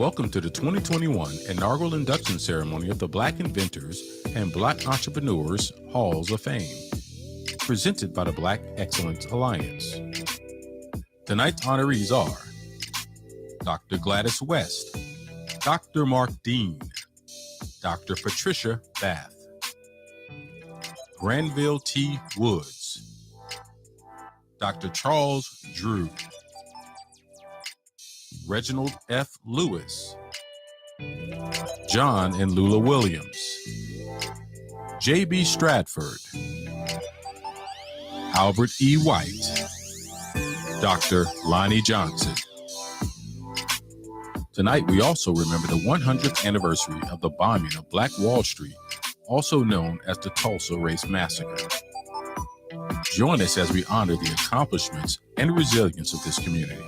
Welcome to the 2021 Inaugural Induction Ceremony of the Black Inventors and Black Entrepreneurs Halls of Fame, presented by the Black Excellence Alliance. Tonight's honorees are Dr. Gladys West, Dr. Mark Dean, Dr. Patricia Bath, Granville T. Woods, Dr. Charles Drew, Reginald F. Lewis, John and Loula Williams, J.B. Stratford, Albert E. White, Dr. Lonnie Johnson. Tonight, we also remember the 100th anniversary of the bombing of Black Wall Street, also known as the Tulsa Race Massacre. Join us as we honor the accomplishments and resilience of this community.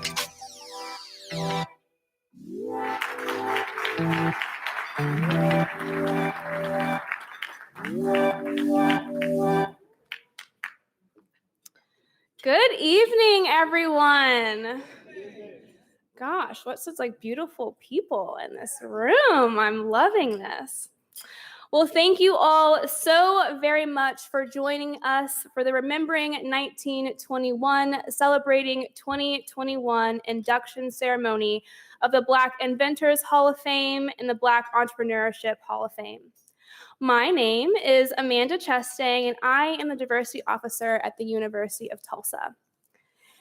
Good evening, everyone. Gosh, what such beautiful people in this room. I'm loving this. Well, thank you all so very much for joining us for the Remembering 1921, Celebrating 2021 Induction Ceremony of the Black Inventors Hall of Fame and the Black Entrepreneurship Hall of Fame. My name is Amanda Chestang, and I am the Diversity Officer at the University of Tulsa.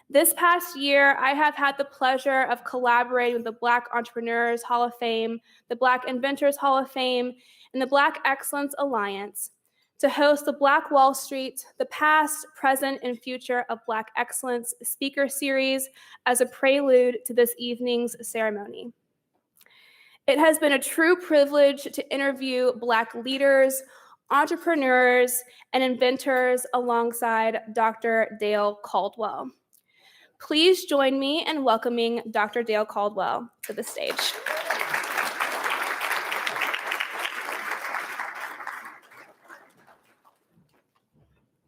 This past year, I have had the pleasure of collaborating with the Black Entrepreneurs Hall of Fame, the Black Inventors Hall of Fame, and the Black Excellence Alliance to host the Black Wall Street, the Past, Present, and Future of Black Excellence speaker series as a prelude to this evening's ceremony. It has been a true privilege to interview Black leaders, entrepreneurs, and inventors alongside Dr. Dale Caldwell. Please join me in welcoming Dr. Dale Caldwell to the stage.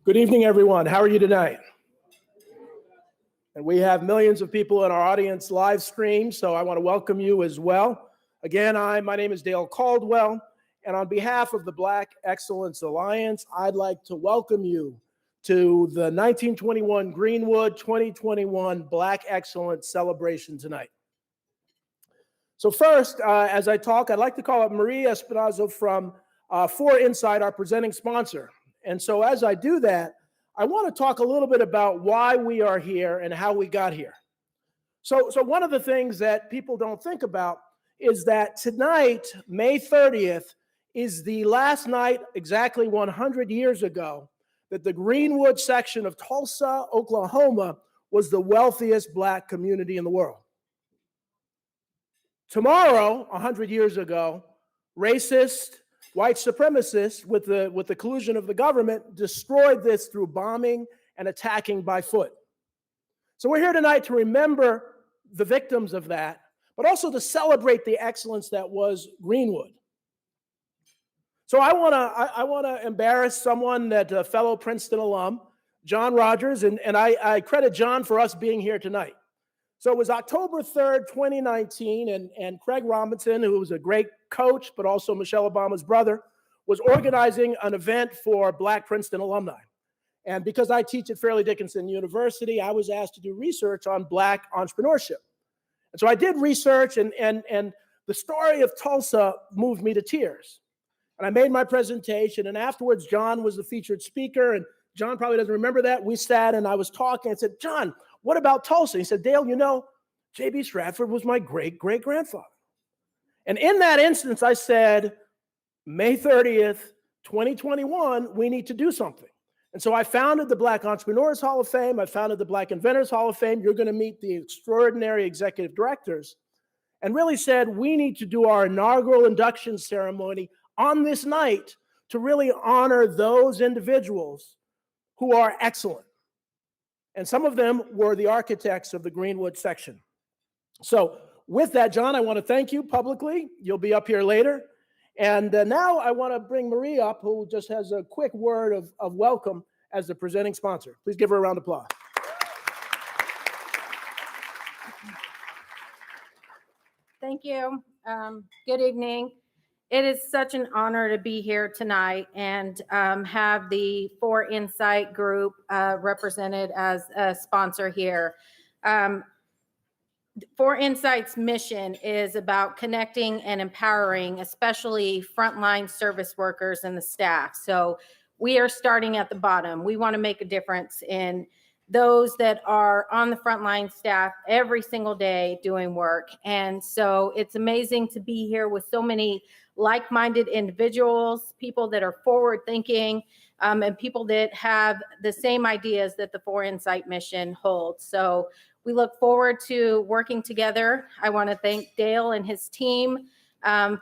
Good evening, everyone. How are you tonight? And we have millions of people in our audience live stream, so I want to welcome you as well. Again, my name is Dale Caldwell, and on behalf of the Black Excellence Alliance, I'd like to welcome you to the 1921 Greenwood 2021 Black Excellence celebration tonight. So first, as I talk, I'd like to call up Marie Espinazo from For Insight, our presenting sponsor. And so as I do that, I want to talk a little bit about why we are here and how we got here. So one of the things that people don't think about is that tonight, May 30th, is the last night, exactly 100 years ago, that the Greenwood section of Tulsa, Oklahoma, was the wealthiest Black community in the world. Tomorrow, 100 years ago, racist, white supremacists, with the collusion of the government, destroyed this through bombing and attacking by foot. So we're here tonight to remember the victims of that, but also to celebrate the excellence that was Greenwood. So I want to embarrass someone, that a fellow Princeton alum, John Rogers, and I credit John for us being here tonight. So it was October 3rd, 2019, and Craig Robinson, who was a great coach, but also Michelle Obama's brother, was organizing an event for Black Princeton alumni. And because I teach at Fairleigh Dickinson University, I was asked to do research on Black entrepreneurship. And so I did research, and the story of Tulsa moved me to tears. And I made my presentation, and afterwards, John was the featured speaker, and John probably doesn't remember that. We sat, and I was talking, and said, John, what about Tulsa? He said, Dale, you know, J.B. Stratford was my great-great-grandfather. And in that instance, I said, May 30th, 2021, we need to do something. And so I founded the Black Entrepreneurs Hall of Fame. I founded the Black Inventors Hall of Fame. You're going to meet the extraordinary executive directors. And really said, we need to do our inaugural induction ceremony on this night to really honor those individuals who are excellent. And some of them were the architects of the Greenwood section. So with that, John, I want to thank you publicly. You'll be up here later. And now I want to bring Marie up, who just has a quick word of welcome as the presenting sponsor. Please give her a round of applause. Thank you. Good evening. It is such an honor to be here tonight and have the For Insight group represented as a sponsor here. For Insight's mission is about connecting and empowering, especially frontline service workers and the staff. So we are starting at the bottom. We want to make a difference in those that are on the frontline staff every single day doing work. And so it's amazing to be here with so many like-minded individuals, people that are forward-thinking, and people that have the same ideas that the For Insight mission holds. So we look forward to working together. I want to thank Dale and his team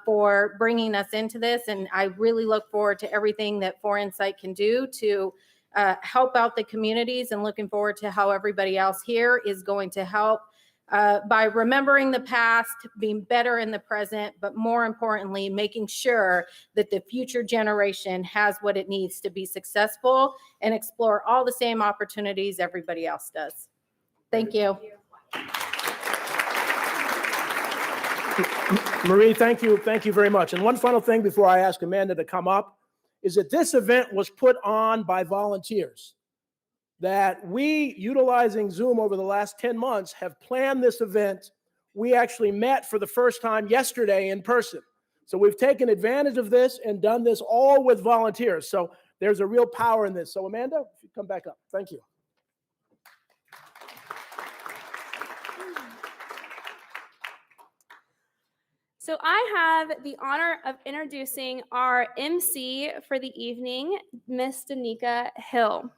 for bringing us into this. And I really look forward to everything that For Insight can do to help out the communities, and looking forward to how everybody else here is going to help by remembering the past, being better in the present, but more importantly, making sure that the future generation has what it needs to be successful and explore all the same opportunities everybody else does. Thank you. Marie, thank you. Thank you very much. And one final thing before I ask Amanda to come up is that this event was put on by volunteers. That we, utilizing Zoom over the last 10 months, have planned this event. We actually met for the first time yesterday in person. So we've taken advantage of this and done this all with volunteers. So there's a real power in this. So Amanda, if you come back up. Thank you. So I have the honor of introducing our MC for the evening, Miss Danica Hill.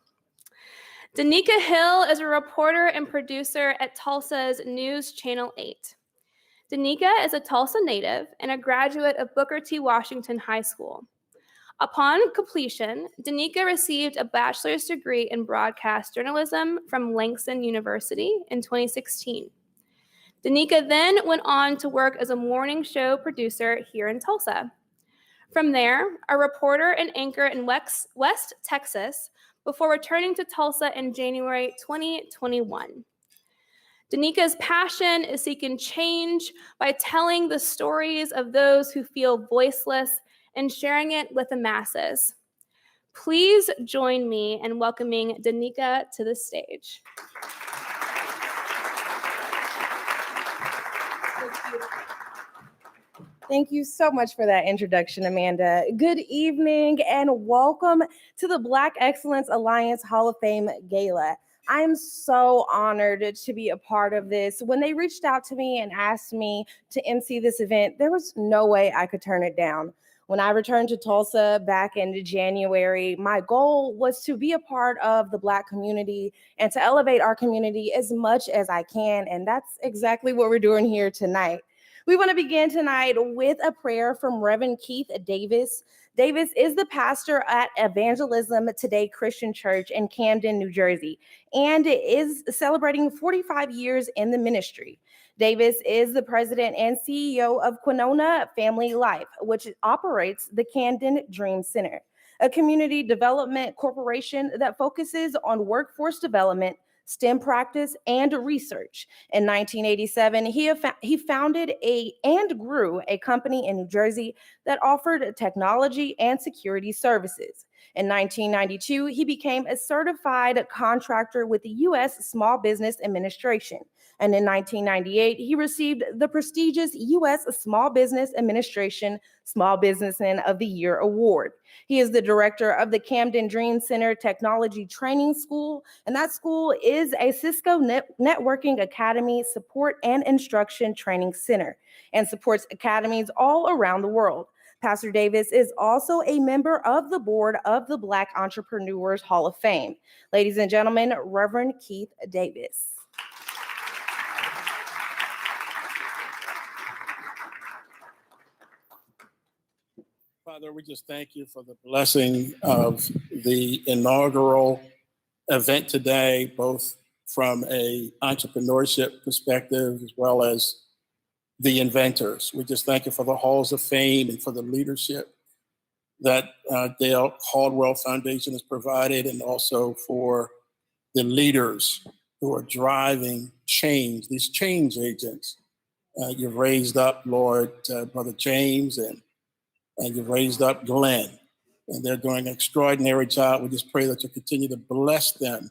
Danica Hill is a reporter and producer at Tulsa's News Channel 8. Danica is a Tulsa native and a graduate of Booker T. Washington High School. Upon completion, Danica received a bachelor's degree in broadcast journalism from Langston University in 2016. Danica then went on to work as a morning show producer here in Tulsa. From there, a reporter and anchor in West Texas before returning to Tulsa in January 2021. Danica's passion is seeking change by telling the stories of those who feel voiceless and sharing it with the masses. Please join me in welcoming Danica to the stage. Thank you so much for that introduction, Amanda. Good evening and welcome to the Black Excellence Alliance Hall of Fame Gala. I'm so honored to be a part of this. When they reached out to me and asked me to MC this event, there was no way I could turn it down. When I returned to Tulsa back in January, my goal was to be a part of the Black community and to elevate our community as much as I can, and that's exactly what we're doing here tonight. We want to begin tonight with a prayer from Reverend Keith Davis. Davis is the pastor at Evangelism Today Christian Church in Camden, New Jersey, and is celebrating 45 years in the ministry. Davis is the president and CEO of Quinona Family Life, which operates the Camden Dream Center, a community development corporation that focuses on workforce development, STEM practice, and research. In 1987, he founded and grew a company in New Jersey that offered technology and security services. In 1992, he became a certified contractor with the U.S. Small Business Administration. And in 1998, he received the prestigious U.S. Small Business Administration Small Businessman of the Year Award. He is the director of the Camden Dream Center Technology Training School, and that school is a Cisco Networking Academy support and instruction training center and supports academies all around the world. Pastor Davis is also a member of the board of the Black Entrepreneurs Hall of Fame. Ladies and gentlemen, Reverend Keith Davis. Father, we just thank you for the blessing of the inaugural event today, both from an entrepreneurship perspective as well as the inventors. We just thank you for the halls of fame and for the leadership that Dale Caldwell Foundation has provided, and also for the leaders who are driving change, these change agents You've raised up, Lord, Brother James, and you've raised up Glenn, and they're doing an extraordinary job. We just pray that you continue to bless them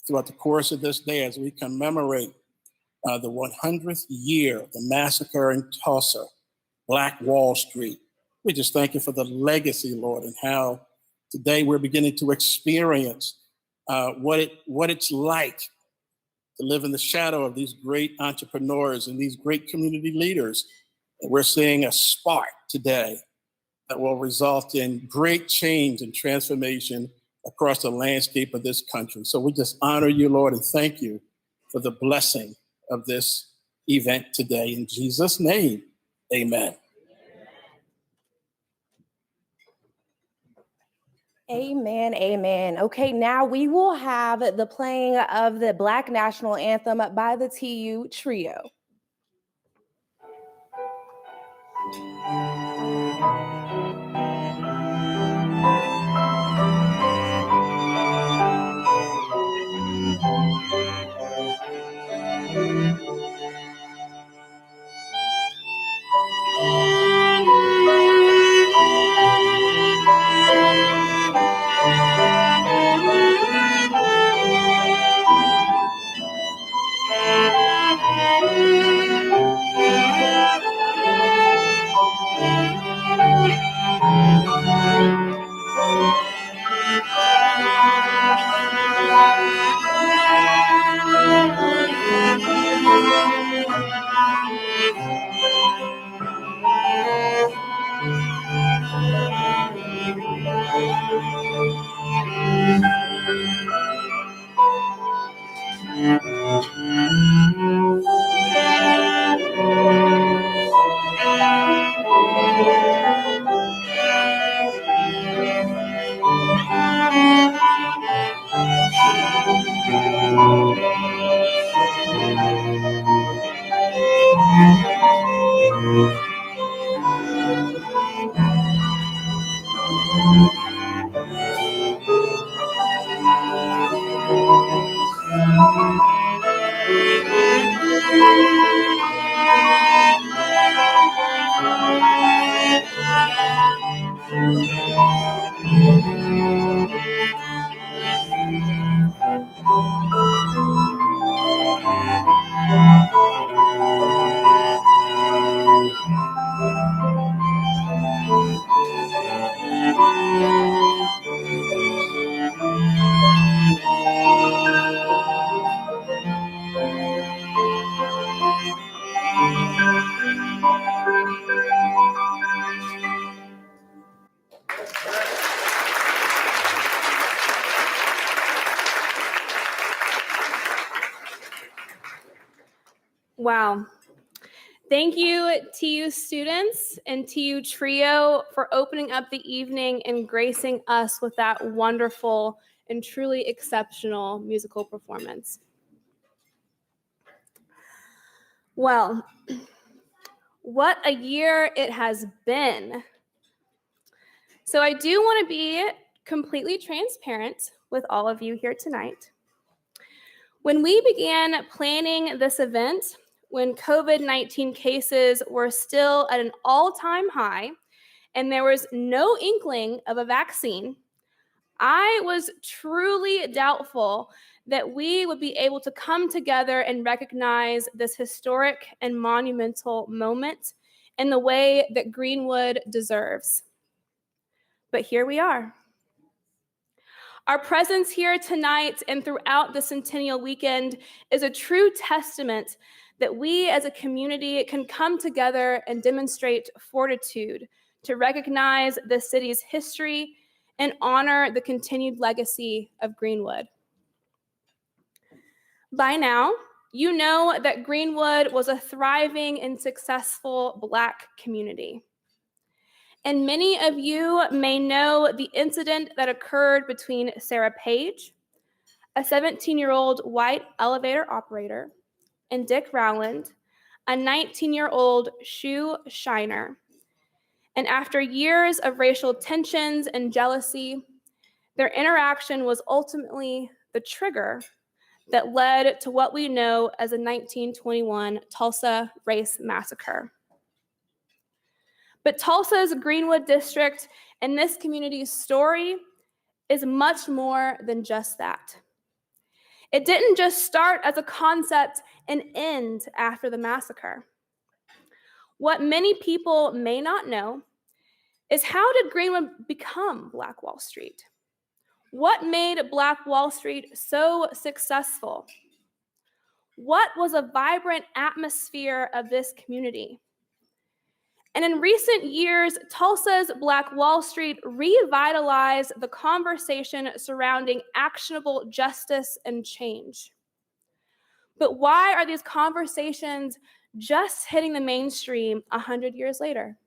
throughout the course of this day as we commemorate the 100th year of the massacre in Tulsa, Black Wall Street. We just thank you for the legacy, Lord, and how today we're beginning to experience what it's like to live in the shadow of these great entrepreneurs and these great community leaders. And we're seeing a spark today that will result in great change and transformation across the landscape of this country. So we just honor you, Lord, and thank you for the blessing of this event today. In Jesus' name, amen. Amen, amen. Okay, now we will have the playing of the Black National Anthem by the TU Trio. Wow. Thank you, TU students and TU Trio, for opening up the evening and gracing us with that wonderful and truly exceptional musical performance. Well, what a year it has been. So I do want to be completely transparent with all of you here tonight. When we began planning this event, when COVID-19 cases were still at an all-time high and there was no inkling of a vaccine, I was truly doubtful that we would be able to come together and recognize this historic and monumental moment in the way that Greenwood deserves. But here we are. Our presence here tonight and throughout the Centennial Weekend is a true testament that we as a community can come together and demonstrate fortitude to recognize the city's history and honor the continued legacy of Greenwood. By now, you know that Greenwood was a thriving and successful Black community. And many of you may know the incident that occurred between Sarah Page, a 17-year-old white elevator operator, and Dick Rowland, a 19-year-old shoe shiner. And after years of racial tensions and jealousy, their interaction was ultimately the trigger that led to what we know as the 1921 Tulsa Race Massacre. But Tulsa's Greenwood District and this community's story is much more than just that. It didn't just start as a concept and end after the massacre. What many people may not know is, how did Greenwood become Black Wall Street? What made Black Wall Street so successful? What was a vibrant atmosphere of this community? And in recent years, Tulsa's Black Wall Street revitalized the conversation surrounding actionable justice and change. But why are these conversations just hitting the mainstream 100 years later?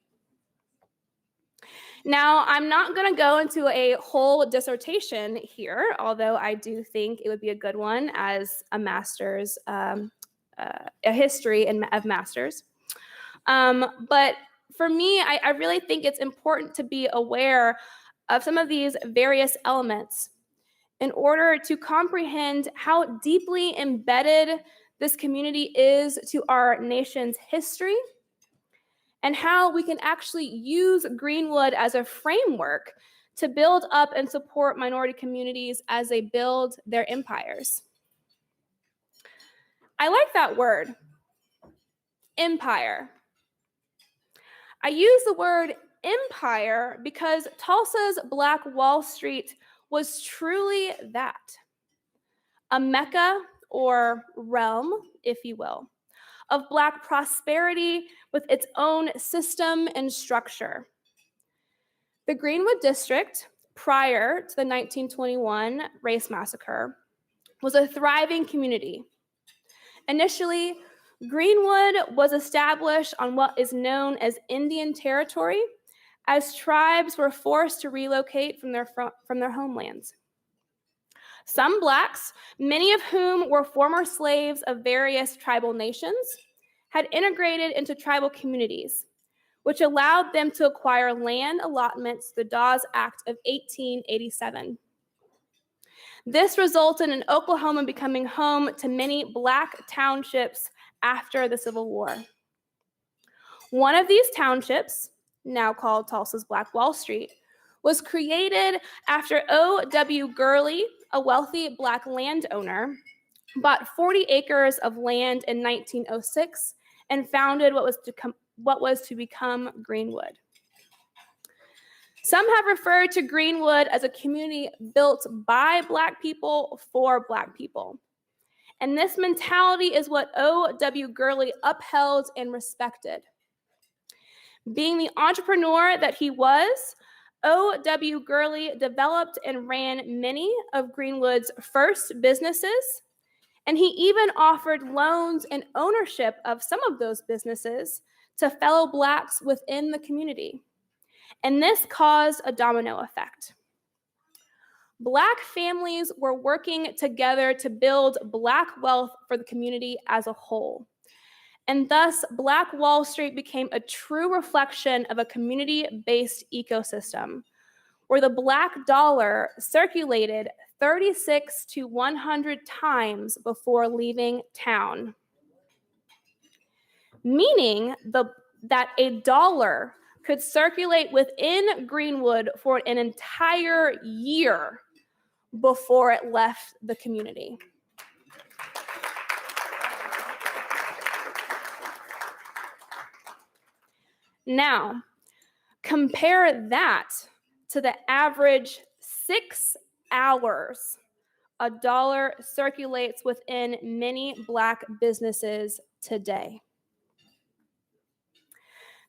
Now, I'm not going to go into a whole dissertation here, although I do think it would be a good one as a master's, a history of masters. But for me, I really think it's important to be aware of some of these various elements in order to comprehend how deeply embedded this community is to our nation's history, and how we can actually use Greenwood as a framework to build up and support minority communities as they build their empires. I like that word, empire. I use the word empire because Tulsa's Black Wall Street was truly that, a mecca or realm, if you will, of Black prosperity with its own system and structure. The Greenwood District, prior to the 1921 race massacre, was a thriving community. Initially, Greenwood was established on what is known as Indian territory, as tribes were forced to relocate from their homelands. Some Blacks, many of whom were former slaves of various tribal nations, had integrated into tribal communities, which allowed them to acquire land allotments through the Dawes Act of 1887. This resulted in Oklahoma becoming home to many Black townships after the Civil War. One of these townships, now called Tulsa's Black Wall Street, was created after O.W. Gurley, a wealthy Black landowner, bought 40 acres of land in 1906 and founded what was to become Greenwood. Some have referred to Greenwood as a community built by Black people for Black people. And this mentality is what O.W. Gurley upheld and respected. Being the entrepreneur that he was, O.W. Gurley developed and ran many of Greenwood's first businesses, and he even offered loans and ownership of some of those businesses to fellow Blacks within the community. And this caused a domino effect. Black families were working together to build Black wealth for the community as a whole. And thus, Black Wall Street became a true reflection of a community-based ecosystem, where the Black dollar circulated 36 to 100 times before leaving town, meaning that a dollar could circulate within Greenwood for an entire year before it left the community. Now, compare that to the average 6 hours a dollar circulates within many Black businesses today.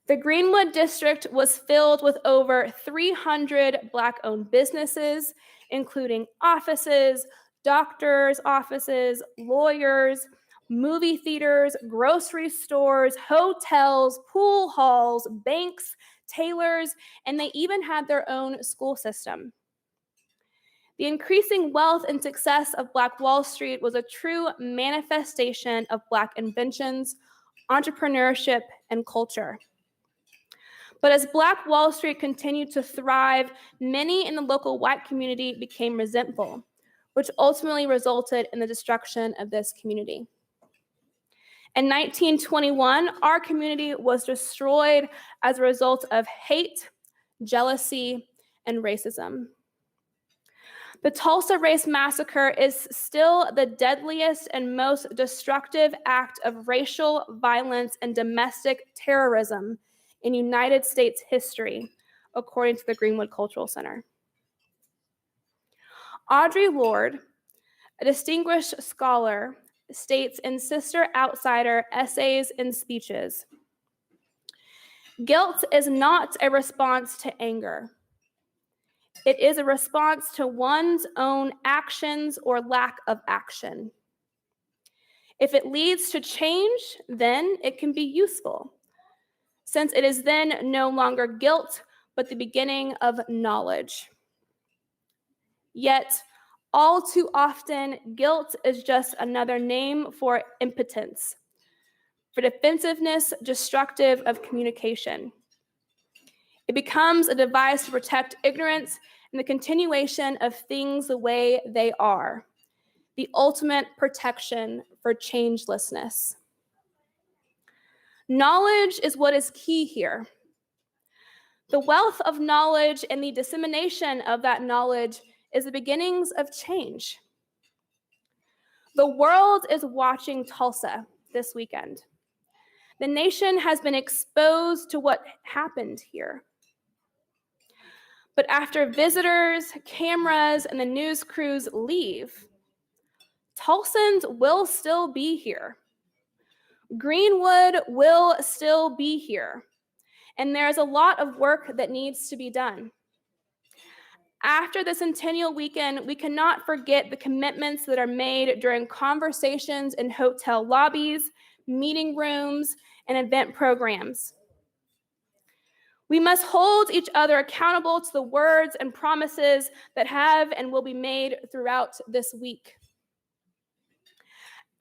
The Greenwood District was filled with over 300 Black-owned businesses, including offices, doctors' offices, lawyers, movie theaters, grocery stores, hotels, pool halls, banks, tailors, and they even had their own school system. The increasing wealth and success of Black Wall Street was a true manifestation of Black inventions, entrepreneurship, and culture. But as Black Wall Street continued to thrive, many in the local white community became resentful, which ultimately resulted in the destruction of this community. In 1921, our community was destroyed as a result of hate, jealousy, and racism. The Tulsa Race Massacre is still the deadliest and most destructive act of racial violence and domestic terrorism in United States history, according to the Greenwood Cultural Center. Audre Lorde, a distinguished scholar, states in Sister Outsider Essays and Speeches, "Guilt is not a response to anger. It is a response to one's own actions or lack of action. If it leads to change, then it can be useful, since it is then no longer guilt, but the beginning of knowledge. Yet, all too often, guilt is just another name for impotence, for defensiveness destructive of communication. It becomes a device to protect ignorance and the continuation of things the way they are, the ultimate protection for changelessness. Knowledge is what is key here. The wealth of knowledge and the dissemination of that knowledge is the beginnings of change. The world is watching Tulsa this weekend. The nation has been exposed to what happened here. But after visitors, cameras, and the news crews leave, Tulsans will still be here. Greenwood will still be here. And there's a lot of work that needs to be done. After the Centennial Weekend, we cannot forget the commitments that are made during conversations in hotel lobbies, meeting rooms, and event programs. We must hold each other accountable to the words and promises that have and will be made throughout this week.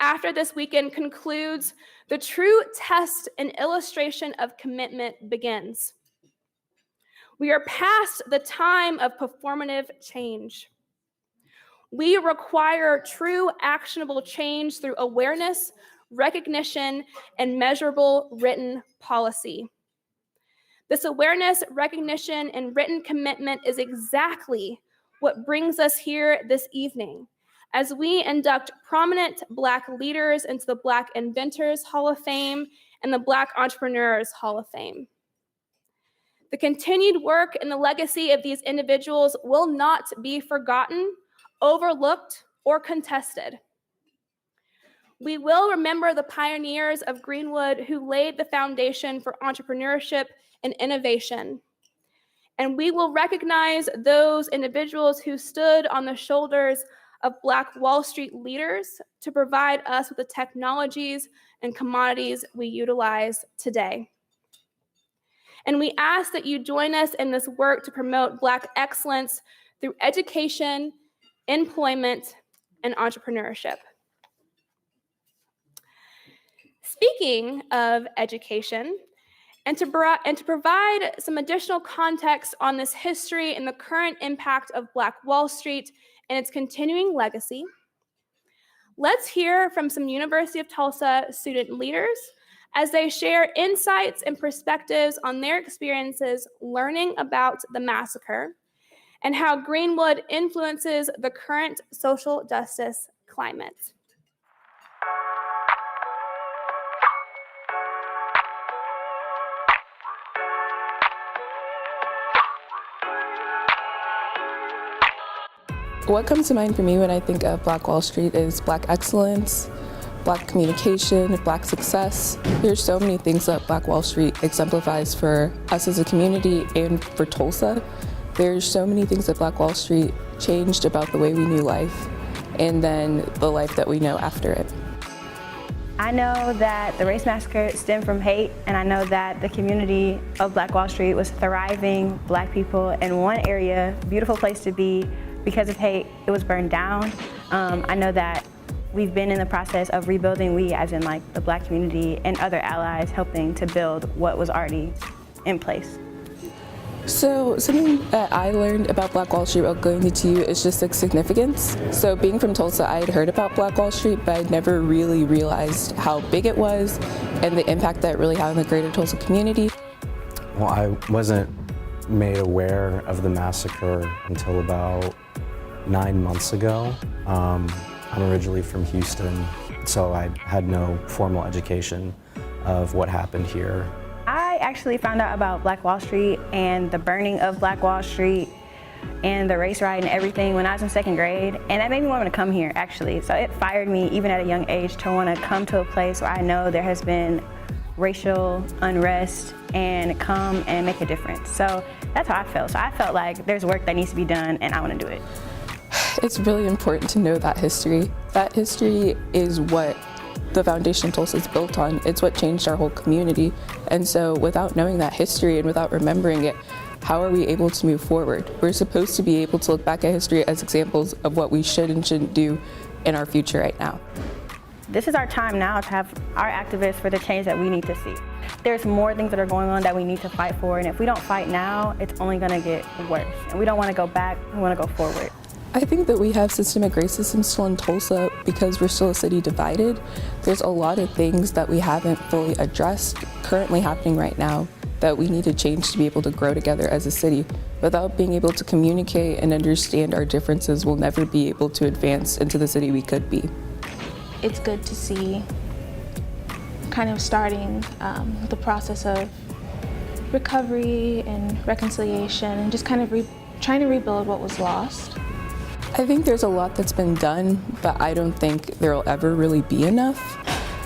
After this weekend concludes, the true test and illustration of commitment begins. We are past the time of performative change. We require true actionable change through awareness, recognition, and measurable written policy. This awareness, recognition, and written commitment is exactly what brings us here this evening as we induct prominent Black leaders into the Black Inventors Hall of Fame and the Black Entrepreneurs Hall of Fame. The continued work and the legacy of these individuals will not be forgotten, overlooked, or contested. We will remember the pioneers of Greenwood who laid the foundation for entrepreneurship and innovation. And we will recognize those individuals who stood on the shoulders of Black Wall Street leaders to provide us with the technologies and commodities we utilize today. And we ask that you join us in this work to promote Black excellence through education, employment, and entrepreneurship. Speaking of education, and to provide some additional context on this history and the current impact of Black Wall Street and its continuing legacy, let's hear from some University of Tulsa student leaders as they share insights and perspectives on their experiences learning about the massacre and how Greenwood influences the current social justice climate. What comes to mind for me when I think of Black Wall Street is Black excellence, Black communication, Black success. There's so many things that Black Wall Street exemplifies for us as a community and for Tulsa. There's so many things that Black Wall Street changed about the way we knew life and then the life that we know after it. I know that the race massacre stemmed from hate, and I know that the community of Black Wall Street was thriving Black people in one area, beautiful place to be. Because of hate, it was burned down. I know that we've been in the process of rebuilding, we as in like the Black community and other allies helping to build what was already in place. So something that I learned about Black Wall Street while going to TU is just its significance. So being from Tulsa, I had heard about Black Wall Street, but I'd never really realized how big it was and the impact that it really had on the greater Tulsa community. Well, I wasn't made aware of the massacre until about 9 months ago. I'm originally from Houston, so I had no formal education of what happened here. I actually found out about Black Wall Street and the burning of Black Wall Street and the race riot and everything when I was in 2nd grade, and that made me want to come here, actually. So it fired me, even at a young age, to want to come to a place where I know there has been racial unrest and come and make a difference. So that's how I felt. So I felt like there's work that needs to be done, and I want to do it. It's really important to know that history. That history is what the foundation of Tulsa is built on. It's what changed our whole community. And so without knowing that history and without remembering it, how are we able to move forward? We're supposed to be able to look back at history as examples of what we should and shouldn't do in our future right now. This is our time now to have our activists for the change that we need to see. There's more things that are going on that we need to fight for, and if we don't fight now, it's only going to get worse. And we don't want to go back, we want to go forward. I think that we have systemic racism still in Tulsa because we're still a city divided. There's a lot of things that we haven't fully addressed currently happening right now that we need to change to be able to grow together as a city. Without being able to communicate and understand our differences, we'll never be able to advance into the city we could be. It's good to see kind of starting the process of recovery and reconciliation and just kind of trying to rebuild what was lost. I think there's a lot that's been done, but I don't think there'll ever really be enough.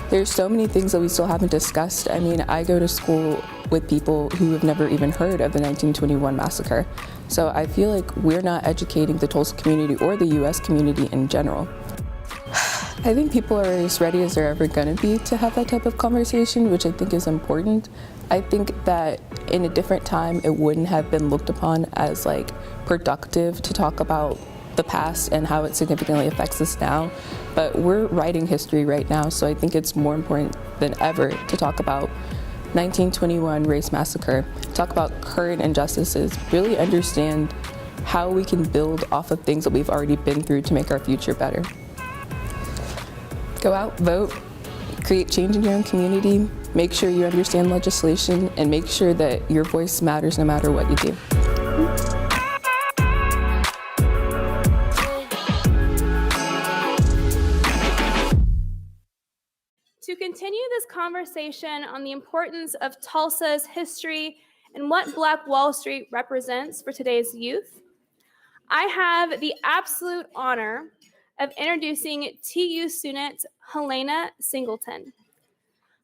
There's so many things that we still haven't discussed. I mean, I go to school with people who have never even heard of the 1921 massacre. So I feel like we're not educating the Tulsa community or the US community in general. I think people are as ready as they're ever going to be to have that type of conversation, which I think is important. I think that in a different time, it wouldn't have been looked upon as like productive to talk about the past and how it significantly affects us now. But we're writing history right now, so I think it's more important than ever to talk about 1921 race massacre, talk about current injustices, really understand how we can build off of things that we've already been through to make our future better. Go out, vote, create change in your own community, make sure you understand legislation, and make sure that your voice matters no matter what you do. To continue this conversation on the importance of Tulsa's history and what Black Wall Street represents for today's youth, I have the absolute honor of introducing TU student Helena Singleton.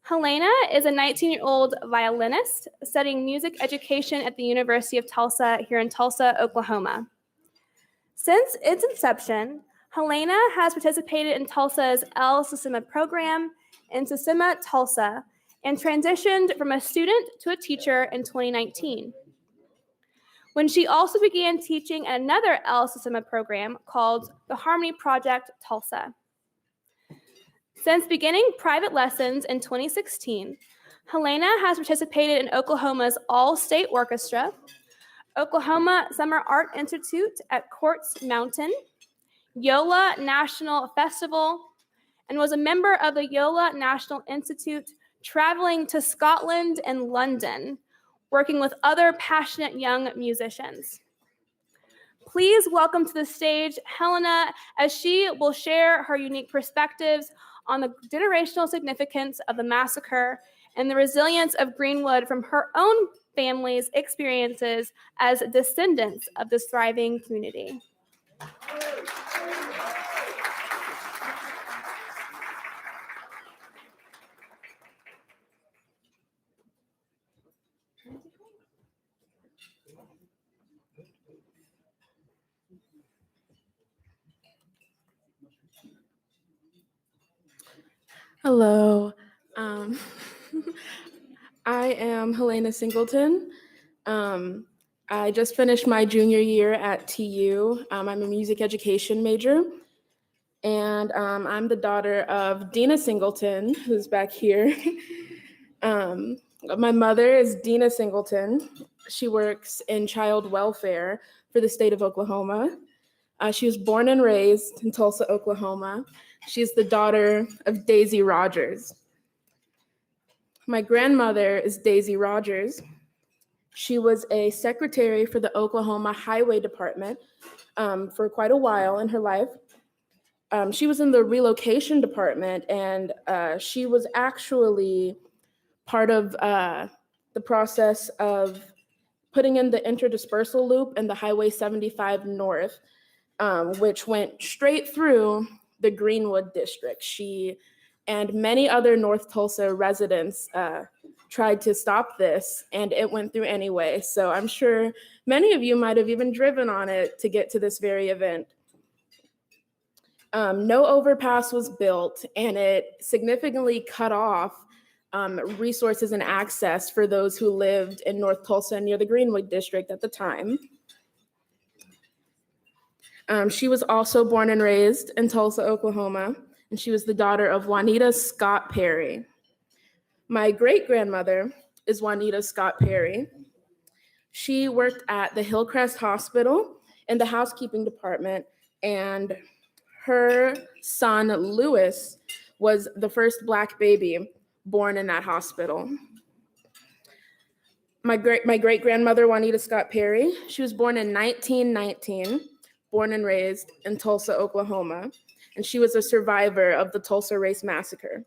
Helena is a 19-year-old violinist studying music education at the University of Tulsa here in Tulsa, Oklahoma. Since its inception, Helena has participated in Tulsa's El Sistema program in Sistema Tulsa and transitioned from a student to a teacher in 2019, when she also began teaching at another El Sistema program called the Harmony Project Tulsa. Since beginning private lessons in 2016, Helena has participated in Oklahoma's All-State Orchestra, Oklahoma Summer Art Institute at Quartz Mountain, Yola National Festival, and was a member of the Yola National Institute, traveling to Scotland and London, working with other passionate young musicians. Please welcome to the stage Helena, as she will share her unique perspectives on the generational significance of the massacre and the resilience of Greenwood from her own family's experiences as descendants of this thriving community. Hello, I am Helena Singleton. I just finished my junior year at TU. I'm a music education major, and I'm the daughter of Dina Singleton, who's back here. My mother is Dina Singleton. she works in child welfare for the state of Oklahoma. She was born and raised in Tulsa, Oklahoma. She's the daughter of Daisy Rogers. My grandmother is Daisy Rogers. She was a secretary for the Oklahoma Highway Department for quite a while in her life. She was in the relocation department, and she was actually part of the process of putting in the interdispersal loop in the Highway 75 North, which went straight through the Greenwood district. She and many other North Tulsa residents tried to stop this, and it went through anyway. So I'm sure many of you might have even driven on it to get to this very event. No overpass was built, and it significantly cut off resources and access for those who lived in North Tulsa near the Greenwood district at the time. She was also born and raised in Tulsa, Oklahoma, and she was the daughter of Juanita Scott Perry. My great-grandmother is Juanita Scott Perry. She worked at the Hillcrest Hospital in the housekeeping department, and her son, Lewis, was the first Black baby born in that hospital. My great-grandmother, Juanita Scott Perry, she was born in 1919, born and raised in Tulsa, Oklahoma, and she was a survivor of the Tulsa Race Massacre.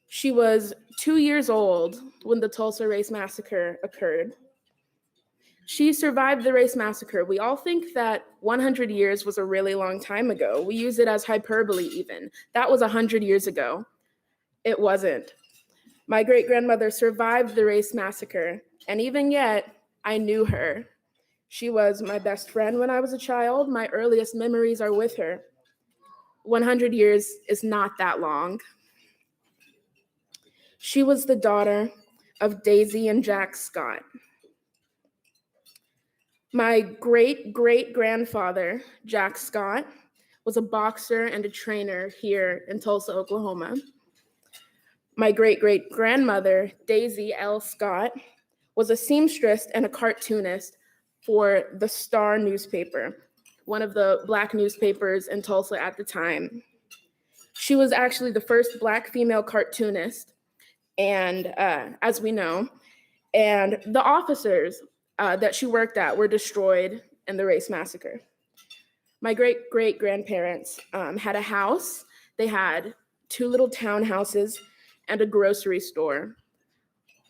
She was 2 years old when the Tulsa Race Massacre occurred. She survived the race massacre. We all think that 100 years was a really long time ago. We use it as hyperbole even. That was 100 years ago. It wasn't. My great-grandmother survived the race massacre, and even yet, I knew her. She was my best friend when I was a child. My earliest memories are with her. 100 years is not that long. She was the daughter of Daisy and Jack Scott. My great-great-grandfather, Jack Scott, was a boxer and a trainer here in Tulsa, Oklahoma. My great-great-grandmother, Daisy L. Scott, was a seamstress and a cartoonist for the Star newspaper, one of the Black newspapers in Tulsa at the time. She was actually the first Black female cartoonist, and as we know, and the officers that she worked at were destroyed in the race massacre. My great-great-grandparents had a house. They had 2 little townhouses and a grocery store,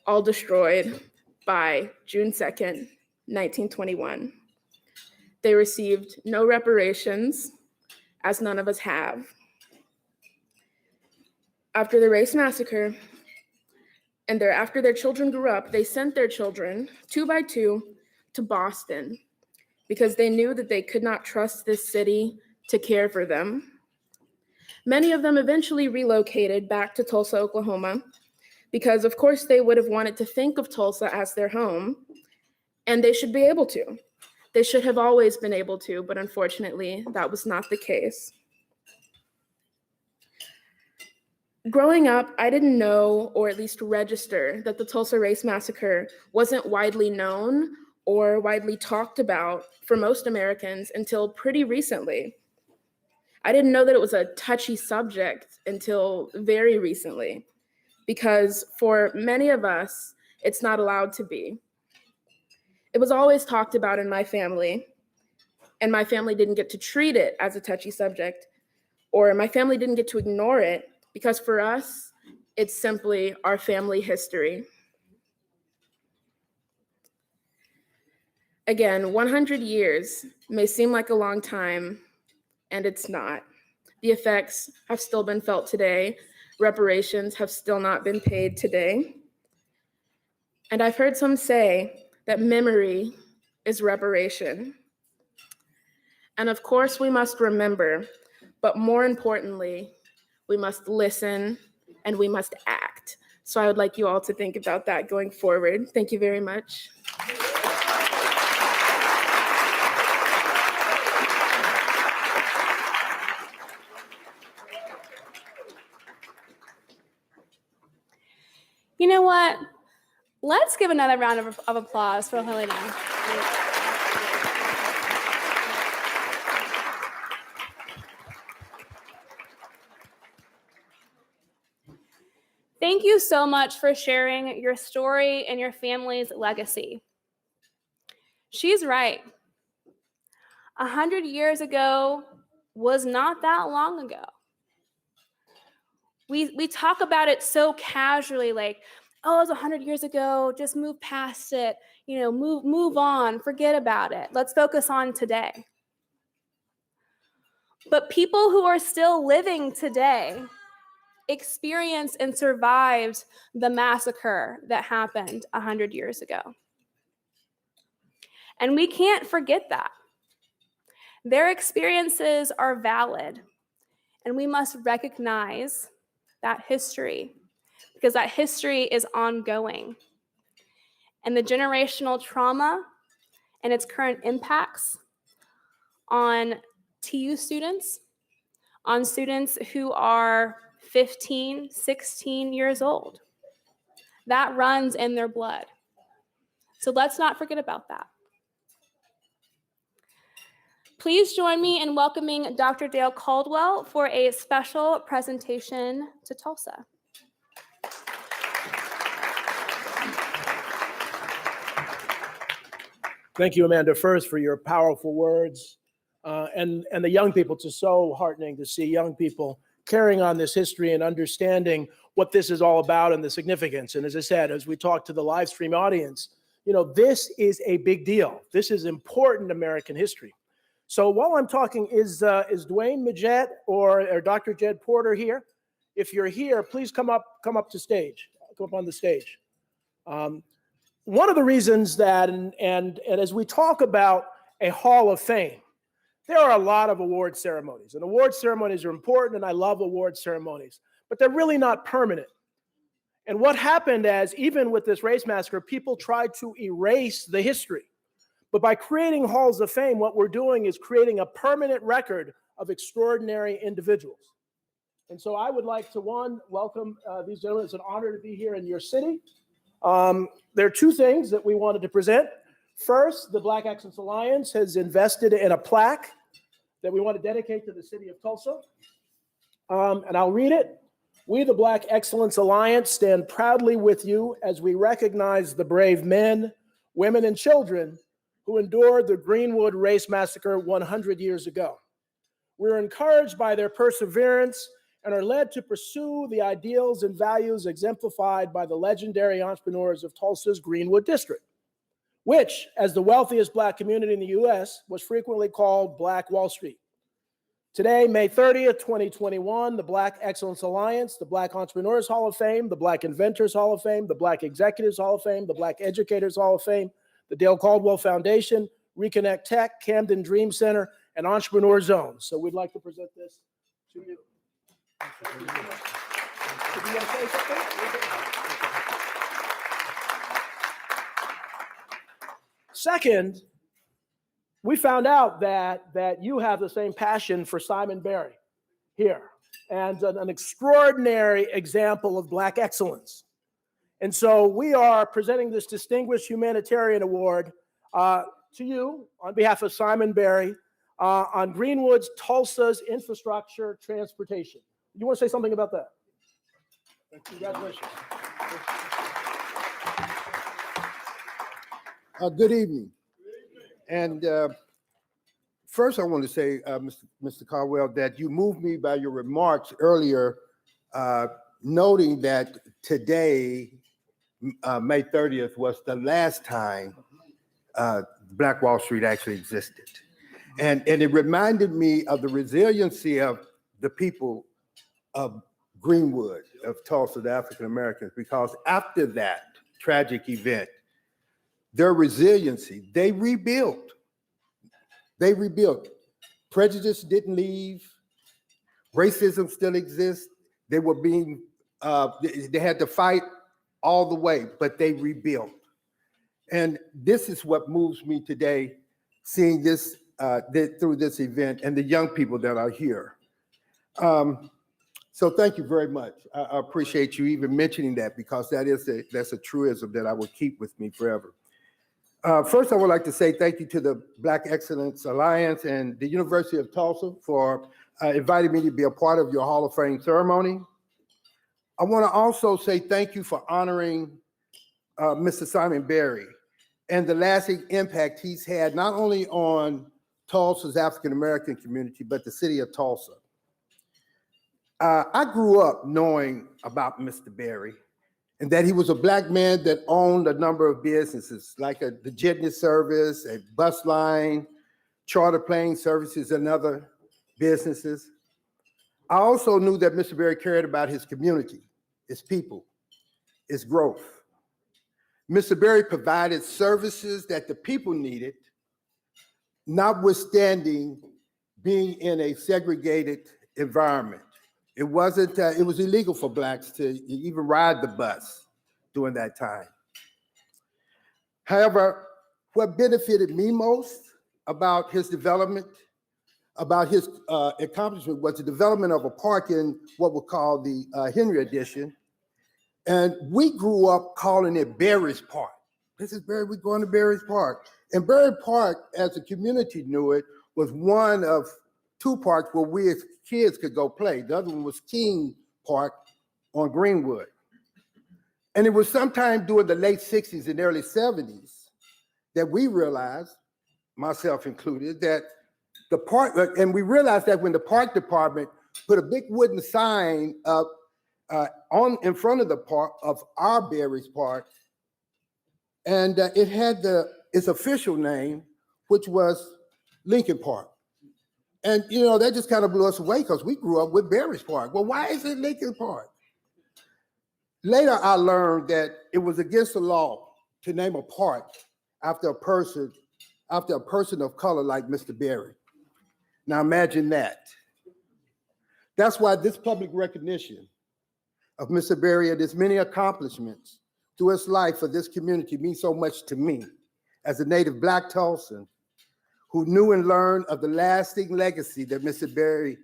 all destroyed by June 2nd, 1921. They received no reparations, as none of us have. After the race massacre, and after their children grew up, they sent their children 2 by 2 to Boston because they knew that they could not trust this city to care for them. Many of them eventually relocated back to Tulsa, Oklahoma, because of course they would have wanted to think of Tulsa as their home, and they should be able to. They should have always been able to, but unfortunately, that was not the case. Growing up, I didn't know, or at least register, that the Tulsa Race Massacre wasn't widely known or widely talked about for most Americans until pretty recently. I didn't know that it was a touchy subject until very recently, because for many of us, it's not allowed to be. It was always talked about in my family, and my family didn't get to treat it as a touchy subject, or my family didn't get to ignore it, because for us, it's simply our family history. Again, 100 years may seem like a long time, and it's not. The effects have still been felt today. Reparations have still not been paid today. And I've heard some say that memory is reparation. And of course, we must remember, but more importantly, we must listen and we must act. So I would like you all to think about that going forward. Thank you very much. You know what? Let's give another round of applause for Helena. Thank you so much for sharing your story and your family's legacy. She's right. 100 years ago was not that long ago. We talk about it so casually, like, oh, it was 100 years ago, just move past it, move on, forget about it. Let's focus on today. But people who are still living today experienced and survived the massacre that happened 100 years ago. And we can't forget that. Their experiences are valid, and we must recognize that history, because that history is ongoing. And the generational trauma and its current impacts on TU students, on students who are 15, 16 years old, that runs in their blood. So let's not forget about that. Please join me in welcoming Dr. Dale Caldwell for a special presentation to Tulsa. Thank you, Amanda, first for your powerful words. And the young people, it's just so heartening to see young people carrying on this history and understanding what this is all about and the significance. And as I said, as we talk to the live stream audience, this is a big deal. This is important American history. So while I'm talking, is Dwayne Majette or Dr. Jed Porter here? If you're here, please come up to stage. Come up on the stage. One of the reasons that, and as we talk about a Hall of Fame, there are a lot of award ceremonies, and award ceremonies are important, and I love award ceremonies, but they're really not permanent. And what happened as, even with this race massacre, people tried to erase the history. But by creating halls of fame, what we're doing is creating a permanent record of extraordinary individuals. And so I would like to, welcome these gentlemen. It's an honor to be here in your city. There are two things that we wanted to present. First, the Black Excellence Alliance has invested in a plaque that we want to dedicate to the city of Tulsa. And I'll read it. We, the Black Excellence Alliance, stand proudly with you as we recognize the brave men, women, and children who endured the Greenwood Race Massacre 100 years ago. We're encouraged by their perseverance and are led to pursue the ideals and values exemplified by the legendary entrepreneurs of Tulsa's Greenwood District, which, as the wealthiest Black community in the U.S., was frequently called Black Wall Street. Today, May 30th, 2021, the Black Excellence Alliance, the Black Entrepreneurs Hall of Fame, the Black Inventors Hall of Fame, the Black Executives Hall of Fame, the Black Educators Hall of Fame, the Dale Caldwell Foundation, Reconnect Tech, Camden Dream Center, and Entrepreneur Zone. So we'd like to present this to you. Second, we found out that you have the same passion for Simon Barry here, and an extraordinary example of Black excellence. And so we are presenting this Distinguished Humanitarian Award to you on behalf of Simon Barry on Greenwood's Tulsa's infrastructure transportation. You want to say something about that? Congratulations. Good evening. And first I want to say, Mr. Caldwell, that you moved me by your remarks earlier, noting that today, May 30th, was the last time Black Wall Street actually existed. And it reminded me of the resiliency of the people of Greenwood, of Tulsa, the African Americans, because after that tragic event, their resiliency, they rebuilt. They rebuilt. Prejudice didn't leave. Racism still exists. They were being, they had to fight all the way, but they rebuilt. And this is what moves me today, seeing this through this event and the young people that are here. So thank you very much. I appreciate you even mentioning that, because that's a truism that I will keep with me forever. First, I would like to say thank you to the Black Excellence Alliance and the University of Tulsa for inviting me to be a part of your Hall of Fame ceremony. I want to also say thank you for honoring Mr. Simon Berry and the lasting impact he's had not only on Tulsa's African-American community, but the city of Tulsa. I grew up knowing about Mr. Berry, and that he was a Black man that owned a number of businesses, like the Jitney Service, a bus line, charter plane services, and other businesses. I also knew that Mr. Berry cared about his community, his people, his growth. Mr. Berry provided services that the people needed, notwithstanding being in a segregated environment. It was illegal for Blacks to even ride the bus during that time. However, what benefited me most about his development, about his accomplishment, was the development of a park in what we call the Henry Addition. And we grew up calling it Berry's Park. This is Berry, we're going to Berry's Park. And Berry Park, as the community knew it, was one of two parks where we as kids could go play. The other one was King Park on Greenwood. And it was sometime during the late 60s and early 70s that we realized, myself included, that the park, and we realized that when the park department put a big wooden sign up in front of the park, of our Berry's Park, and it had its official name, which was Lincoln Park. And that just kind of blew us away, because we grew up with Berry's Park. Well, why is it Lincoln Park? Later, I learned that it was against the law to name a park after a person of color like Mr. Berry. Now imagine that. That's why this public recognition of Mr. Berry and his many accomplishments through his life for this community means so much to me as a native Black Tulsan who knew and learned of the lasting legacy that Mr. Berry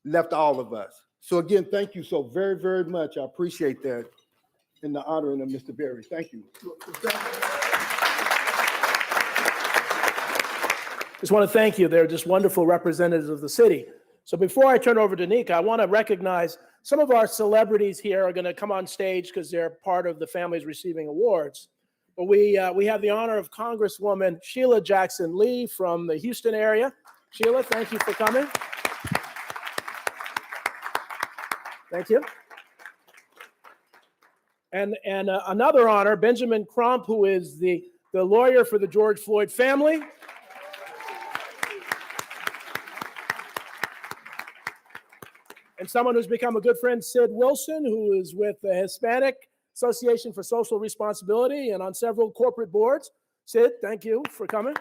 left all of us. So again, thank you so very, very much. I appreciate that in the honoring of Mr. Berry. Thank you. Just want to thank you. They're just wonderful representatives of the city. So before I turn over to Nika, I want to recognize some of our celebrities here are going to come on stage because they're part of the families receiving awards. But we have the honor of Congresswoman Sheila Jackson Lee from the Houston area. Sheila, thank you for coming. Thank you. And another honor, Benjamin Crump, who is the lawyer for the George Floyd family. And someone who's become a good friend, Sid Wilson, who is with the Hispanic Association for Social Responsibility and on several corporate boards. Sid, thank you for coming.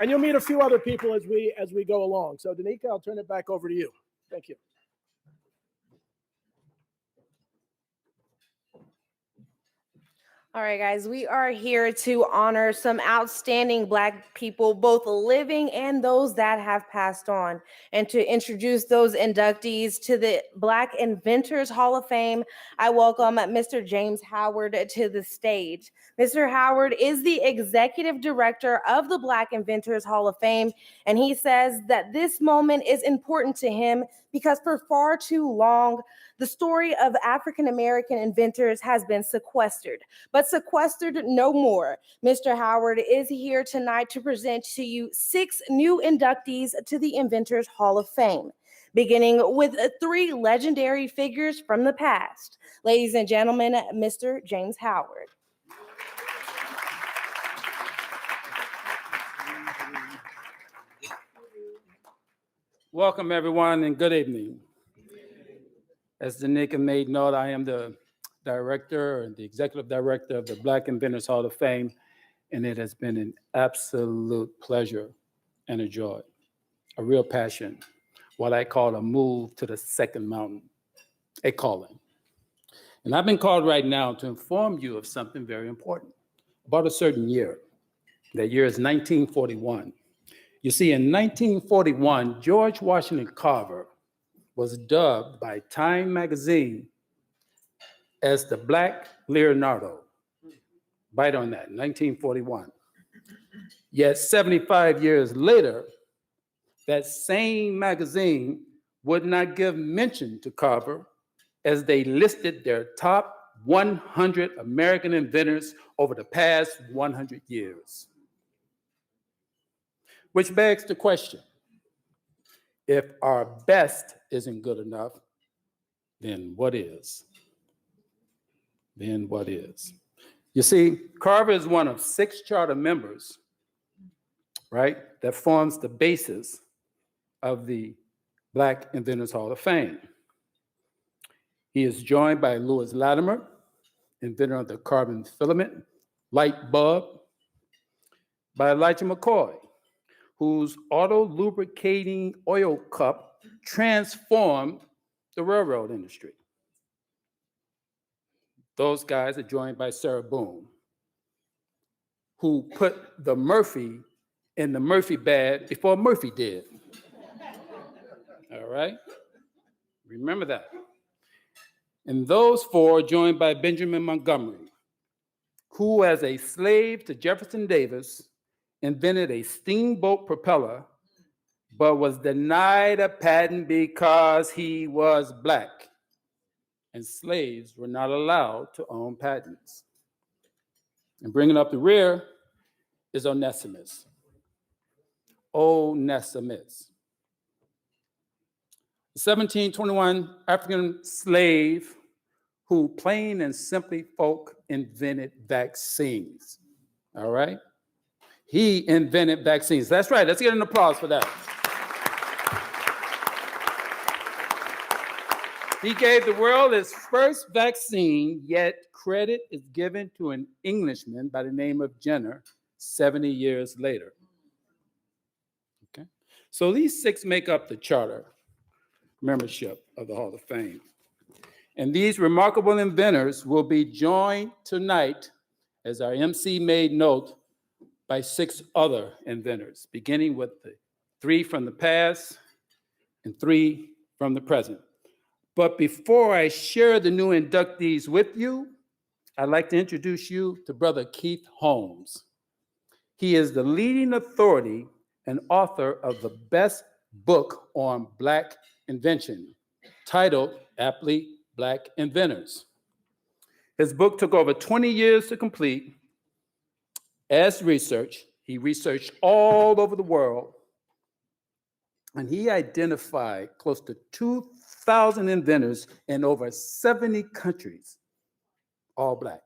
And you'll meet a few other people as we go along. So Danica, I'll turn it back over to you. Thank you. All right, guys, we are here to honor some outstanding Black people, both living and those that have passed on, and to introduce those inductees to the Black Inventors Hall of Fame. I welcome Mr. James Howard to the stage. Mr. Howard is the executive director of the Black Inventors Hall of Fame, and he says that this moment is important to him because for far too long, the story of African-American inventors has been sequestered, but sequestered no more. Mr. Howard is here tonight to present to you 6 new inductees to the Inventors Hall of Fame, beginning with 3 legendary figures from the past. Ladies and gentlemen, Mr. James Howard. Welcome, everyone, and good evening. As Danica made note, I am the director and the executive director of the Black Inventors Hall of Fame, and it has been an absolute pleasure and a joy, a real passion, what I call a move to the second mountain, a calling. And I've been called right now to inform you of something very important about a certain year. That year is 1941. You see, in 1941, George Washington Carver was dubbed by Time magazine as the Black Leonardo. Bite on that, 1941. Yet 75 years later, that same magazine would not give mention to Carver as they listed their top 100 American inventors over the past 100 years. Which begs the question, if our best isn't good enough, then what is? Then what is? You see, Carver is one of 6 charter members, right, that forms the basis of the Black Inventors Hall of Fame. He is joined by Louis Latimer, inventor of the carbon filament light bulb, by Elijah McCoy, whose auto-lubricating oil cup transformed the railroad industry. Those guys are joined by Sarah Boone, who put the Murphy in the Murphy bag before Murphy did. All right? Remember that. And those 4 joined by Benjamin Montgomery, who, as a slave to Jefferson Davis, invented a steamboat propeller, but was denied a patent because he was Black, and slaves were not allowed to own patents. And bringing up the rear is Onesimus. Onesimus. The 1721 African slave who plain and simply folk invented vaccines, all right? He invented vaccines. That's right, let's get an applause for that. He gave the world his first vaccine, yet credit is given to an Englishman by the name of Jenner 70 years later. Okay, so these 6 make up the charter membership of the Hall of Fame. And these remarkable inventors will be joined tonight, as our MC made note, by 6 other inventors, beginning with the 3 from the past and 3 from the present. But before I share the new inductees with you, I'd like to introduce you to Brother Keith Holmes. He is the leading authority and author of the best book on Black invention, titled aptly Black Inventors. His book took over 20 years to complete. As research, he researched all over the world, and he identified close to 2,000 inventors in over 70 countries, all Black.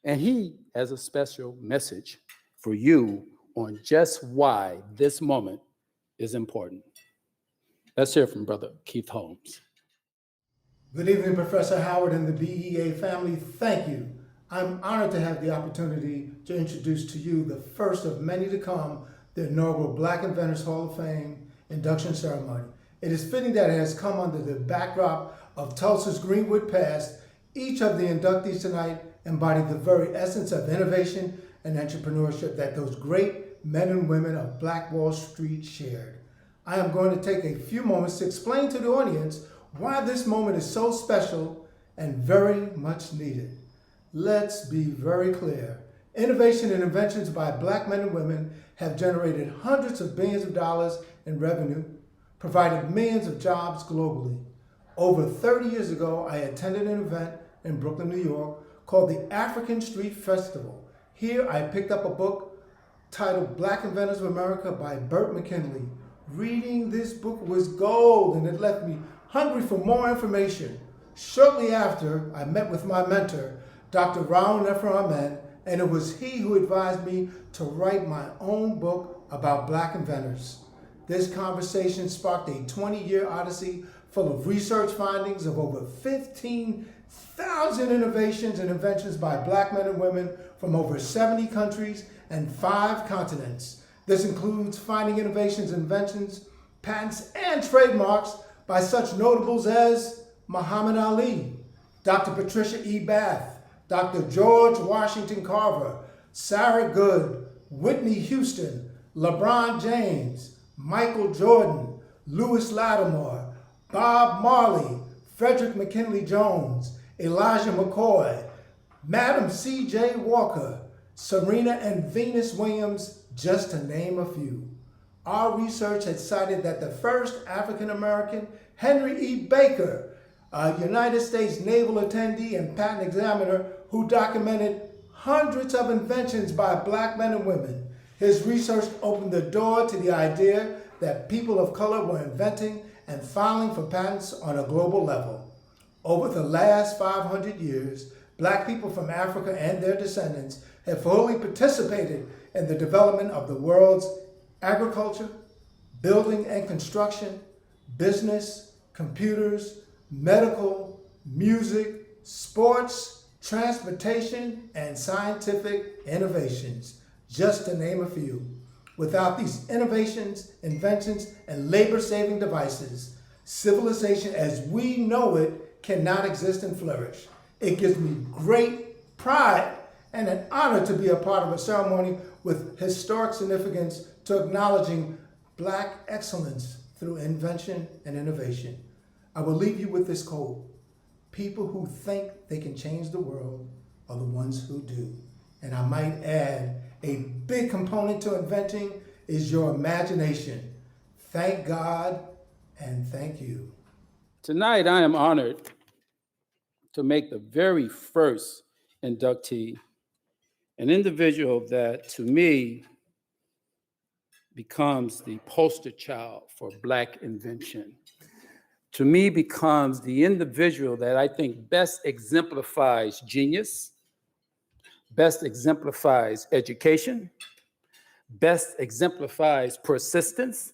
And he has a special message for you on just why this moment is important. Let's hear from Brother Keith Holmes. Good evening, Professor Howard and the BEA family. Thank you. I'm honored to have the opportunity to introduce to you the first of many to come, the inaugural Black Inventors Hall of Fame Induction Ceremony. It is fitting that it has come under the backdrop of Tulsa's Greenwood Past. Each of the inductees tonight embody the very essence of innovation and entrepreneurship that those great men and women of Black Wall Street shared. I am going to take a few moments to explain to the audience why this moment is so special and very much needed. Let's be very clear. Innovation and inventions by Black men and women have generated hundreds of billions of dollars in revenue, provided millions of jobs globally. Over 30 years ago, I attended an event in Brooklyn, New York, called the African Street Festival. Here, I picked up a book titled Black Inventors of America by Burt McKinley. Reading this book was gold, and it left me hungry for more information. Shortly after, I met with my mentor, Dr. Raoul Neffer Ahmed, and it was he who advised me to write my own book about Black inventors. This conversation sparked a 20-year odyssey full of research findings of over 15,000 innovations and inventions by Black men and women from over 70 countries and 5 continents. This includes finding innovations, inventions, patents, and trademarks by such notables as Muhammad Ali, Dr. Patricia Bath, Dr. George Washington Carver, Sarah Good, Whitney Houston, LeBron James, Michael Jordan, Lewis Lattimore, Bob Marley, Frederick McKinley Jones, Elijah McCoy, Madam C.J. Walker, Serena and Venus Williams, just to name a few. Our research had cited that the first African-American, Henry E. Baker, a United States naval attendee and patent examiner who documented hundreds of inventions by Black men and women. His research opened the door to the idea that people of color were inventing and filing for patents on a global level. Over the last 500 years, Black people from Africa and their descendants have fully participated in the development of the world's agriculture, building and construction, business, computers, medical, music, sports, transportation, and scientific innovations, just to name a few. Without these innovations, inventions, and labor-saving devices, civilization as we know it cannot exist and flourish. It gives me great pride and an honor to be a part of a ceremony with historic significance to acknowledging Black excellence through invention and innovation. I will leave you with this quote: people who think they can change the world are the ones who do. And I might add, a big component to inventing is your imagination. Thank God and thank you. Tonight, I am honored to make the very first inductee an individual that, to me, becomes the poster child for Black invention. To me, becomes the individual that I think best exemplifies genius, best exemplifies education, best exemplifies persistence.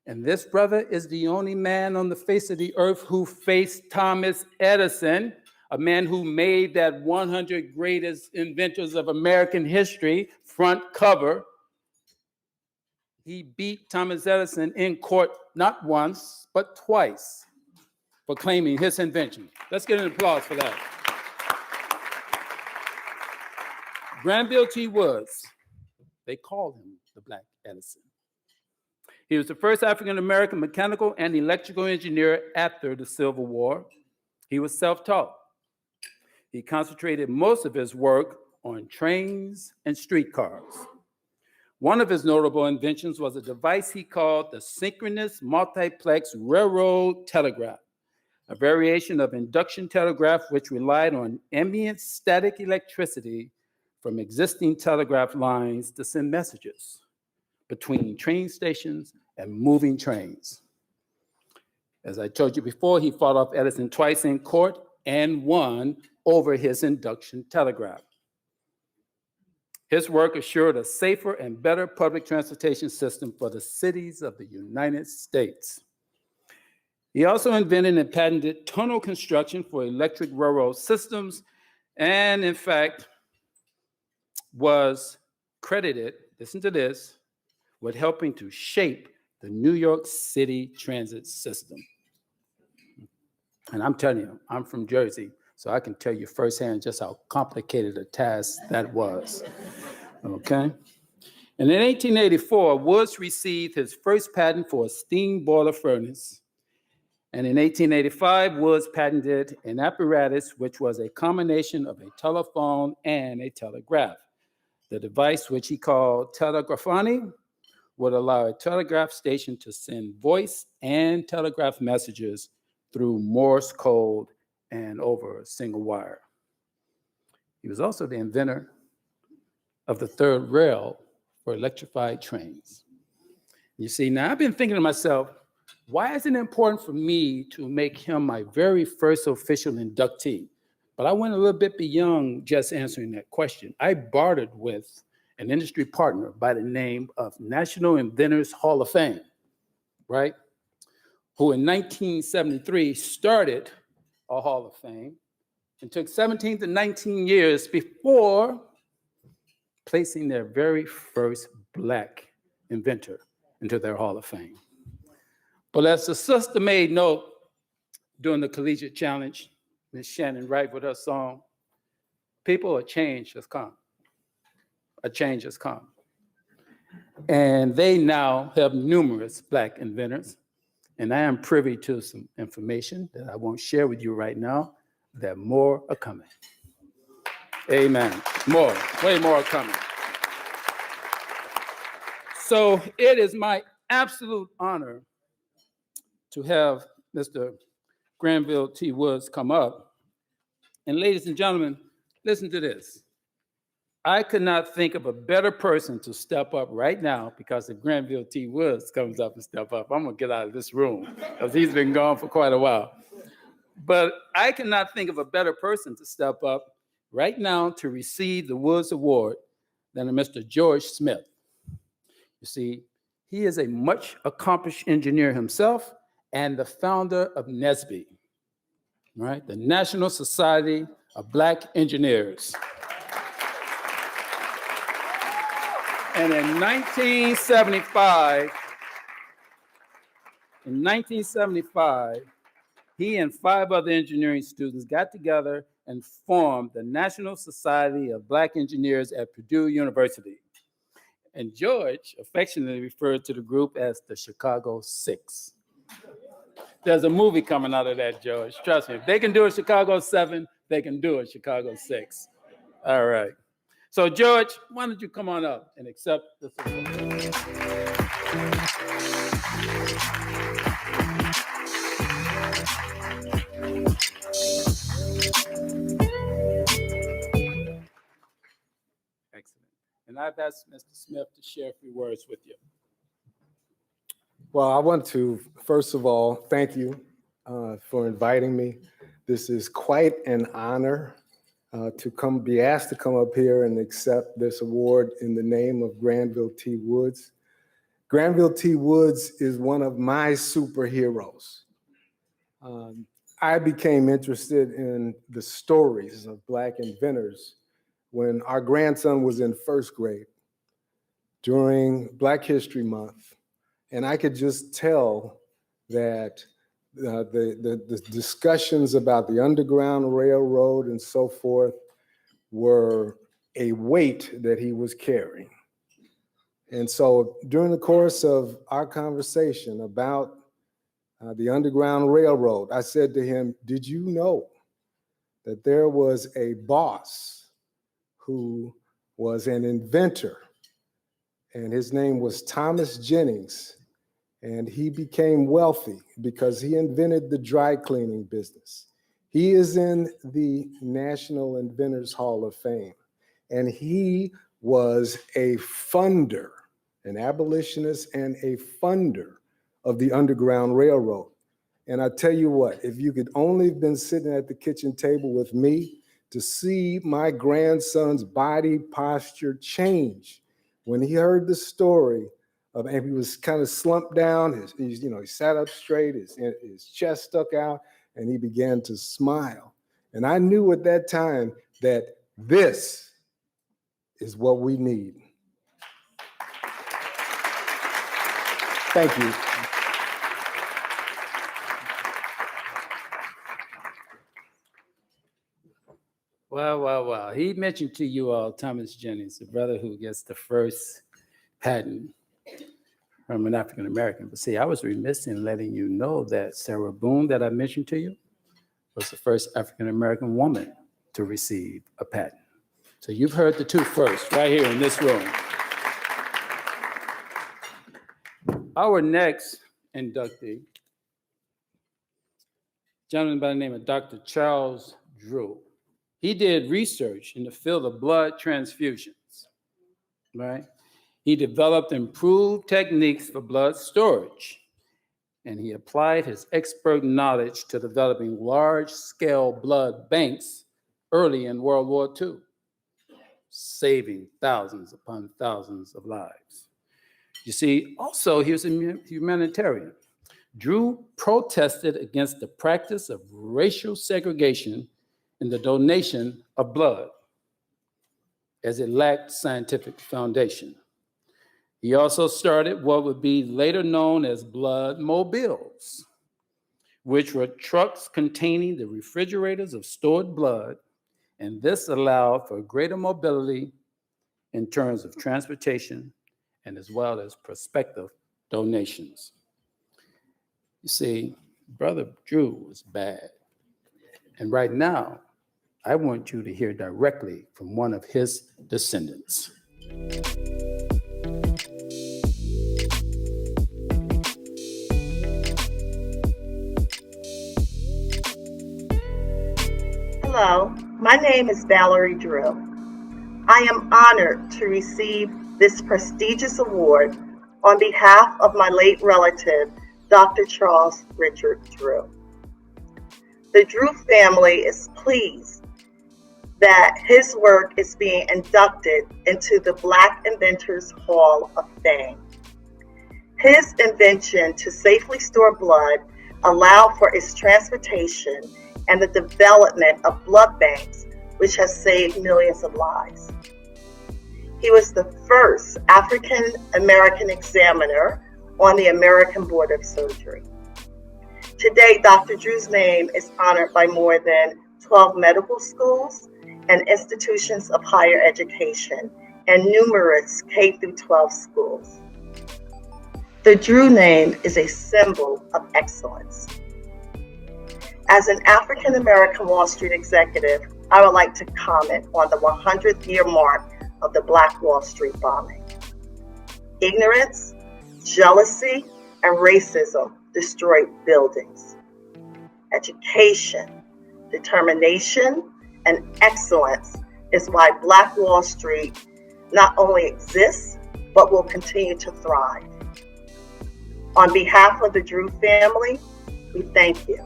And this brother is the only man on the face of the earth who faced Thomas Edison, a man who made that 100 greatest inventors of American history front cover. He beat Thomas Edison in court not once, but twice for claiming his invention. Let's get an applause for that. Granville T. Woods, they called him the Black Edison. He was the first African-American mechanical and electrical engineer after the Civil War. He was self-taught. He concentrated most of his work on trains and streetcars. One of his notable inventions was a device he called the synchronous multiplex railroad telegraph, a variation of induction telegraph which relied on ambient static electricity from existing telegraph lines to send messages between train stations and moving trains. As I told you before, he fought off Edison twice in court and won over his induction telegraph. His work assured a safer and better public transportation system for the cities of the United States. He also invented and patented tunnel construction for electric railroad systems, and in fact, was credited, listen to this, with helping to shape the New York City transit system. And I'm telling you, I'm from Jersey, so I can tell you firsthand just how complicated a task that was, okay? And in 1884, Woods received his first patent for a steam boiler furnace. And in 1885, Woods patented an apparatus which was a combination of a telephone and a telegraph. The device, which he called telegraphony, would allow a telegraph station to send voice and telegraph messages through Morse code and over a single wire. He was also the inventor of the third rail for electrified trains. You see, now I've been thinking to myself, why is it important for me to make him my very first official inductee? But I went a little bit beyond just answering that question. I bartered with an industry partner by the name of National Inventors Hall of Fame, right? Who in 1973 started a Hall of Fame and took 17 to 19 years before placing their very first Black inventor into their Hall of Fame. But as the sister made note during the Collegiate Challenge, Ms. Shannon Wright with her song, people, a change has come. A change has come. And they now have numerous Black inventors. And I am privy to some information that I won't share with you right now, that more are coming. Amen. More, way more are coming. So it is my absolute honor to have Mr. Granville T. Woods come up. And ladies and gentlemen, listen to this. I could not think of a better person to step up right now, because if Granville T. Woods comes up and step up, I'm gonna get out of this room because he's been gone for quite a while. But I cannot think of a better person to step up right now to receive the Woods Award than a Mr. George Smith. You see, he is a much accomplished engineer himself and the founder of NSBE, right? The National Society of Black Engineers. And in 1975, he and 5 other engineering students got together and formed the National Society of Black Engineers at Purdue University. And George affectionately referred to the group as the Chicago Six. There's a movie coming out of that, George. Trust me, if they can do a Chicago 7, they can do a Chicago 6. All right. So George, why don't you come on up and accept this award? Excellent. And I've asked Mr. Smith to share a few words with you. Well, I want to, first of all, thank you for inviting me. This is quite an honor to be asked to come up here and accept this award in the name of Granville T. Woods. Granville T. Woods is one of my superheroes. I became interested in the stories of Black inventors when our grandson was in first grade during Black History Month. And I could just tell that the discussions about the Underground Railroad and so forth were a weight that he was carrying. And so during the course of our conversation about the Underground Railroad, I said to him, did you know that there was a boss who was an inventor, and his name was Thomas Jennings, and he became wealthy because he invented the dry cleaning business. He is in the National Inventors Hall of Fame, and he was a funder, an abolitionist and a funder of the Underground Railroad. And I tell you what, if you could only have been sitting at the kitchen table with me to see my grandson's body posture change when he heard the story of, and he was kind of slumped down, he sat up straight, his chest stuck out, and he began to smile. And I knew at that time that this is what we need. Thank you. Wow. He mentioned to you all Thomas Jennings, the brother who gets the first patent from an African American. But see, I was remiss in letting you know that Sarah Boone, that I mentioned to you, was the first African American woman to receive a patent. So you've heard the two first right here in this room. Our next inductee, a gentleman by the name of Dr. Charles Drew. He did research in the field of blood transfusions, right? He developed improved techniques for blood storage, and he applied his expert knowledge to developing large-scale blood banks early in World War II, saving thousands upon thousands of lives. You see, also, he was a humanitarian. Drew protested against the practice of racial segregation in the donation of blood, as it lacked scientific foundation. He also started what would be later known as blood mobiles, which were trucks containing the refrigerators of stored blood, and this allowed for greater mobility in terms of transportation and as well as prospective donations. You see, Brother Drew was bad. And right now, I want you to hear directly from one of his descendants. Hello, my name is Valerie Drew. I am honored to receive this prestigious award on behalf of my late relative, Dr. Charles Richard Drew. The Drew family is pleased that his work is being inducted into the Black Inventors Hall of Fame. His invention to safely store blood allowed for its transportation and the development of blood banks, which has saved millions of lives. He was the first African American examiner on the American Board of Surgery. Today, Dr. Drew's name is honored by more than 12 medical schools and institutions of higher education and numerous K-12 schools. The Drew name is a symbol of excellence. As an African American Wall Street executive, I would like to comment on the 100th year mark of the Black Wall Street bombing. Ignorance, jealousy, and racism destroyed buildings. Education, determination, and excellence is why Black Wall Street not only exists, but will continue to thrive. On behalf of the Drew family, we thank you.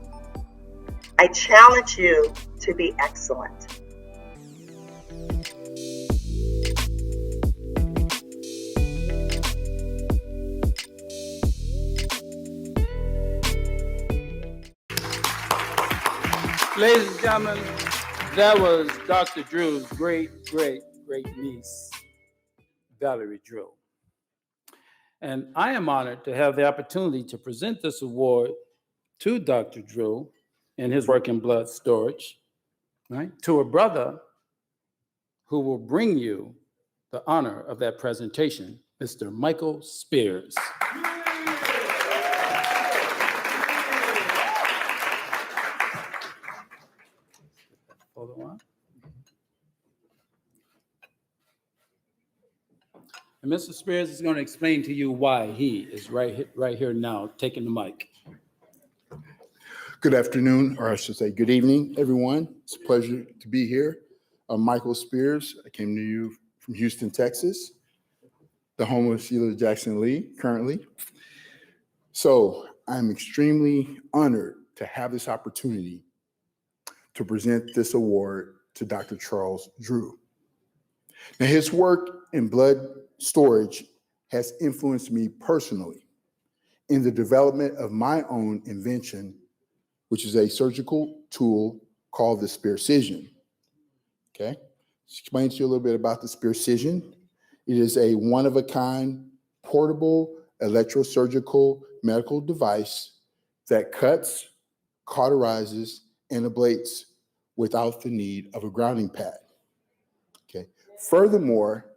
I challenge you to be excellent. Ladies and gentlemen, that was Dr. Drew's great niece, Valerie Drew. And I am honored to have the opportunity to present this award to Dr. Drew in his work in blood storage, right? To a brother who will bring you the honor of that presentation, Mr. Michael Spears. Hold on. And Mr. Spears is going to explain to you why he is right here now taking the mic. Good afternoon, or I should say good evening, everyone. It's a pleasure to be here. I'm Michael Spears. I came to you from Houston, Texas, the home of Sheila Jackson Lee currently. So I'm extremely honored to have this opportunity to present this award to Dr. Charles Drew. Now, his work in blood storage has influenced me personally in the development of my own invention, which is a surgical tool called the Spearcision. Okay, explain to you a little bit about the Spearcision. It is a one-of-a-kind portable electrosurgical medical device that cuts, cauterizes, and ablates without the need of a grounding pad. Okay. Furthermore,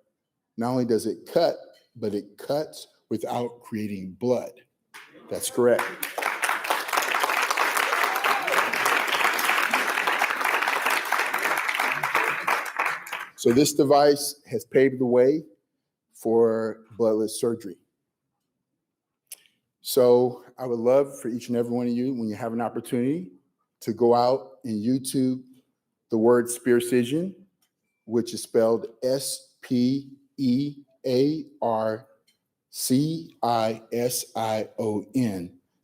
not only does it cut, but it cuts without creating blood. That's correct. So this device has paved the way for bloodless surgery. So I would love for each and every one of you, when you have an opportunity, to go out and YouTube the word Spearcision, which is spelled Spearcision.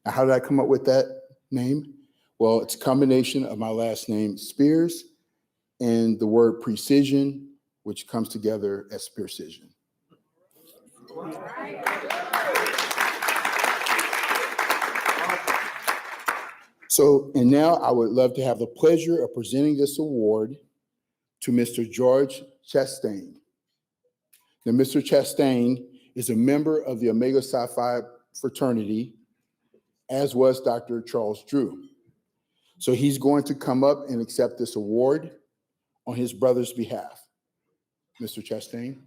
Now, how did I come up with that name? Well, it's a combination of my last name, Spears, and the word precision, which comes together as Spearcision. So, and now I would love to have the pleasure of presenting this award to Mr. George Chastain. Now, Mr. Chastain is a member of the Omega Psi Phi fraternity, as was Dr. Charles Drew. So he's going to come up and accept this award on his brother's behalf. Mr. Chastain.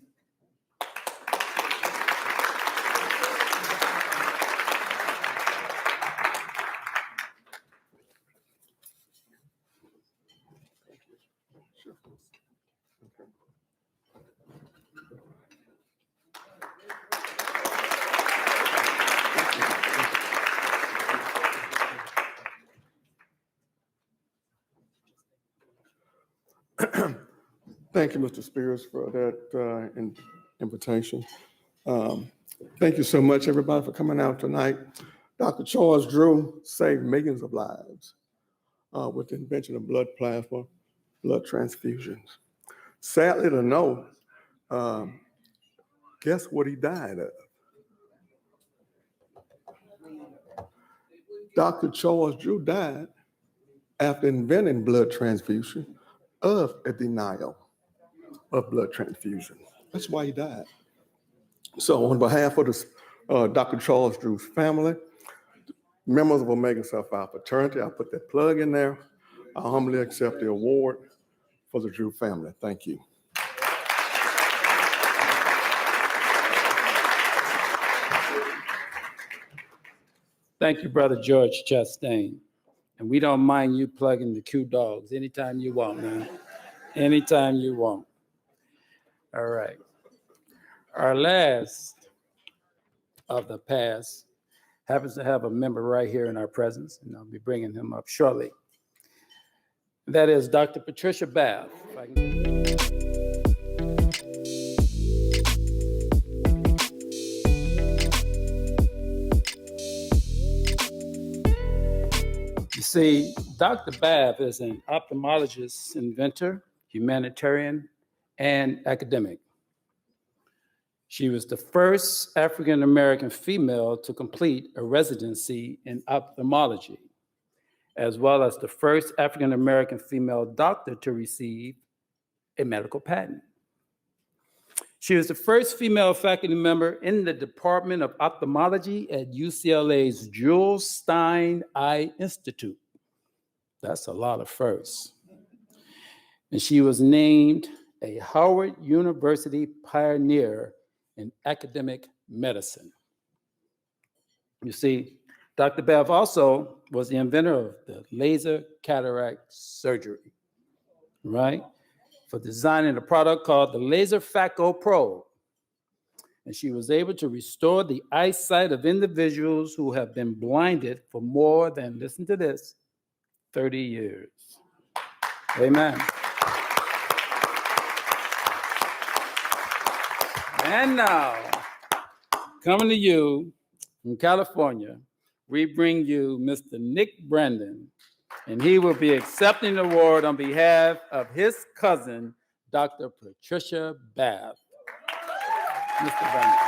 Thank you, Mr. Spears, for that invitation. Thank you so much, everybody, for coming out tonight. Dr. Charles Drew saved millions of lives with the invention of blood plasma, blood transfusions. Sadly to know, guess what he died of? Dr. Charles Drew died after inventing blood transfusion of a denial of blood transfusion. That's why he died. So on behalf of the, Dr. Charles Drew's family, members of Omega Psi Phi fraternity, I put that plug in there. I humbly accept the award for the Drew family. Thank you. Thank you, Brother George Chastain. And we don't mind you plugging the Q Dogs anytime you want, man. Anytime you want. All right. Our last of the past happens to have a member right here in our presence, and I'll be bringing him up shortly. That is Dr. Patricia Bath. If I can get You see, Dr. Bath is an ophthalmologist, inventor, humanitarian, and academic. She was the first African-American female to complete a residency in ophthalmology, as well as the first African-American female doctor to receive a medical patent. She was the first female faculty member in the Department of Ophthalmology at UCLA's Jules Stein Eye Institute. That's a lot of firsts. And she was named a Howard University pioneer in academic medicine. You see, Dr. Bath also was the inventor of the laser cataract surgery, right? For designing a product called the Laser Phaco Probe. And she was able to restore the eyesight of individuals who have been blinded for more than, listen to this, 30 years. Amen. And now, coming to you from California, we bring you Mr. Nick Brandon, and he will be accepting the award on behalf of his cousin, Dr. Patricia Bath. Mr. Brandon.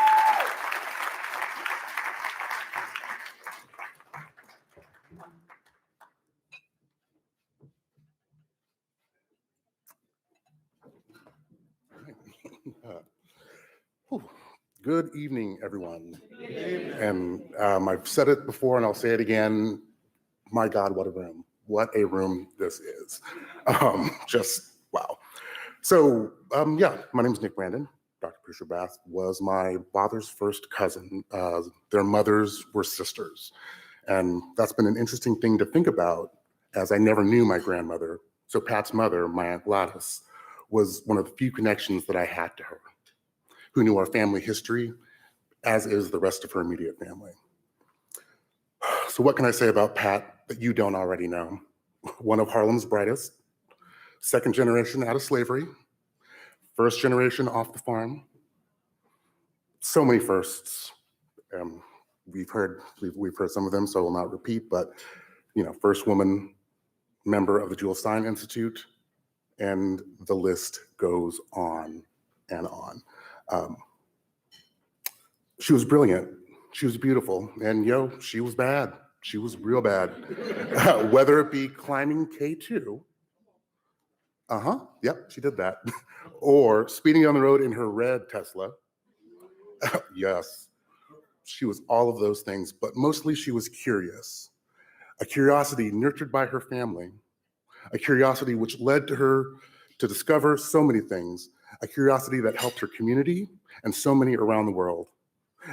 Good evening, everyone. And I've said it before and I'll say it again. My God, what a room. What a room this is. Just wow. So yeah, my name is Nick Brandon. Dr. Patricia Bath was my father's first cousin. Their mothers were sisters. And that's been an interesting thing to think about, as I never knew my grandmother. So Pat's mother, my Aunt Gladys, was one of the few connections that I had to her, who knew our family history, as is the rest of her immediate family. So what can I say about Pat that you don't already know? One of Harlem's brightest, second generation out of slavery, first generation off the farm. So many firsts. We've heard some of them, so I will not repeat, but first woman member of the Jules Stein Institute, and the list goes on and on. She was brilliant. She was beautiful. And she was bad. She was real bad. Whether it be climbing K2, yep, she did that. Or speeding on the road in her red Tesla. Yes, she was all of those things, but mostly she was curious. A curiosity nurtured by her family. A curiosity which led to her to discover so many things. A curiosity that helped her community and so many around the world.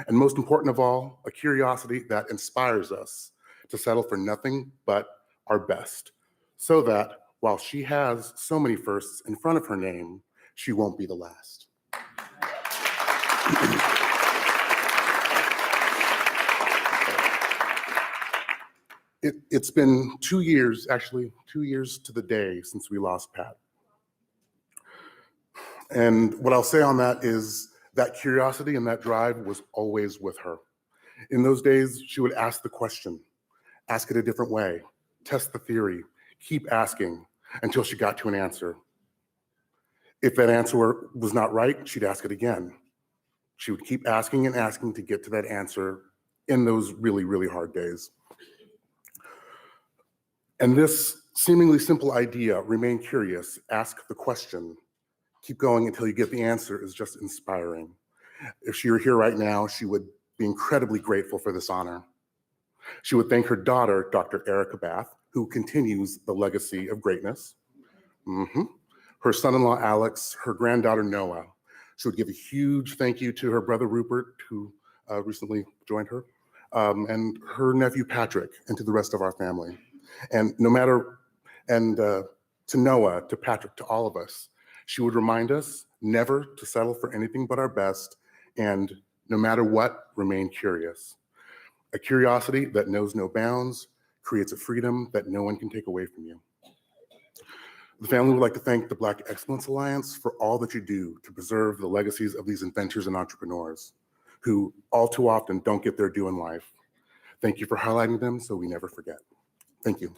And most important of all, a curiosity that inspires us to settle for nothing but our best, so that while she has so many firsts in front of her name, she won't be the last. It's been 2 years, actually 2 years to the day since we lost Pat. And what I'll say on that is that curiosity and that drive was always with her. In those days, she would ask the question, ask it a different way, test the theory, keep asking until she got to an answer. If that answer was not right, she'd ask it again. She would keep asking and asking to get to that answer in those really, really hard days. And this seemingly simple idea, remain curious, ask the question, keep going until you get the answer, is just inspiring. If she were here right now, she would be incredibly grateful for this honor. She would thank her daughter, Dr. Erica Bath, who continues the legacy of greatness. Her son-in-law, Alex, her granddaughter, Noah. She would give a huge thank you to her brother, Rupert, who recently joined her, and her nephew, Patrick, and to the rest of our family. And to Noah, to Patrick, to all of us, she would remind us never to settle for anything but our best, and no matter what, remain curious. A curiosity that knows no bounds creates a freedom that no one can take away from you. The family would like to thank the Black Excellence Alliance for all that you do to preserve the legacies of these inventors and entrepreneurs who all too often don't get their due in life. Thank you for highlighting them so we never forget. Thank you.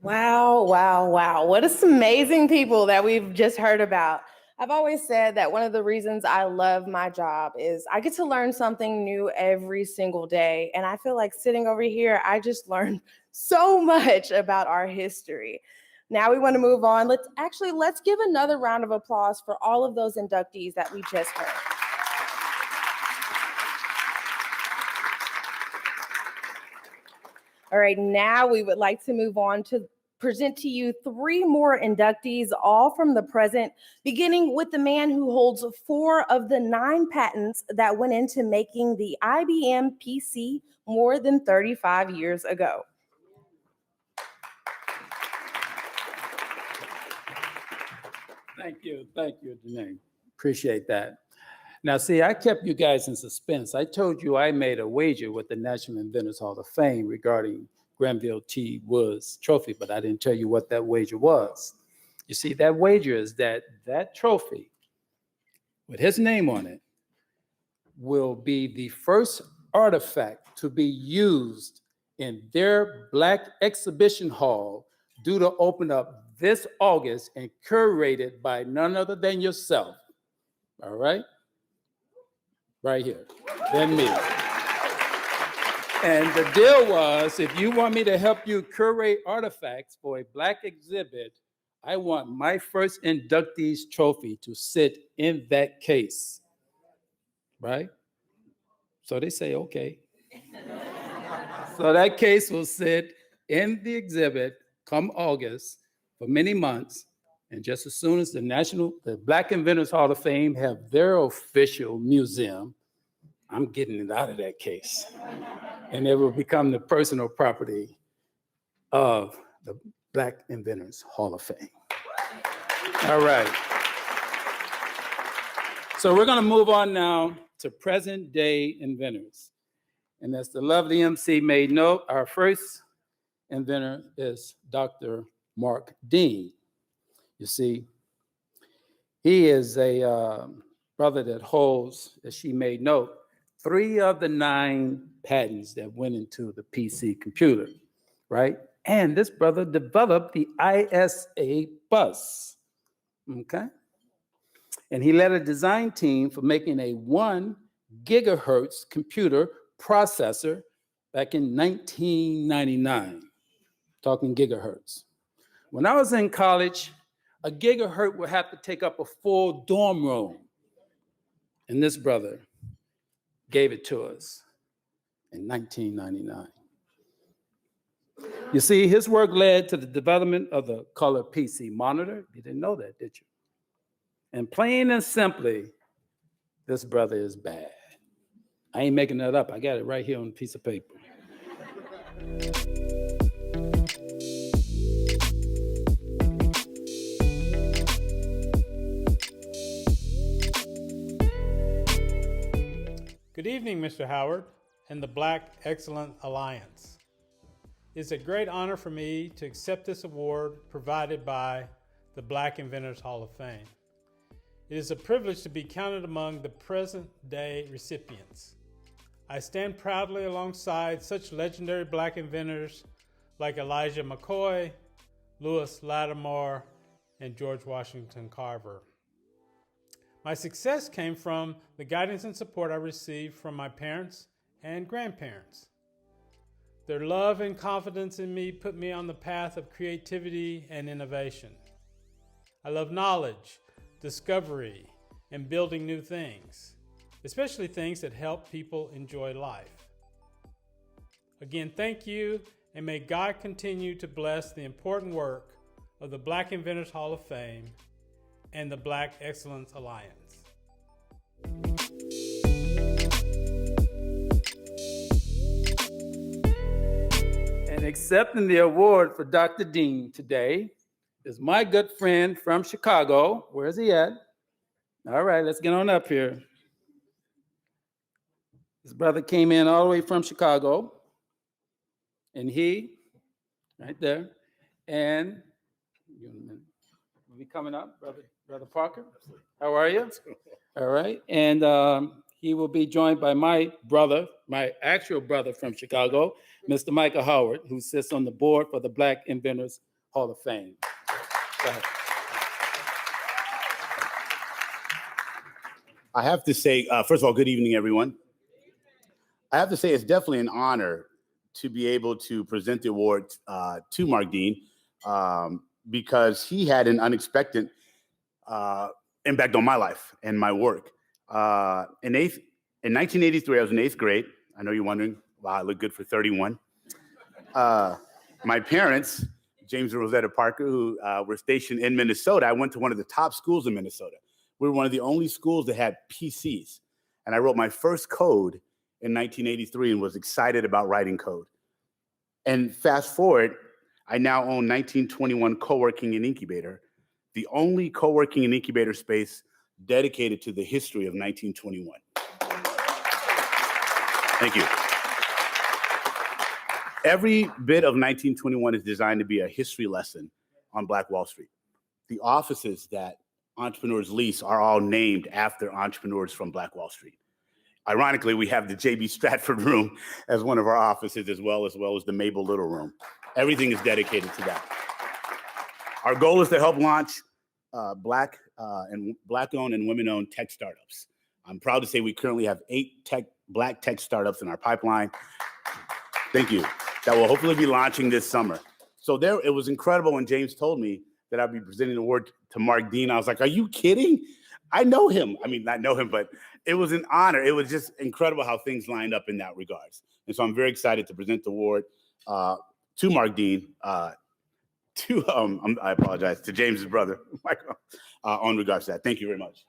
Wow, wow, wow. What some amazing people that we've just heard about. I've always said that one of the reasons I love my job is I get to learn something new every single day. And I feel like sitting over here, I just learned so much about our history. Now we want to move on. Let's give another round of applause for all of those inductees that we just heard. All right, now we would like to move on to present to you 3 more inductees, all from the present, beginning with the man who holds 4 of the 9 patents that went into making the IBM PC more than 35 years ago. Thank you, Danae. Appreciate that. Now, see, I kept you guys in suspense. I told you I made a wager with the National Inventors Hall of Fame regarding Granville T. Wood's trophy, but I didn't tell you what that wager was. You see, that wager is that trophy with his name on it will be the first artifact to be used in their Black exhibition hall due to open up this August and curated by none other than yourself. All right? Right here, than me. And the deal was, if you want me to help you curate artifacts for a Black exhibit, I want my first inductee's trophy to sit in that case, right? So they say, okay. So that case will sit in the exhibit come August for many months. And just as soon as the Black Inventors Hall of Fame have their official museum, I'm getting it out of that case. And it will become the personal property of the Black Inventors Hall of Fame. All right. So we're gonna move on now to present day inventors. And as the lovely MC made note, our first inventor is Dr. Mark Dean. You see, he is a brother that holds, as she made note, 3 of the 9 patents that went into the PC computer, right? And this brother developed the ISA bus, okay? And he led a design team for making a 1 gigahertz computer processor back in 1999, talking gigahertz. When I was in college, a gigahertz would have to take up a full dorm room. And this brother gave it to us in 1999. You see, his work led to the development of the color PC monitor. You didn't know that, did you? And plain and simply, this brother is bad. I ain't making that up. I got it right here on a piece of paper. Good evening, Mr. Howard. and the Black Excellence Alliance. It's a great honor for me to accept this award provided by the Black Inventors Hall of Fame. It is a privilege to be counted among the present-day recipients. I stand proudly alongside such legendary Black inventors like Elijah McCoy, Lewis Lattimore, and George Washington Carver. My success came from the guidance and support I received from my parents and grandparents. Their love and confidence in me put me on the path of creativity and innovation. I love knowledge, discovery, and building new things, especially things that help people enjoy life. Again, thank you, and may God continue to bless the important work of the Black Inventors Hall of Fame and the Black Excellence Alliance. And accepting the award for Dr. Dean today is my good friend from Chicago. Where's he at? All right, let's get on up here. His brother came in all the way from Chicago, and he, right there, and will be coming up, Brother Parker. How are you? All right, and he will be joined by my brother, my actual brother from Chicago, Mr. Michael Howard, who sits on the board for the Black Inventors Hall of Fame. Go ahead. I have to say, first of all, good evening, everyone. I have to say it's definitely an honor to be able to present the award to Mark Dean because he had an unexpected impact on my life and my work. In 1983, I was in 8th grade. I know you're wondering, wow, I look good for 31. My parents, James and Rosetta Parker, who were stationed in Minnesota, I went to one of the top schools in Minnesota. We were one of the only schools that had PCs. And I wrote my first code in 1983 and was excited about writing code. And fast forward, I now own 1921 Co-working and Incubator, the only co-working and incubator space dedicated to the history of 1921. Thank you. Every bit of 1921 is designed to be a history lesson on Black Wall Street. The offices that entrepreneurs lease are all named after entrepreneurs from Black Wall Street. Ironically, we have the J.B. Stratford room as one of our offices as well as the Mabel Little room. Everything is dedicated to that. Our goal is to help launch Black-owned and women-owned tech startups. I'm proud to say we currently have 8 Black tech startups in our pipeline. Thank you. That will hopefully be launching this summer. So it was incredible when James told me that I'd be presenting the award to Mark Dean. I was like, are you kidding? I know him. I mean, not know him, but it was an honor. It was just incredible how things lined up in that regards. And so I'm very excited to present the award to Mark Dean, I apologize, to James's brother, Michael, on regards to that. Thank you very much.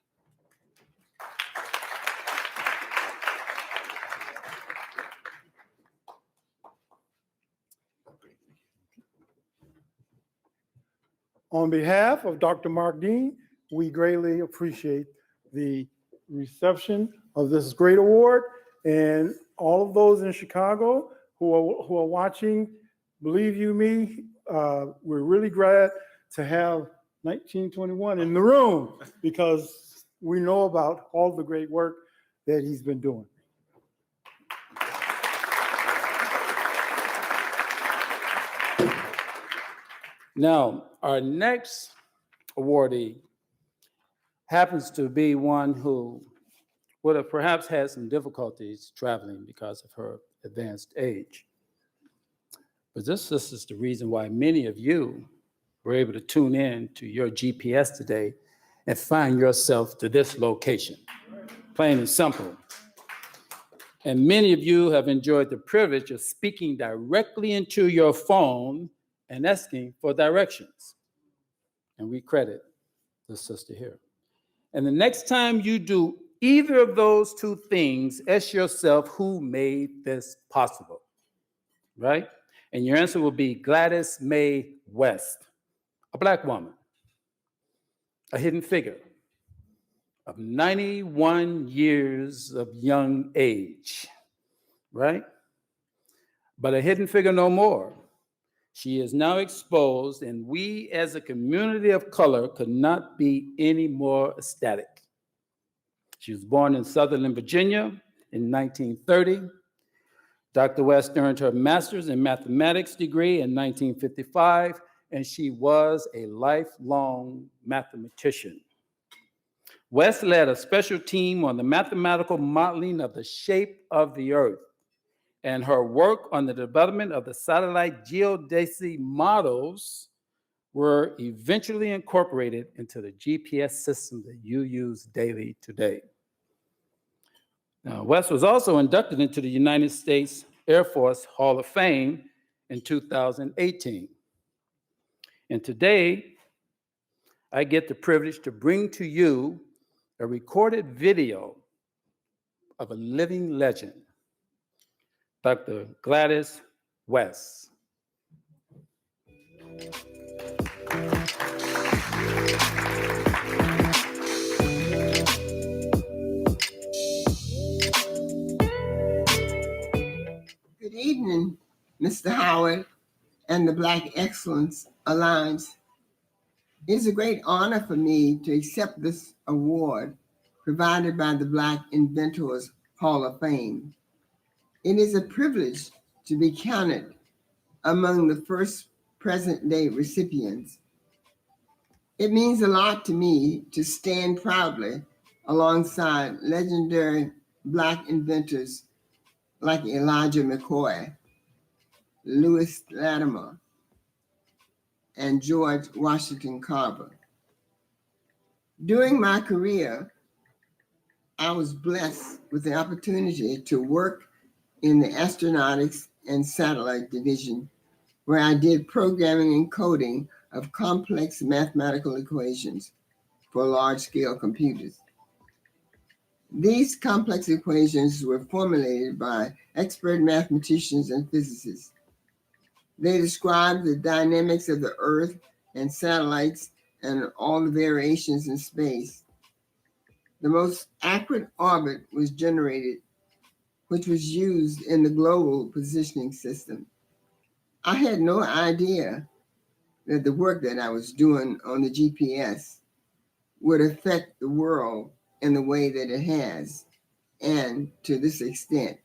On behalf of Dr. Mark Dean, we greatly appreciate the reception of this great award, and all of those in Chicago who are watching, believe you me, we're really glad to have 1921 in the room because we know about all the great work that he's been doing. Now, our next awardee happens to be one who would have perhaps had some difficulties traveling because of her advanced age. But this is the reason why many of you were able to tune in to your GPS today and find yourself to this location, plain and simple. And many of you have enjoyed the privilege of speaking directly into your phone and asking for directions. And we credit the sister here. And the next time you do either of those two things, ask yourself who made this possible, right? And your answer will be Gladys Mae West, a Black woman, a hidden figure of 91 years of young age, right? But a hidden figure no more. She is now exposed, and we as a community of color could not be any more ecstatic. She was born in Sutherland, Virginia in 1930. Dr. West earned her master's in mathematics degree in 1955, and she was a lifelong mathematician. West led a special team on the mathematical modeling of the shape of the Earth, and her work on the development of the satellite geodesy models were eventually incorporated into the GPS system that you use daily today. Now, West was also inducted into the United States Air Force Hall of Fame in 2018. And today, I get the privilege to bring to you a recorded video of a living legend, Dr. Gladys West. Good evening, Mr. Howard and the Black Excellence Alliance. It is a great honor for me to accept this award provided by the Black Inventors Hall of Fame. It is a privilege to be counted among the first present-day recipients. It means a lot to me to stand proudly alongside legendary Black inventors like Elijah McCoy, Lewis Latimer, and George Washington Carver. During my career, I was blessed with the opportunity to work in the astronautics and satellite division, where I did programming and coding of complex mathematical equations for large-scale computers. These complex equations were formulated by expert mathematicians and physicists. They described the dynamics of the Earth and satellites and all the variations in space. The most accurate orbit was generated, which was used in the global positioning system. I had no idea that the work that I was doing on the GPS would affect the world in the way that it has, and to this extent.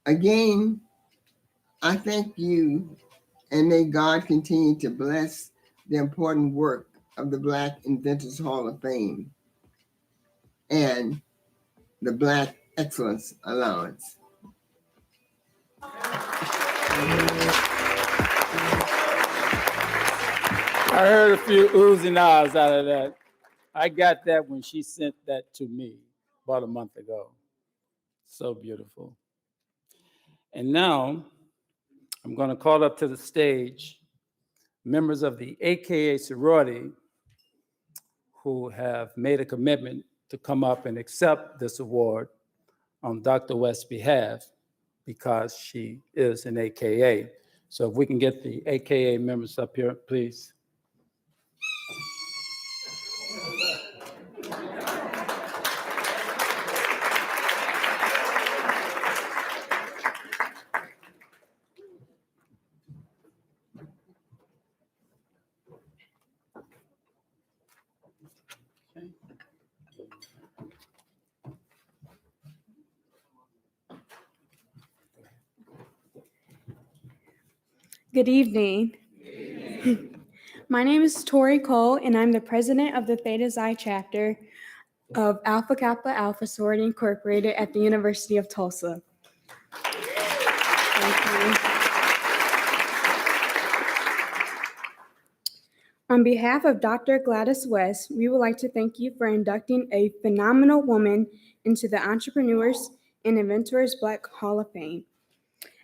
Again, I thank you, and may God continue to bless the important work of the Black Inventors Hall of Fame and the Black Excellence Alliance. I heard a few oohs and ahs out of that. I got that when she sent that to me about a month ago. So beautiful. And now I'm going to call up to the stage members of the AKA sorority who have made a commitment to come up and accept this award on Dr. West's behalf because she is an AKA. So if we can get the AKA members up here, please. Good evening. My name is Tori Cole, and I'm the president of the Theta Xi chapter of Alpha Kappa Alpha Sorority Incorporated at the University of Tulsa. Thank you. On behalf of Dr. Gladys West, we would like to thank you for inducting a phenomenal woman into the Entrepreneurs and Inventors Black Hall of Fame.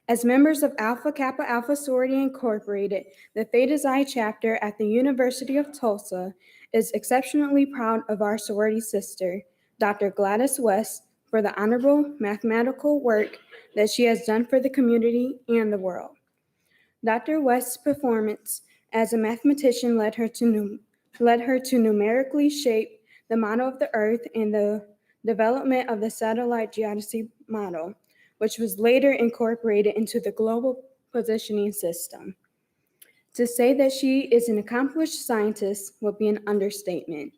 As members of Alpha Kappa Alpha Sorority Incorporated, the Theta Xi chapter at the University of Tulsa is exceptionally proud of our sorority sister, Dr. Gladys West, for the honorable mathematical work that she has done for the community and the world. Dr. West's performance as a mathematician led her to numerically shape the model of the Earth and the development of the satellite geodesy model, which was later incorporated into the global positioning system. To say that she is an accomplished scientist would be an understatement,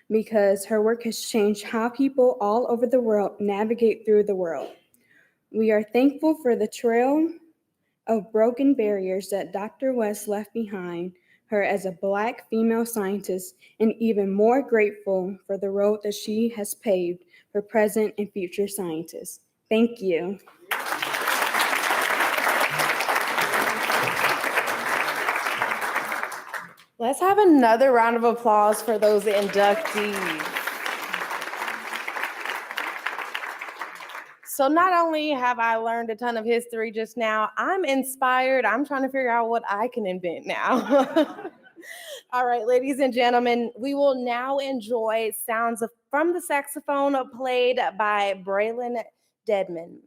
because her work has changed how people all over the world navigate through the world. We are thankful for the trail of broken barriers that Dr. West left behind her as a Black female scientist, and even more grateful for the road that she has paved for present and future scientists. Thank you. Let's have another round of applause for those inductees. So not only have I learned a ton of history just now, I'm inspired. I'm trying to figure out what I can invent now. All right, ladies and gentlemen, we will now enjoy sounds from the saxophone played by Braylon Dedman.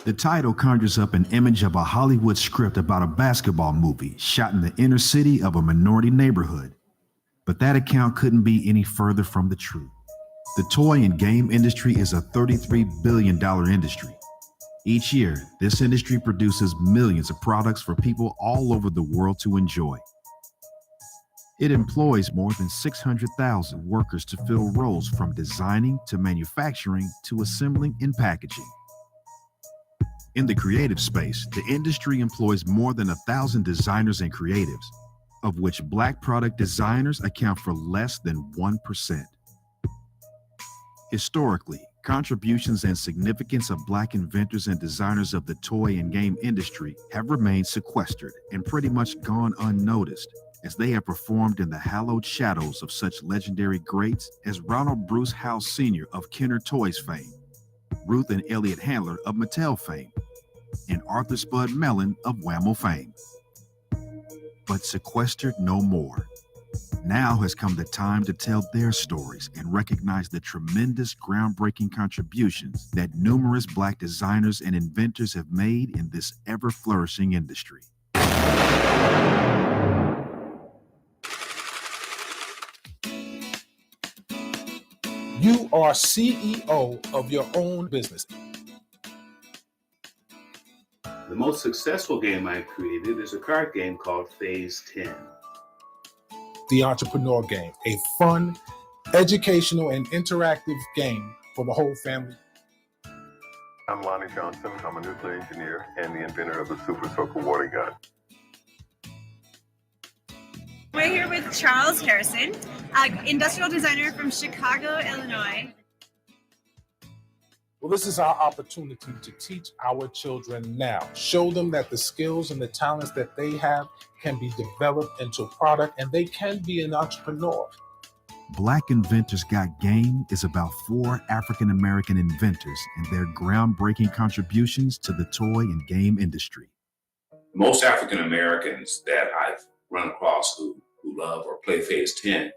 The title conjures up an image of a Hollywood script about a basketball movie shot in the inner city of a minority neighborhood. But that account couldn't be any further from the truth. The toy and game industry is a $33 billion industry. Each year, this industry produces millions of products for people all over the world to enjoy. It employs more than 600,000 workers to fill roles from designing to manufacturing to assembling and packaging. In the creative space, the industry employs more than 1,000 designers and creatives, of which Black product designers account for less than 1%. Historically, contributions and significance of Black inventors and designers of the toy and game industry have remained sequestered and pretty much gone unnoticed, as they have performed in the hallowed shadows of such legendary greats as Ronald Bruce Howe Sr. of Kenner Toys fame, Ruth and Elliot Handler of Mattel fame, and Arthur Spud Mellon of Wham-O fame. But sequestered no more. Now has come the time to tell their stories and recognize the tremendous groundbreaking contributions that numerous Black designers and inventors have made in this ever-flourishing industry. You are CEO of your own business. The most successful game I've created is a card game called Phase 10. The Entrepreneur Game, a fun, educational, and interactive game for the whole family. I'm Lonnie Johnson. I'm a nuclear engineer and the inventor of the Super Soaker water gun. We're here with Charles Harrison, industrial designer from Chicago, Illinois. Well, this is our opportunity to teach our children now. Show them that the skills and the talents that they have can be developed into a product and they can be an entrepreneur. Black Inventors Got Game is about 4 African-American inventors and their groundbreaking contributions to the toy and game industry. Most African Americans that I've run across who love or play Phase 10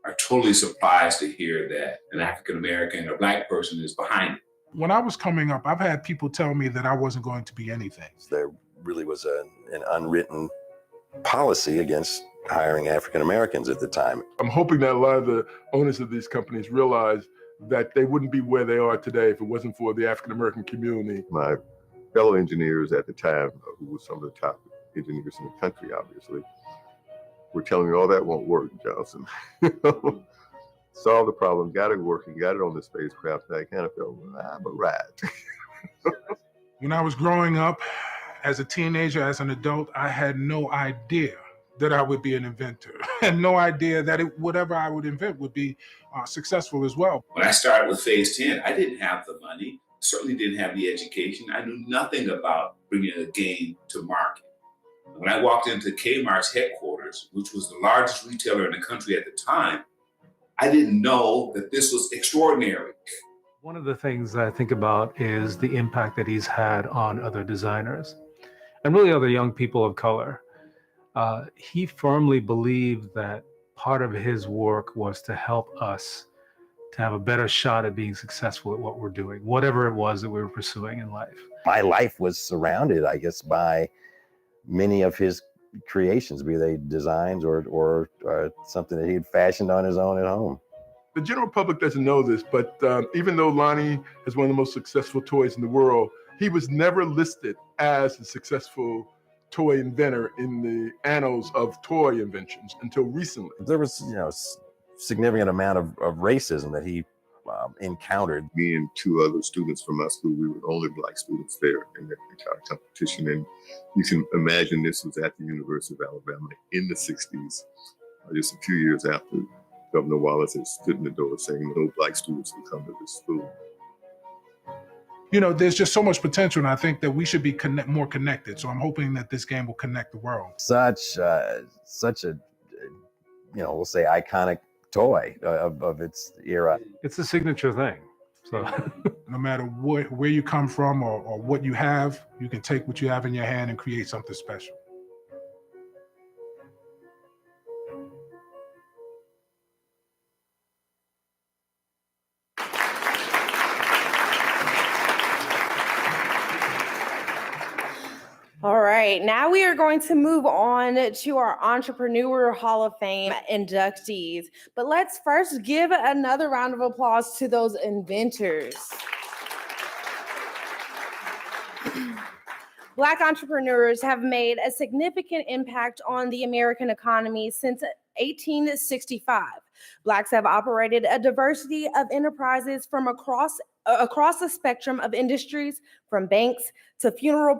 are totally surprised to hear that an African American or Black person is behind it. When I was coming up, I've had people tell me that I wasn't going to be anything. There really was an unwritten policy against hiring African Americans at the time. I'm hoping that a lot of the owners of these companies realize that they wouldn't be where they are today if it wasn't for the African American community. My fellow engineers at the time, who were some of the top engineers in the country, obviously, were telling me, "Oh, that won't work, Johnson." Solved the problem, got it working, got it on the spacecraft, and I kind of felt, well, I'm a rat. When I was growing up, as a teenager, as an adult, I had no idea that I would be an inventor, and no idea that whatever I would invent would be successful as well. When I started with Phase 10, I didn't have the money, certainly didn't have the education. I knew nothing about bringing a game to market. When I walked into Kmart's headquarters, which was the largest retailer in the country at the time, I didn't know that this was extraordinary. One of the things I think about is the impact that he's had on other designers and really other young people of color. He firmly believed that part of his work was to help us to have a better shot at being successful at what we're doing, whatever it was that we were pursuing in life. My life was surrounded, I guess, by many of his creations, be they designs or something that he'd fashioned on his own at home. The general public doesn't know this, but even though Lonnie is one of the most successful toys in the world, he was never listed as a successful toy inventor in the annals of toy inventions until recently. There was, significant amount of racism that he encountered. Me and two other students from my school, we were the only Black students there in the entire competition. And you can imagine this was at the University of Alabama in the 60s, just a few years after Governor Wallace had stood in the door saying no Black students would come to this school. There's just so much potential, and I think that we should be more connected. So I'm hoping that this game will connect the world. Such a, we'll say iconic toy of its era. It's a signature thing. So no matter where you come from or what you have, you can take what you have in your hand and create something special. All right, now we are going to move on to our Entrepreneur Hall of Fame inductees. But let's first give another round of applause to those inventors. Black entrepreneurs have made a significant impact on the American economy since 1865. Blacks have operated a diversity of enterprises from across the spectrum of industries, from banks to funeral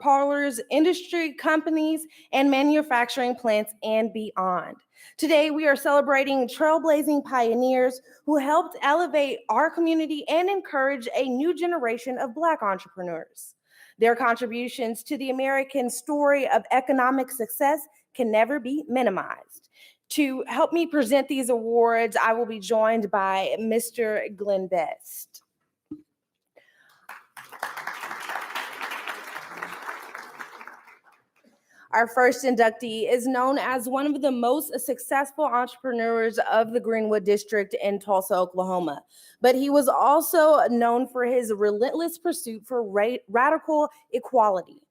parlors, industry companies, and manufacturing plants and beyond. Today, we are celebrating trailblazing pioneers who helped elevate our community and encourage a new generation of Black entrepreneurs. Their contributions to the American story of economic success can never be minimized. To help me present these awards, I will be joined by Mr. Glenn Best. Our first inductee is known as one of the most successful entrepreneurs of the Greenwood District in Tulsa, Oklahoma. But he was also known for his relentless pursuit for radical equality.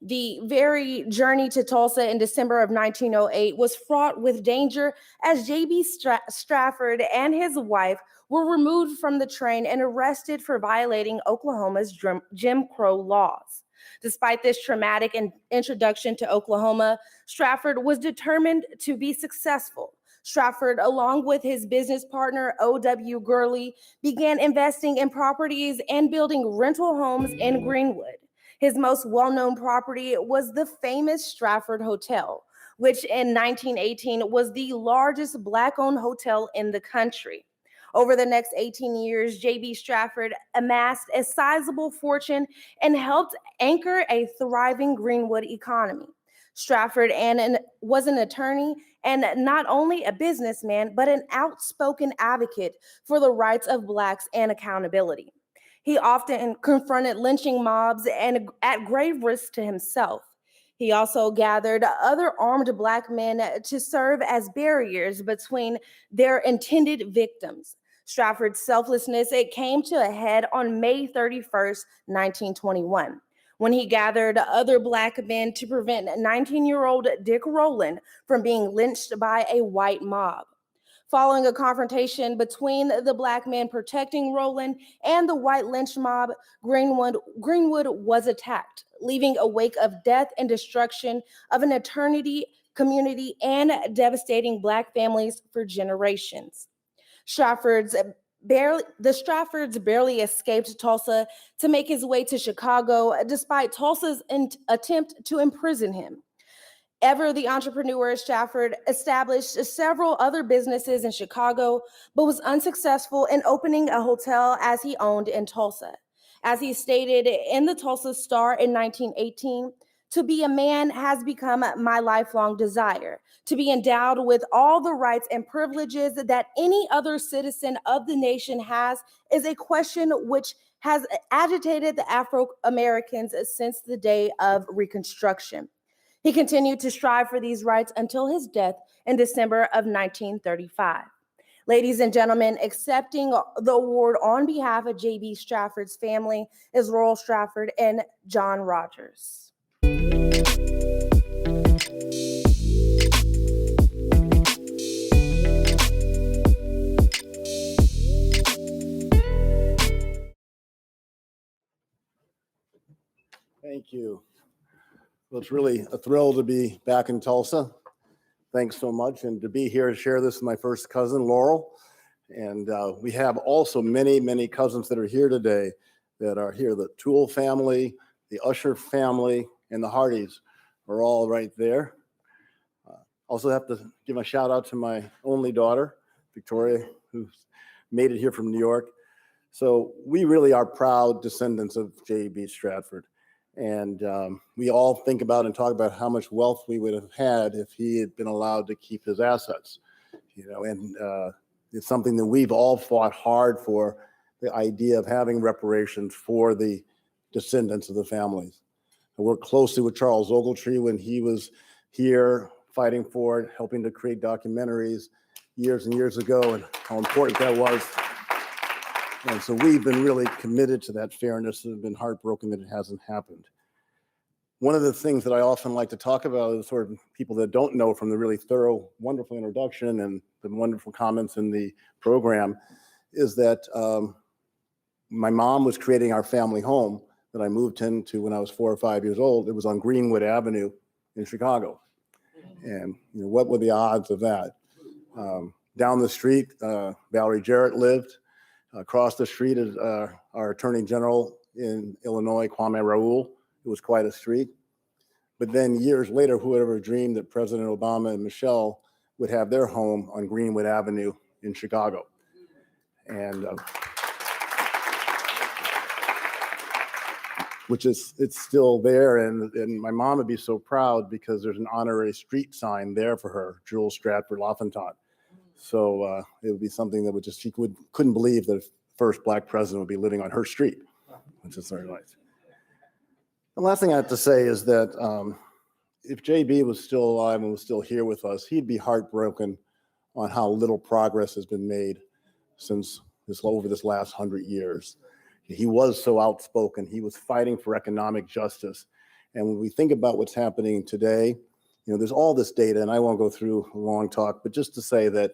The very journey to Tulsa in December of 1908 was fraught with danger as J.B. Stratford and his wife were removed from the train and arrested for violating Oklahoma's Jim Crow laws. Despite this traumatic introduction to Oklahoma, Stratford was determined to be successful. Stratford, along with his business partner, O.W. Gurley, began investing in properties and building rental homes in Greenwood. His most well-known property was the famous Stratford Hotel, which in 1918 was the largest Black-owned hotel in the country. Over the next 18 years, J.B. Stratford amassed a sizable fortune and helped anchor a thriving Greenwood economy. Stratford was an attorney and not only a businessman, but an outspoken advocate for the rights of Blacks and accountability. He often confronted lynching mobs and at grave risk to himself. He also gathered other armed Black men to serve as barriers between their intended victims. Stratford's selflessness, it came to a head on May 31st, 1921, when he gathered other Black men to prevent 19-year-old Dick Rowland from being lynched by a white mob. Following a confrontation between the Black men protecting Rowland and the white lynch mob, Greenwood was attacked, leaving a wake of death and destruction of an eternity community and devastating Black families for generations. The Stratfords barely escaped Tulsa to make his way to Chicago, despite Tulsa's attempt to imprison him. Ever the entrepreneur, Stratford established several other businesses in Chicago, but was unsuccessful in opening a hotel as he owned in Tulsa. As he stated in the Tulsa Star in 1918, "To be a man has become my lifelong desire. To be endowed with all the rights and privileges that any other citizen of the nation has is a question which has agitated the Afro-Americans since the day of Reconstruction." He continued to strive for these rights until his death in December of 1935. Ladies and gentlemen, accepting the award on behalf of J.B. Stratford's family is Royal Stratford and John Rogers. Thank you. Well, it's really a thrill to be back in Tulsa. Thanks so much. And to be here to share this with my first cousin, Laurel. And we have also many, many cousins that are here today that are here. The Toole family, the Usher family, and the Hardys are all right there. Also have to give a shout out to my only daughter, Victoria, who's made it here from New York. So we really are proud descendants of J.B. Stratford. And we all think about and talk about how much wealth we would have had if he had been allowed to keep his assets. And it's something that we've all fought hard for, the idea of having reparations for the descendants of the families. I worked closely with Charles Ogletree when he was here fighting for it, helping to create documentaries years and years ago, and how important that was. And so we've been really committed to that fairness and have been heartbroken that it hasn't happened. One of the things that I often like to talk about is sort of people that don't know from the really thorough, wonderful introduction and the wonderful comments in the program is that my mom was creating our family home that I moved into when I was 4 or 5 years old. It was on Greenwood Avenue in Chicago. And what were the odds of that? Down the street, Valerie Jarrett lived. Across the street is our Attorney General in Illinois, Kwame Raoul. It was quite a street. But then years later, who would ever dreamed that President Obama and Michelle would have their home on Greenwood Avenue in Chicago? And it's still there. And my mom would be so proud because there's an honorary street sign there for her, Jules Stratford L'Enfant. So it would be something that she couldn't believe that the first Black president would be living on her street, which is very nice. The last thing I have to say is that if JB was still alive and was still here with us, he'd be heartbroken on how little progress has been made since over this last 100 years. He was so outspoken. He was fighting for economic justice. And when we think about what's happening today, there's all this data, and I won't go through a long talk, but just to say that,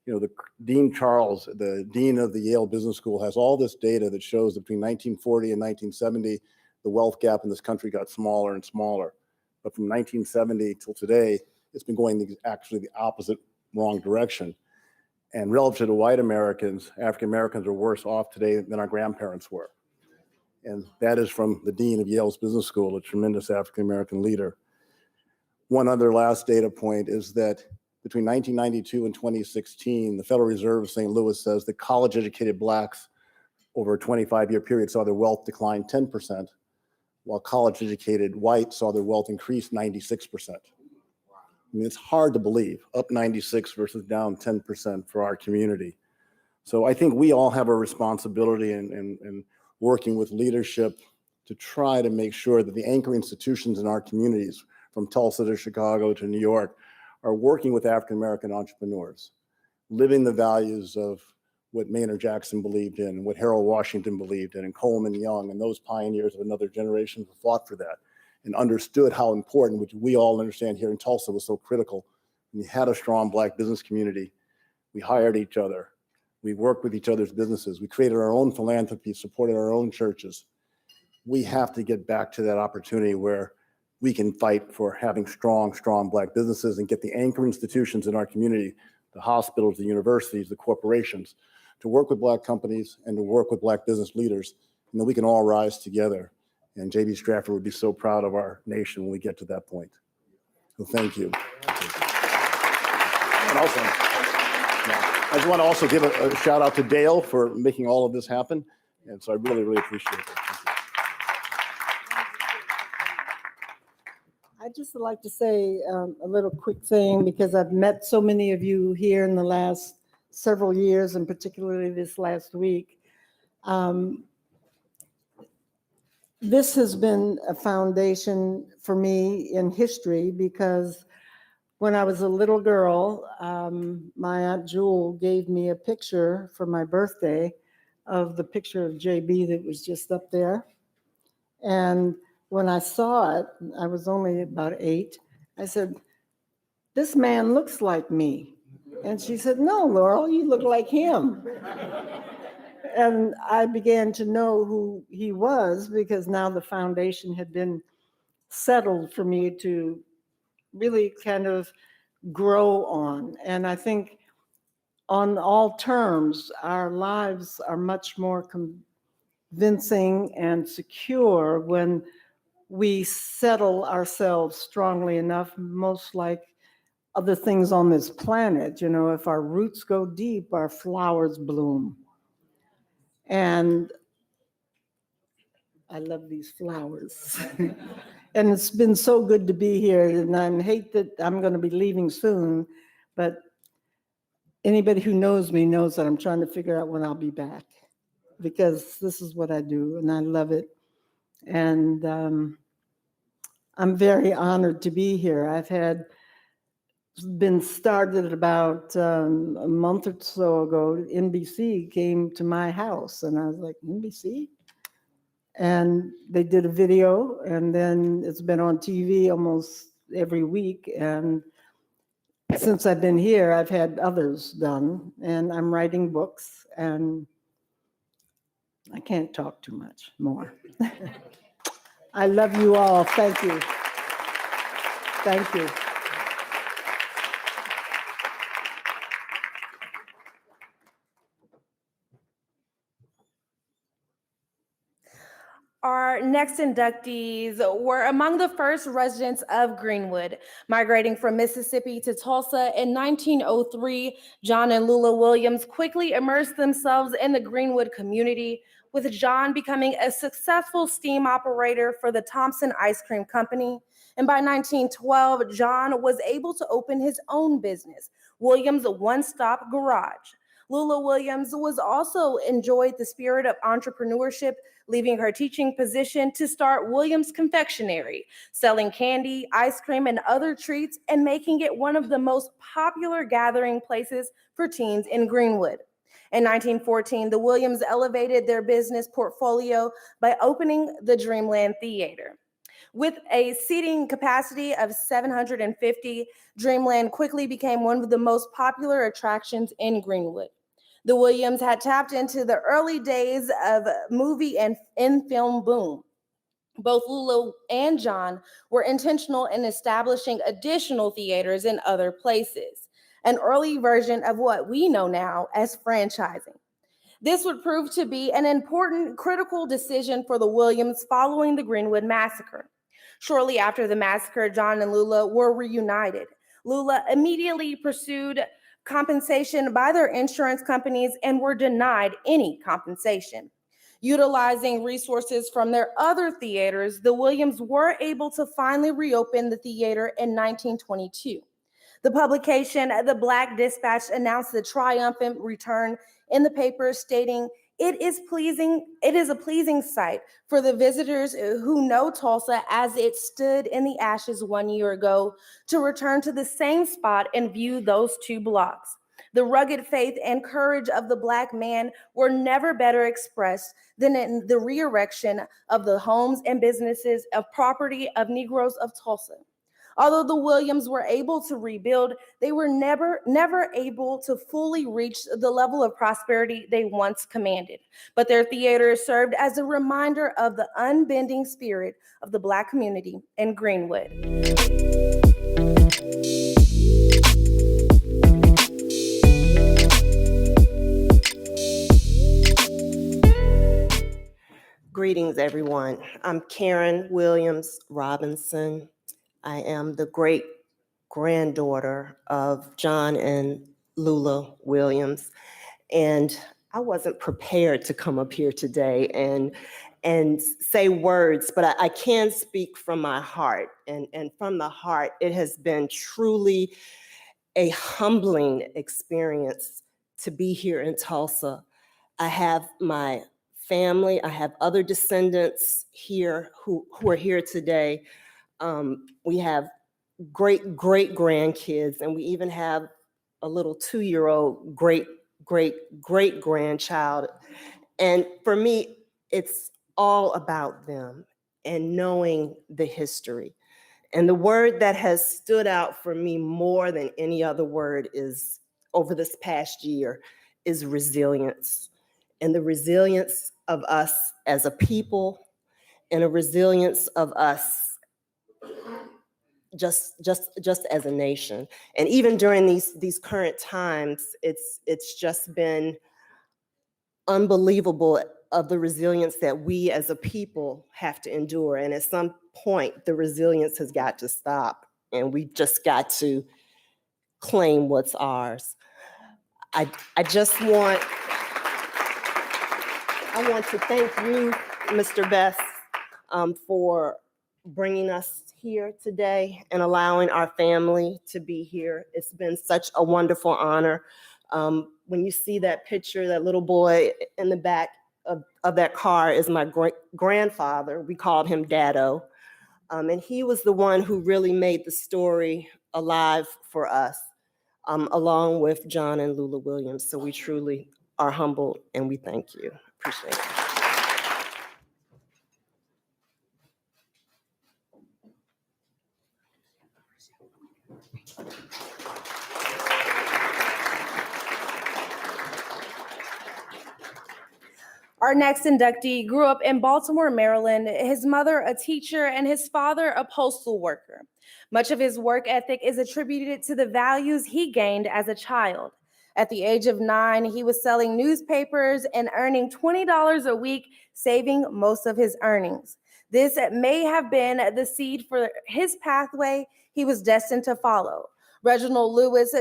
the Dean Charles, the dean of the Yale Business School, has all this data that shows that between 1940 and 1970, the wealth gap in this country got smaller and smaller. But from 1970 till today, it's been going actually the opposite, wrong direction. And relative to white Americans, African Americans are worse off today than our grandparents were. And that is from the dean of Yale's Business School, a tremendous African American leader. One other last data point is that between 1992 and 2016, the Federal Reserve of St. Louis says that college-educated Blacks over a 25-year period saw their wealth decline 10%, while college-educated whites saw their wealth increase 96%. I mean, it's hard to believe, up 96 versus down 10% for our community. So I think we all have a responsibility in working with leadership to try to make sure that the anchor institutions in our communities, from Tulsa to Chicago to New York, are working with African-American entrepreneurs, living the values of what Maynard Jackson believed in, what Harold Washington believed in, and Coleman Young, and those pioneers of another generation who fought for that and understood how important, which we all understand here in Tulsa was so critical. We had a strong Black business community. We hired each other. We worked with each other's businesses. We created our own philanthropy, supported our own churches. We have to get back to that opportunity where we can fight for having strong Black businesses and get the anchor institutions in our community, the hospitals, the universities, the corporations, to work with Black companies and to work with Black business leaders, and then we can all rise together. And J.B. Stratford would be so proud of our nation when we get to that point. So thank you. And also, I just want to also give a shout out to Dale for making all of this happen. And so I really, really appreciate it. I'd just like to say a little quick thing, because I've met so many of you here in the last several years, and particularly this last week. This has been a foundation for me in history, because when I was a little girl, my Aunt Jewel gave me a picture for my birthday of the picture of JB that was just up there. And when I saw it, I was only about 8, I said, "This man looks like me." And she said, "No, Laurel, you look like him." And I began to know who he was, because now the foundation had been settled for me to really kind of grow on. And I think on all terms, our lives are much more convincing and secure when we settle ourselves strongly enough, most like other things on this planet. You know, if our roots go deep, our flowers bloom. And I love these flowers. And it's been so good to be here. And I hate that I'm going to be leaving soon, but anybody who knows me knows that I'm trying to figure out when I'll be back, because this is what I do and I love it. And I'm very honored to be here. I've been started about a month or so ago. NBC came to my house and I was like, NBC? And they did a video, and then it's been on TV almost every week. And since I've been here, I've had others done, and I'm writing books, and I can't talk too much more. I love you all. Thank you. Thank you. Our next inductees were among the first residents of Greenwood. Migrating from Mississippi to Tulsa in 1903, John and Loula Williams quickly immersed themselves in the Greenwood community, with John becoming a successful steam operator for the Thompson Ice Cream Company. And by 1912, John was able to open his own business, Williams One-Stop Garage. Loula Williams was also enjoyed the spirit of entrepreneurship, leaving her teaching position to start Williams Confectionery, selling candy, ice cream, and other treats, and making it one of the most popular gathering places for teens in Greenwood. In 1914, the Williams elevated their business portfolio by opening the Dreamland Theater. With a seating capacity of 750, Dreamland quickly became one of the most popular attractions in Greenwood. The Williams had tapped into the early days of movie and in-film boom. Both Loula and John were intentional in establishing additional theaters in other places, an early version of what we know now as franchising. This would prove to be an important, critical decision for the Williams following the Greenwood Massacre. Shortly after the massacre, John and Loula were reunited. Loula immediately pursued compensation by their insurance companies and were denied any compensation. Utilizing resources from their other theaters, the Williams were able to finally reopen the theater in 1922. The publication, The Black Dispatch, announced the triumphant return in the paper, stating, It is a pleasing sight for the visitors who know Tulsa as it stood in the ashes 1 year ago to return to the same spot and view those two blocks. The rugged faith and courage of the Black man were never better expressed than in the re-erection of the homes and businesses of property of Negroes of Tulsa. Although the Williams were able to rebuild, they were never able to fully reach the level of prosperity they once commanded. But their theater served as a reminder of the unbending spirit of the Black community in Greenwood. Greetings, everyone. I'm Karen Williams Robinson. I am the great granddaughter of John and Loula Williams. And I wasn't prepared to come up here today and say words, but I can speak from my heart. And from the heart, it has been truly a humbling experience to be here in Tulsa. I have my family, I have other descendants here who are here today. We have great grandkids, and we even have a little 2-year-old great grandchild. And for me, it's all about them and knowing the history. And the word that has stood out for me more than any other word is, over this past year, is resilience. And the resilience of us as a people, and a resilience of us just as a nation. And even during these current times, it's just been unbelievable of the resilience that we as a people have to endure. And at some point, the resilience has got to stop, and we've just got to claim what's ours. I want to thank you, Mr. Best, for bringing us here today and allowing our family to be here. It's been such a wonderful honor. When you see that picture, that little boy in the back of that car is my grandfather. We called him Daddo. And he was the one who really made the story alive for us, along with John and Loula Williams. So we truly are humbled and we thank you. Appreciate it. Our next inductee grew up in Baltimore, Maryland, his mother a teacher and his father a postal worker. Much of his work ethic is attributed to the values he gained as a child. At the age of 9, he was selling newspapers and earning $20 a week, saving most of his earnings. This may have been the seed for his pathway he was destined to follow. Reginald Lewis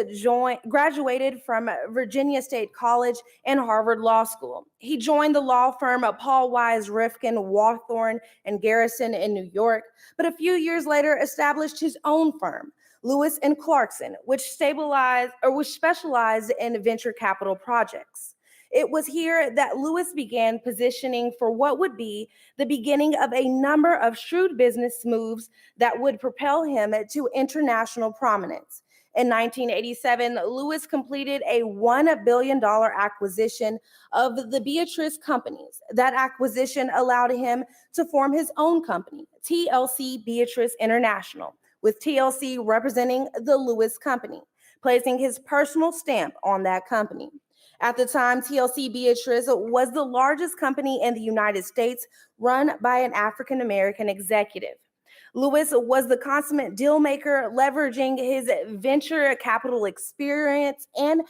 graduated from Virginia State College and Harvard Law School. He joined the law firm Paul Wise Rifkin, Wawthorne, and Garrison in New York, but a few years later established his own firm, Lewis and Clarkson, which specialized in venture capital projects. It was here that Lewis began positioning for what would be the beginning of a number of shrewd business moves that would propel him to international prominence. In 1987, Lewis completed a $1 billion acquisition of the Beatrice companies. That acquisition allowed him to form his own company, TLC Beatrice International, with TLC representing the Lewis Company, placing his personal stamp on that company. At the time, TLC Beatrice was the largest company in the United States run by an African-American executive. Lewis was the consummate deal maker, leveraging his venture capital experience and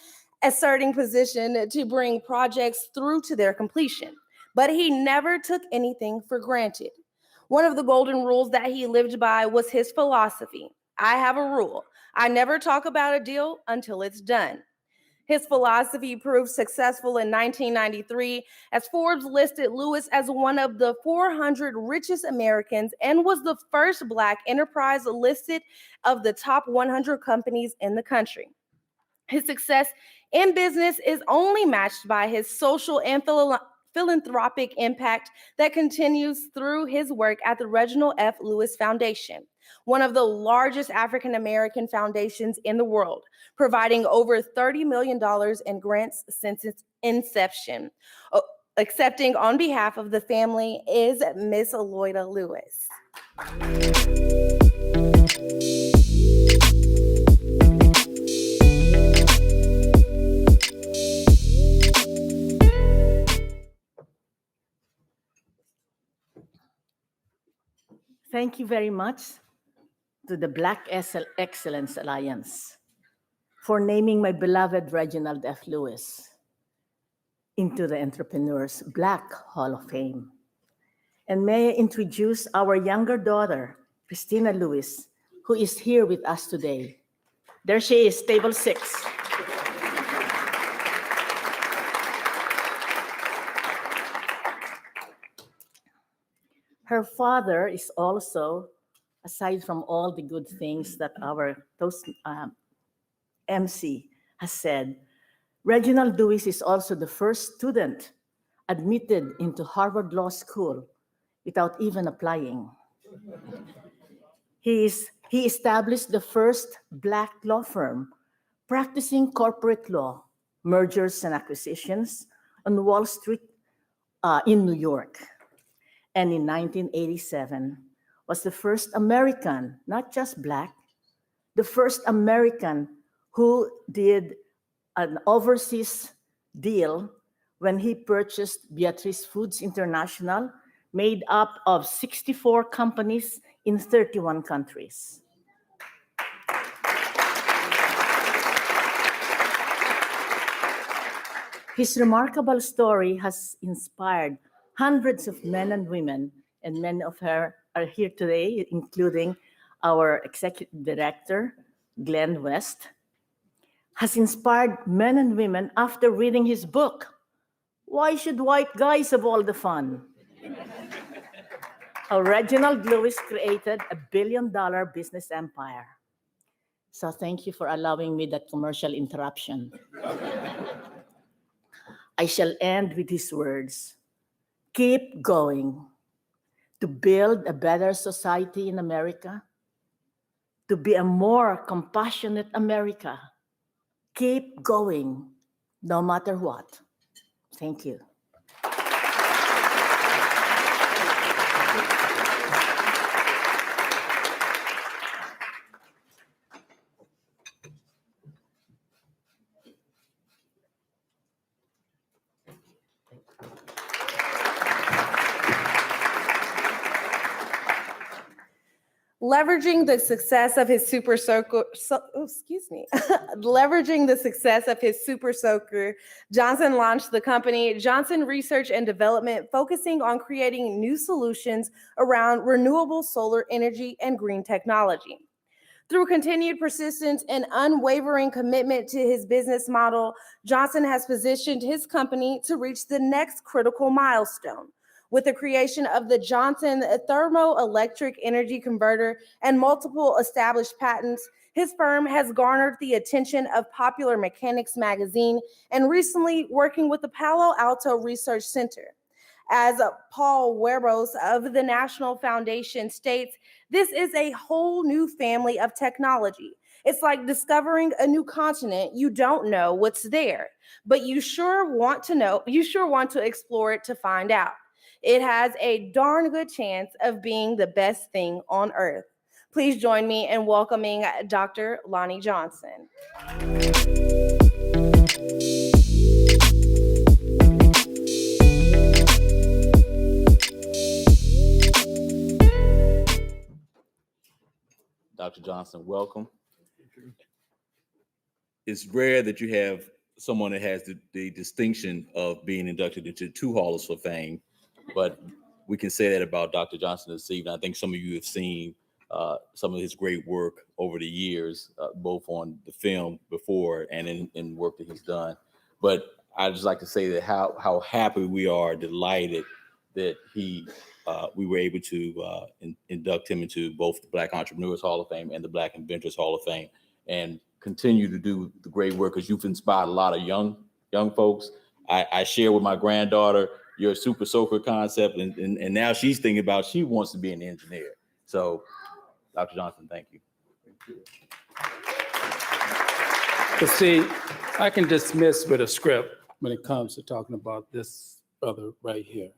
asserting position to bring projects through to their completion. But he never took anything for granted. One of the golden rules that he lived by was his philosophy. I have a rule. I never talk about a deal until it's done. His philosophy proved successful in 1993 as Forbes listed Lewis as one of the 400 richest Americans and was the first Black enterprise listed of the top 100 companies in the country. His success in business is only matched by his social and philanthropic impact that continues through his work at the Reginald F. Lewis Foundation, one of the largest African-American foundations in the world, providing over $30 million in grants since its inception. Accepting on behalf of the family is Miss Loula Lewis. Thank you very much to the Black Excellence Alliance for naming my beloved Reginald F. Lewis into the Entrepreneurs Black Hall of Fame. And may I introduce our younger daughter, Christina Lewis, who is here with us today. There she is, table 6. Her father is also, aside from all the good things that our MC has said, Reginald Lewis is also the first student admitted into Harvard Law School without even applying. He established the first Black law firm practicing corporate law, mergers and acquisitions on Wall Street in New York. And in 1987, was the first American, not just Black, the first American who did an overseas deal when he purchased Beatrice Foods International, made up of 64 companies in 31 countries. His remarkable story has inspired hundreds of men and women, and many of her are here today, including our executive director, Glenn West, has inspired men and women after reading his book, Why Should White Guys Have All the Fun? How Reginald Lewis Created a Billion-Dollar Business Empire. So thank you for allowing me that commercial interruption. I shall end with his words. Keep going to build a better society in America, to be a more compassionate America. Keep going, no matter what. Thank you. Leveraging the success of his Super Soaker, leveraging the success of his Super Soaker, Johnson launched the company Johnson Research and Development, focusing on creating new solutions around renewable solar energy and green technology. Through continued persistence and unwavering commitment to his business model, Johnson has positioned his company to reach the next critical milestone. With the creation of the Johnson Thermoelectric Energy Converter and multiple established patents, his firm has garnered the attention of Popular Mechanics magazine and recently working with the Palo Alto Research Center. As Paul Werbos of the National Foundation states, this is a whole new family of technology. It's like discovering a new continent. You don't know what's there, but you sure want to explore it to find out. It has a darn good chance of being the best thing on earth. Please join me in welcoming Dr. Lonnie Johnson. Dr. Johnson, welcome. It's rare that you have someone that has the distinction of being inducted into 2 Halls of Fame, but we can say that about Dr. Johnson this evening. I think some of you have seen some of his great work over the years, both on the film before and in work that he's done. But I'd just like to say that how happy we are, delighted that we were able to induct him into both the Black Entrepreneurs Hall of Fame and the Black Inventors Hall of Fame, and continue to do the great work, because you've inspired a lot of young folks. I share with my granddaughter your Super Soaker concept, and now she's thinking about, she wants to be an engineer. So, Dr. Johnson, thank you. But see, I can dismiss with a script when it comes to talking about this brother right here.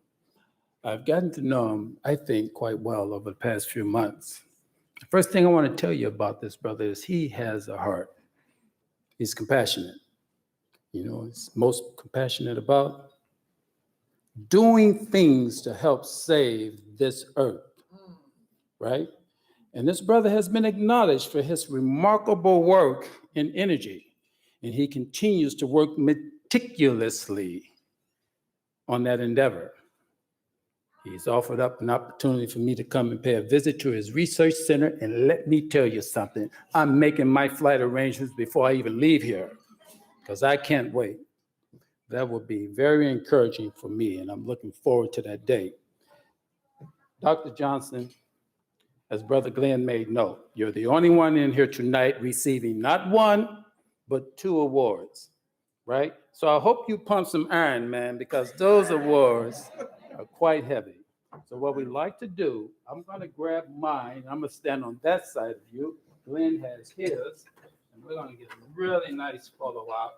I've gotten to know him, I think, quite well over the past few months. The first thing I want to tell you about this brother is he has a heart. He's compassionate. You know, he's most compassionate about doing things to help save this earth, right? And this brother has been acknowledged for his remarkable work in energy, and he continues to work meticulously on that endeavor. He's offered up an opportunity for me to come and pay a visit to his research center, and let me tell you something, I'm making my flight arrangements before I even leave here, because I can't wait. That would be very encouraging for me, and I'm looking forward to that day. Dr. Johnson, as Brother Glenn made note, you're the only one in here tonight receiving not 1, but 2 awards, right? So I hope you pump some iron, man, because those awards are quite heavy. So what we like to do, I'm gonna grab mine, I'm gonna stand on that side of you. Glenn has his, and we're gonna get a really nice photo out.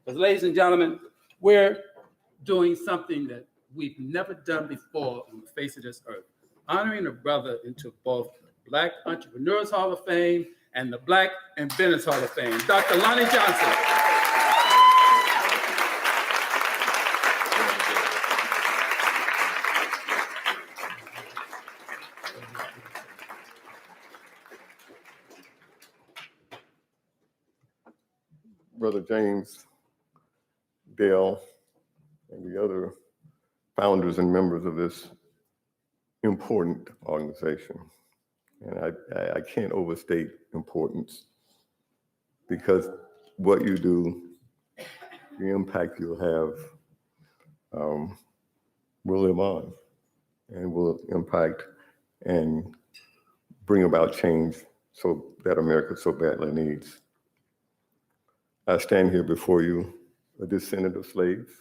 Because ladies and gentlemen, we're doing something that we've never done before on the face of this earth, honoring a brother into both the Black Entrepreneurs Hall of Fame and the Black Inventors Hall of Fame, Dr. Lonnie Johnson. Brother James, Dale, and the other founders and members of this important organization. And I can't overstate importance, because what you do, the impact you'll have will live on and will impact and bring about change so that America so badly needs. I stand here before you, a descendant of slaves,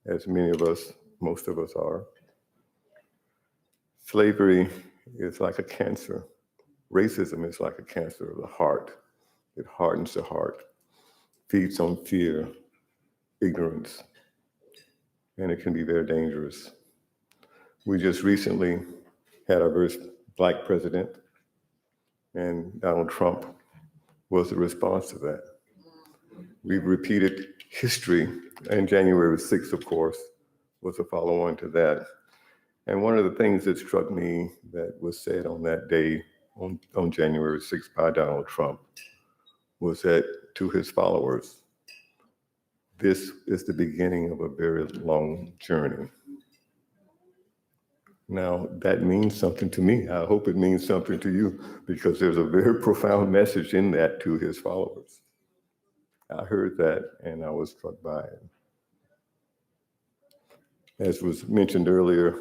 as many of us, most of us are. Slavery is like a cancer. Racism is like a cancer of the heart. It hardens the heart, feeds on fear, ignorance, and it can be very dangerous. We just recently had our first Black president, and Donald Trump was the response to that. We've repeated history, and January 6th, of course, was a follow-on to that. And one of the things that struck me that was said on that day, on January 6th by Donald Trump, was that to his followers, this is the beginning of a very long journey. Now, that means something to me. I hope it means something to you, because there's a very profound message in that to his followers. I heard that and I was struck by it. As was mentioned earlier,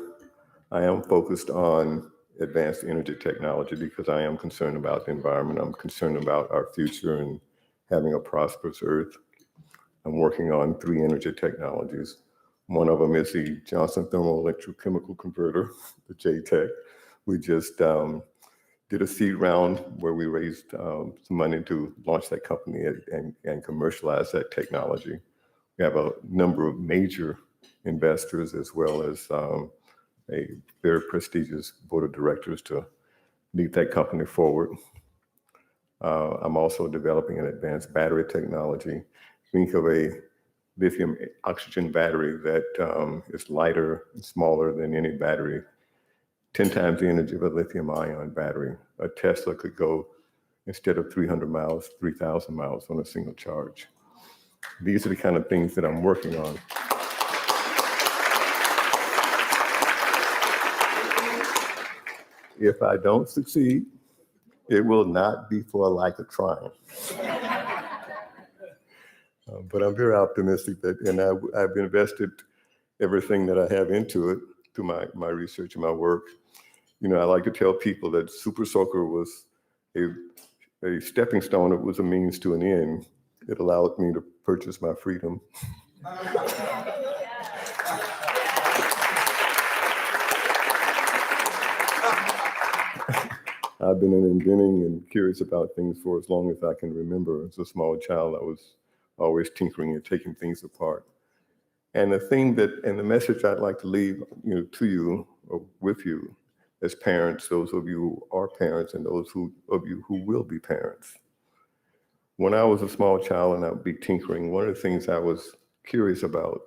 I am focused on advanced energy technology because I am concerned about the environment. I'm concerned about our future and having a prosperous Earth. I'm working on 3 energy technologies. One of them is the Johnson Thermal Electrochemical Converter, the JTEC. We just did a seed round where we raised some money to launch that company and commercialize that technology. We have a number of major investors, as well as a very prestigious board of directors to lead that company forward. I'm also developing an advanced battery technology. Think of a lithium oxygen battery that is lighter and smaller than any battery, 10 times the energy of a lithium ion battery. A Tesla could go, instead of 300 miles, 3,000 miles on a single charge. These are the kind of things that I'm working on. If I don't succeed, it will not be for a lack of trying. But I'm very optimistic that, and I've invested everything that I have into it, to my research and my work. You know, I like to tell people that Super Soaker was a stepping stone. It was a means to an end. It allowed me to purchase my freedom. I've been inventing and curious about things for as long as I can remember. As a small child, I was always tinkering and taking things apart. And the thing that, and the message I'd like to leave, to you, or with you, as parents, those of you who are parents and those of you who will be parents. When I was a small child and I would be tinkering, one of the things I was curious about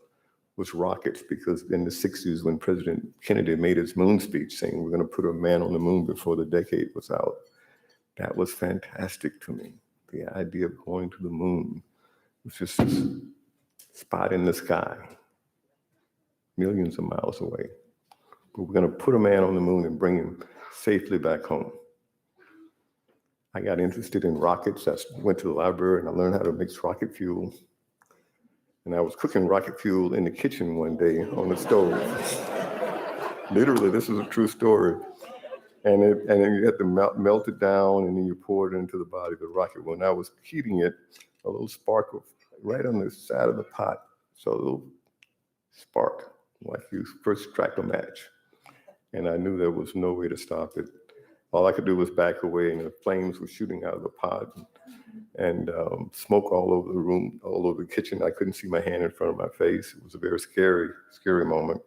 was rockets, because in the 60s, when President Kennedy made his moon speech saying we're going to put a man on the moon before the decade was out, that was fantastic to me. The idea of going to the moon was just this spot in the sky, millions of miles away. But we're going to put a man on the moon and bring him safely back home. I got interested in rockets. I went to the library and I learned how to mix rocket fuel. And I was cooking rocket fuel in the kitchen one day on the stove. Literally, this is a true story. And then you had to melt it down, and then you pour it into the body of the rocket. When I was heating it, a little spark right on the side of the pot. So a little spark, like you first strike a match. And I knew there was no way to stop it. All I could do was back away, and the flames were shooting out of the pot, and smoke all over the room, all over the kitchen. I couldn't see my hand in front of my face. It was a very scary, scary moment.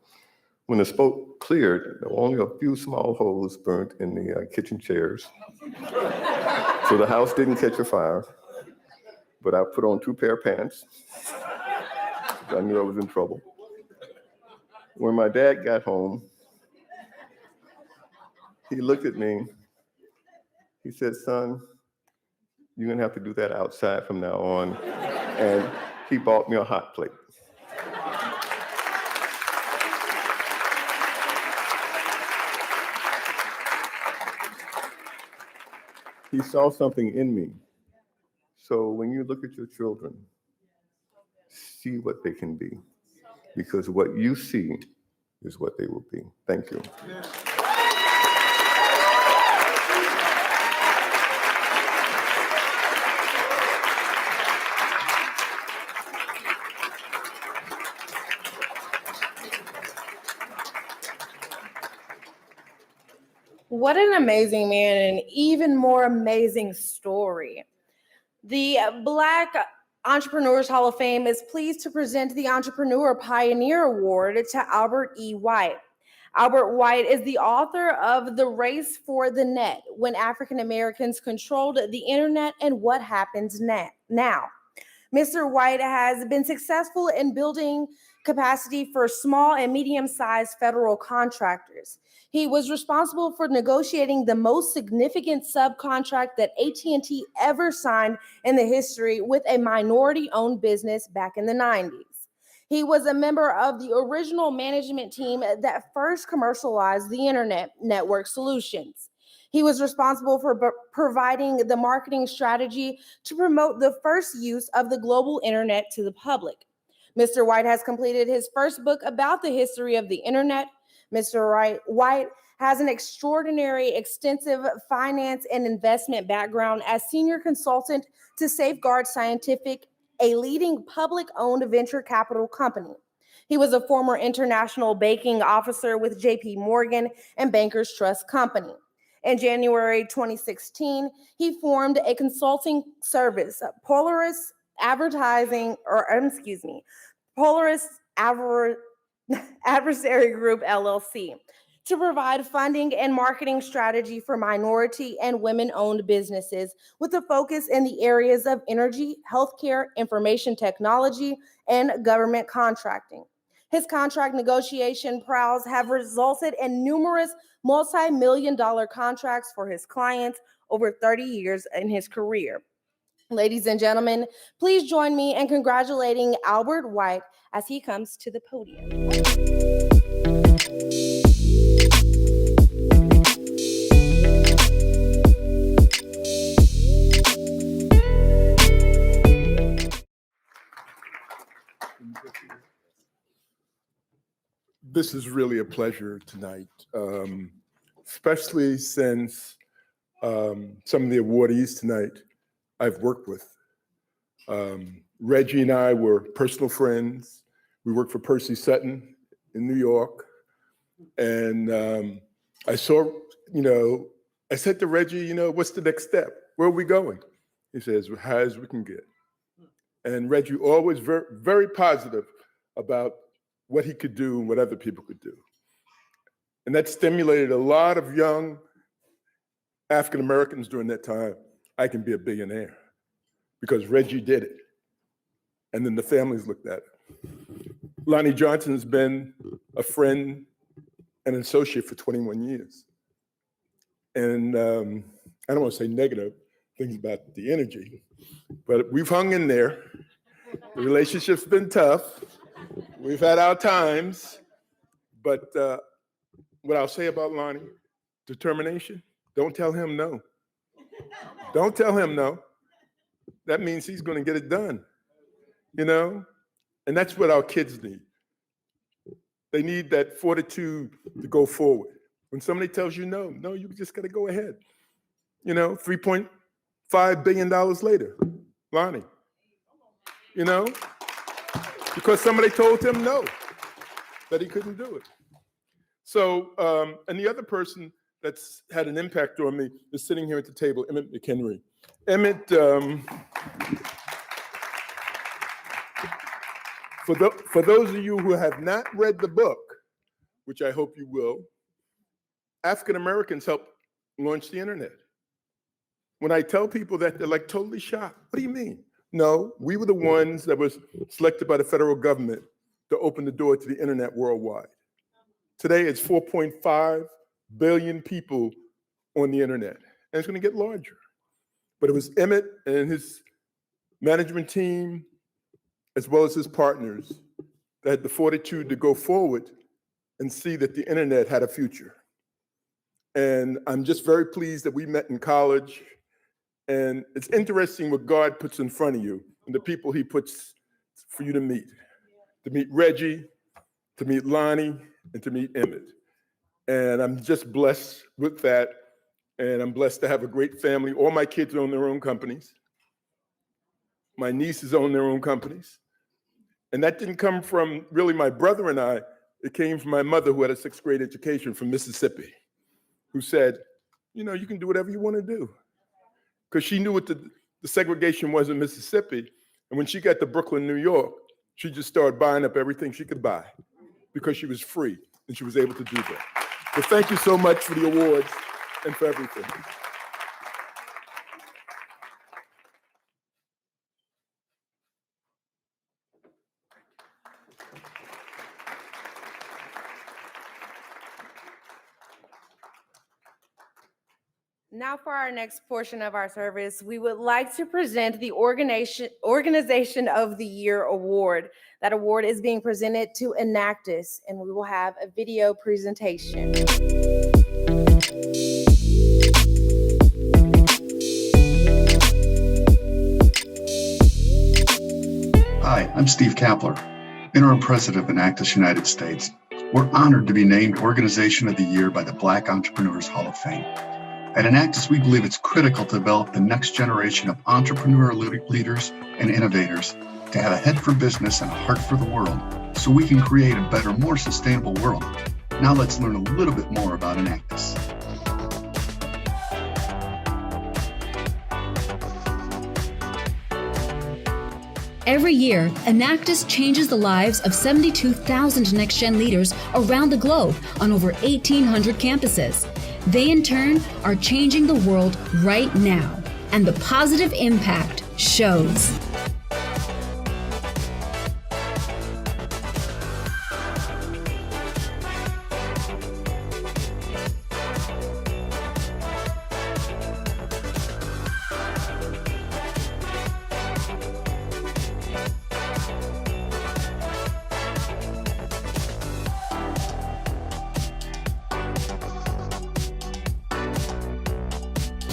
When the smoke cleared, there were only a few small holes burnt in the kitchen chairs. So the house didn't catch a fire, but I put on 2 pair of pants. I knew I was in trouble. When my dad got home, he looked at me. He said, "Son, You're gonna have to do that outside from now on. And he bought me a hot plate. He saw something in me. So when you look at your children, see what they can be, because what you see is what they will be. Thank you. What an amazing man, and an even more amazing story. The Black Entrepreneurs Hall of Fame is pleased to present the Entrepreneur Pioneer Award to Albert E. White. Albert White is the author of The Race for the Net, When African Americans Controlled the Internet and What Happens Now. Mr. White has been successful in building capacity for small and medium-sized federal contractors. He was responsible for negotiating the most significant subcontract that AT&T ever signed in the history with a minority-owned business back in the 90s. He was a member of the original management team that first commercialized the internet network solutions. He was responsible for providing the marketing strategy to promote the first use of the global internet to the public. Mr. White has completed his first book about the history of the internet. Mr. White has an extraordinary, extensive finance and investment background as senior consultant to Safeguard Scientific, a leading public-owned venture capital company. He was a former international banking officer with JP Morgan and Bankers Trust Company. In January 2016, he formed a consulting service, Polaris Adversary Group, LLC, to provide funding and marketing strategy for minority and women-owned businesses with a focus in the areas of energy, healthcare, information technology, and government contracting. His contract negotiation prowess have resulted in numerous multi-million-dollar contracts for his clients over 30 years in his career. Ladies and gentlemen, please join me in congratulating Albert White as he comes to the podium. This is really a pleasure tonight, especially since some of the awardees tonight I've worked with. Reggie and I were personal friends. We worked for Percy Sutton in New York. And I saw, I said to Reggie, what's the next step? Where are we going? He says, as high as we can get. And Reggie always very, very positive about what he could do and what other people could do. And that stimulated a lot of young African Americans during that time. I can be a billionaire because Reggie did it. And then the families looked at it. Lonnie Johnson has been a friend and an associate for 21 years. And I don't want to say negative things about the energy, but we've hung in there. The relationship's been tough. We've had our times, but what I'll say about Lonnie, determination, don't tell him no. Don't tell him no. That means he's going to get it done, And that's what our kids need. They need that fortitude to go forward. When somebody tells you no, you just got to go ahead. $3.5 billion later, Lonnie, because somebody told him no, that he couldn't do it. So, and the other person that's had an impact on me is sitting here at the table, Emmett McHenry. Emmett, for those of you who have not read the book, which I hope you will, African Americans helped launch the internet. When I tell people that, they're like totally shocked. What do you mean? No, we were the ones that was selected by the federal government to open the door to the internet worldwide. Today, it's 4.5 billion people on the internet, and it's going to get larger. but it was Emmett and his management team, as well as his partners, that had the fortitude to go forward and see that the internet had a future. And I'm just very pleased that we met in college. And it's interesting what God puts in front of you and the people he puts for you to meet Reggie, to meet Lonnie, and to meet Emmett. And I'm just blessed with that. And I'm blessed to have a great family. All my kids own their own companies. My nieces own their own companies. And that didn't come from really my brother and I. It came from my mother, who had a 6th grade education from Mississippi, who said, you know, you can do whatever you want to do. Because she knew what the segregation was in Mississippi. And when she got to Brooklyn, New York, she just started buying up everything she could buy because she was free and she was able to do that. So thank you so much for the awards and for everything. Now for our next portion of our service, we would like to present the Organization of the Year Award. That award is being presented to Inducts, and we will have a video presentation. Hi, I'm Steve Kapler, Interim President of Inducts United States. We're honored to be named Organization of the Year by the Black Entrepreneurs Hall of Fame. At Inducts, we believe it's critical to develop the next generation of entrepreneurial leaders and innovators to have a head for business and a heart for the world so we can create a better, more sustainable world. Now let's learn a little bit more about Inducts. Every year, Inducts changes the lives of 72,000 next-gen leaders around the globe on over 1,800 campuses. They, in turn, are changing the world right now, and the positive impact shows.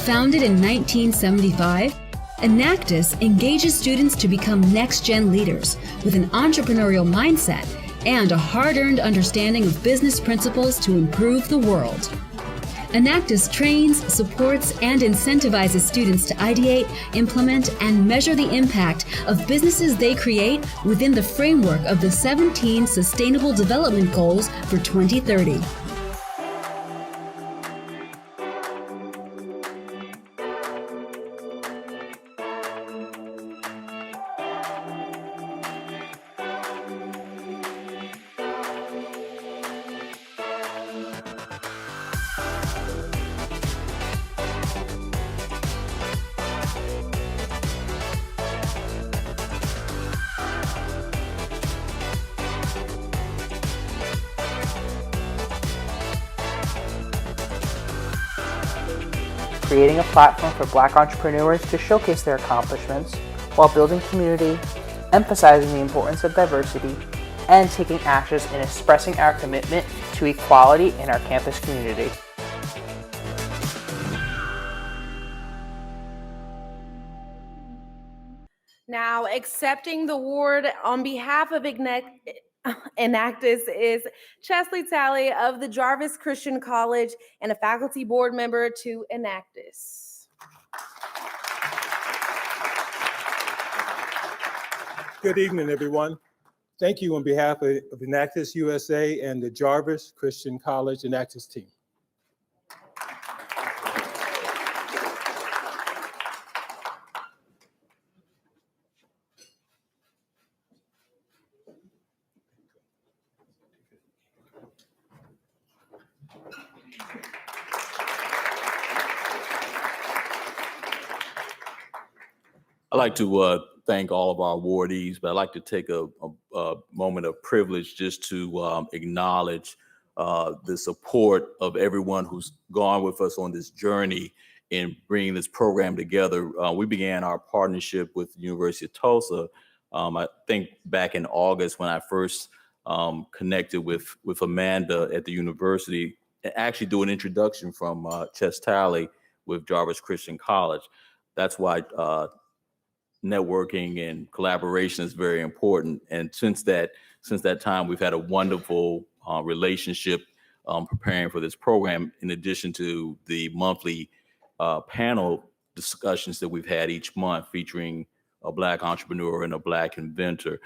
Founded in 1975, Inducts engages students to become next-gen leaders with an entrepreneurial mindset and a hard-earned understanding of business principles to improve the world. Inducts trains, supports, and incentivizes students to ideate, implement, and measure the impact of businesses they create within the framework of the 17 Sustainable Development Goals for 2030. Creating a platform for Black entrepreneurs to showcase their accomplishments while building community, emphasizing the importance of diversity, and taking actions in expressing our commitment to equality in our campus community. Now, accepting the award on behalf of Inducts is Chesley Talley of the Jarvis Christian College and a faculty board member to Inducts. Good evening, everyone. Thank you on behalf of Inducts USA and the Jarvis Christian College Inducts team. I'd like to thank all of our awardees, but I'd like to take a moment of privilege just to acknowledge the support of everyone who's gone with us on this journey in bringing this program together. We began our partnership with the University of Tulsa, I think back in August when I first connected with Amanda at the university, and actually do an introduction from Chess Talley with Jarvis Christian College. That's why networking and collaboration is very important. And since that time, we've had a wonderful relationship preparing for this program, in addition to the monthly panel discussions that we've had each month featuring a Black entrepreneur and a Black inventor.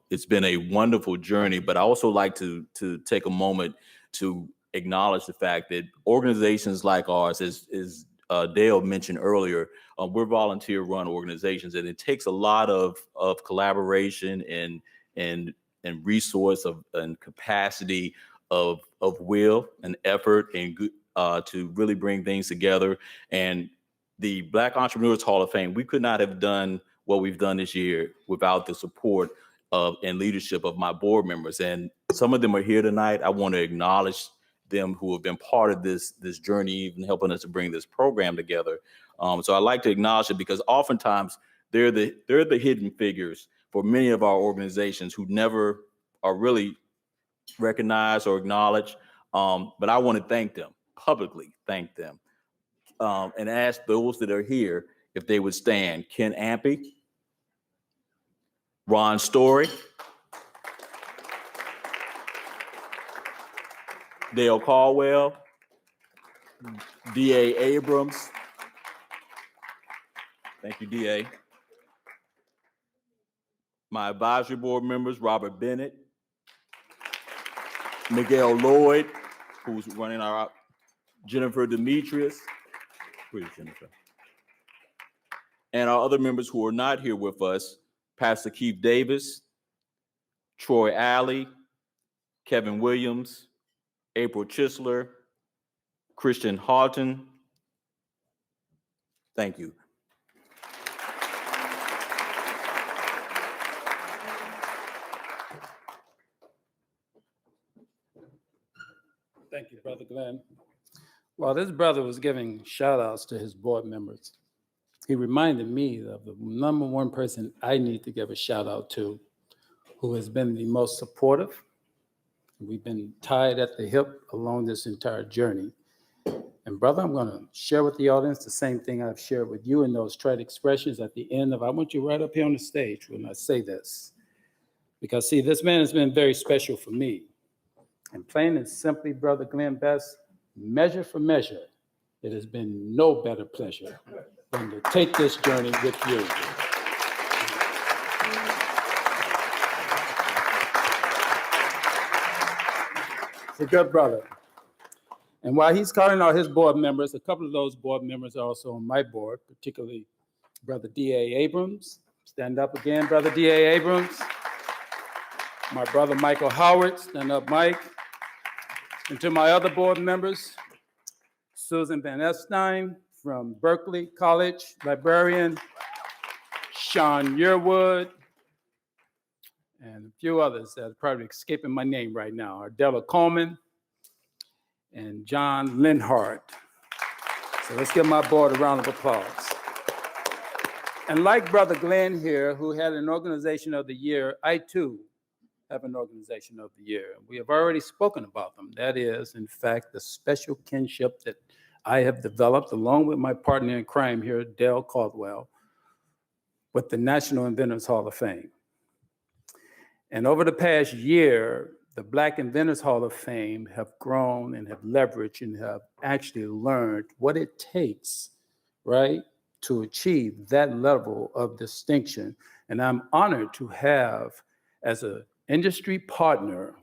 It's been a wonderful journey, but I also like to take a moment to acknowledge the fact that organizations like ours, as Dale mentioned earlier, we're volunteer-run organizations, and it takes a lot of collaboration and resource and capacity of will and effort and to really bring things together. And the Black Entrepreneurs Hall of Fame, we could not have done what we've done this year without the support of and leadership of my board members. And some of them are here tonight. I want to acknowledge them who have been part of this journey, even helping us to bring this program together. So I like to acknowledge it because oftentimes they're the hidden figures for many of our organizations who never are really recognized or acknowledged. But I want to thank them, publicly thank them, and ask those that are here if they would stand. Ken Ampey, Ron Story, Dale Caldwell, D.A. Abrams. Thank you, D.A. My advisory board members, Robert Bennett, Miguel Lloyd, who's running our, Jennifer Demetrius, where's Jennifer? And our other members who are not here with us, Pastor Keith Davis, Troy Alley, Kevin Williams, April Chisler, Christian Houghton. Thank you. Thank you, Brother Glenn. While this brother was giving shout outs to his board members, he reminded me of the number one person I need to give a shout out to, who has been the most supportive. We've been tied at the hip along this entire journey. And brother, I'm going to share with the audience the same thing I've shared with you in those trite expressions at the end of, I want you right up here on the stage when I say this. Because see, this man has been very special for me. And plain and simply, Brother Glenn Best, measure for measure, it has been no better pleasure than to take this journey with you. It's a good brother. And while he's calling out his board members, a couple of those board members are also on my board, particularly Brother D.A. Abrams. Stand up again, Brother D.A. Abrams. My brother Michael Howard, stand up, Mike. And to my other board members, Susan Van Estein from Berkeley College, librarian, Sean Yearwood, and a few others that are probably escaping my name right now, Ardella Coleman and John Linhart. So let's give my board a round of applause. And like Brother Glenn here, who had an organization of the year, I too have an organization of the year. We have already spoken about them. That is, in fact, the special kinship that I have developed along with my partner in crime here, Dale Caldwell, with the National Inventors Hall of Fame. And over the past year, the Black Inventors Hall of Fame have grown and have leveraged and have actually learned what it takes, right, to achieve that level of distinction. And I'm honored to have, as an industry partner,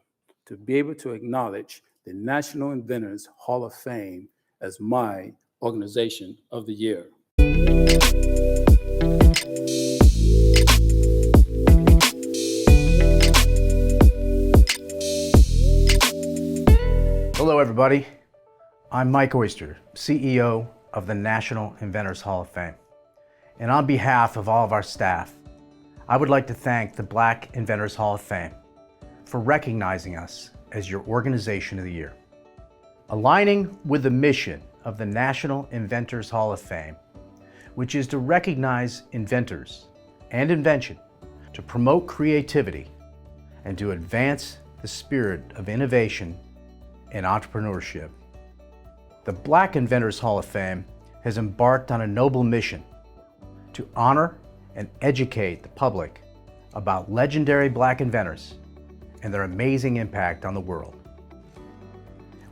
to be able to acknowledge the National Inventors Hall of Fame as my organization of the year. Hello, everybody. I'm Mike Oyster, CEO of the National Inventors Hall of Fame. And on behalf of all of our staff, I would like to thank the Black Inventors Hall of Fame for recognizing us as your Organization of the Year. Aligning with the mission of the National Inventors Hall of Fame, which is to recognize inventors and invention, to promote creativity, and to advance the spirit of innovation and entrepreneurship. The Black Inventors Hall of Fame has embarked on a noble mission to honor and educate the public about legendary Black inventors and their amazing impact on the world.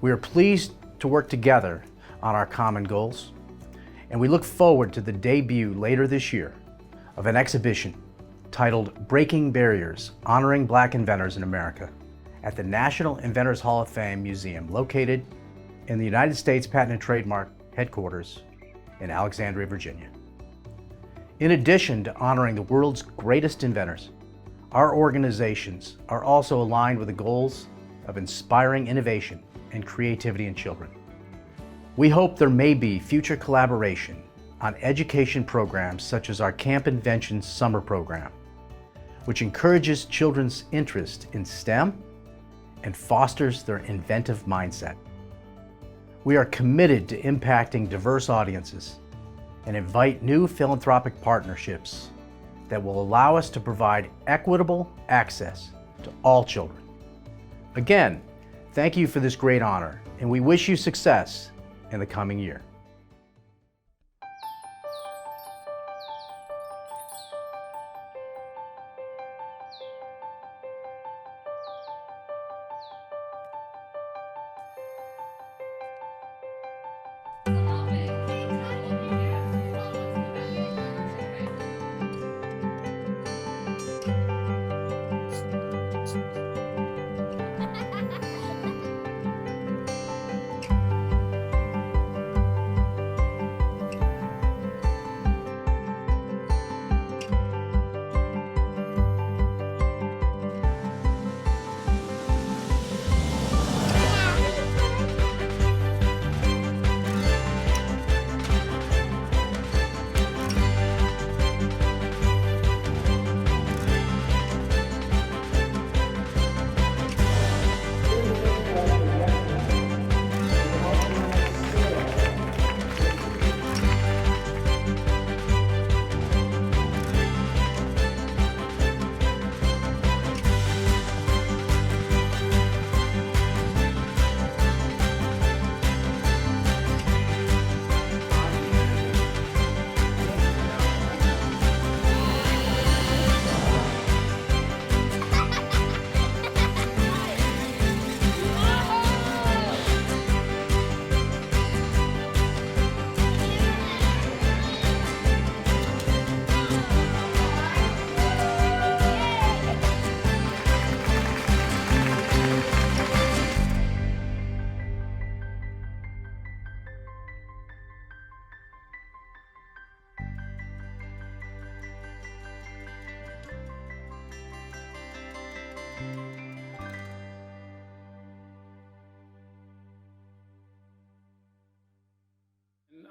We are pleased to work together on our common goals, and we look forward to the debut later this year of an exhibition titled Breaking Barriers, Honoring Black Inventors in America at the National Inventors Hall of Fame Museum, located in the United States Patent and Trademark Headquarters in Alexandria, Virginia. In addition to honoring the world's greatest inventors, our organizations are also aligned with the goals of inspiring innovation and creativity in children. We hope there may be future collaboration on education programs such as our Camp Inventions Summer Program, which encourages children's interest in STEM and fosters their inventive mindset. We are committed to impacting diverse audiences and invite new philanthropic partnerships that will allow us to provide equitable access to all children. Again, thank you for this great honor, and we wish you success in the coming year.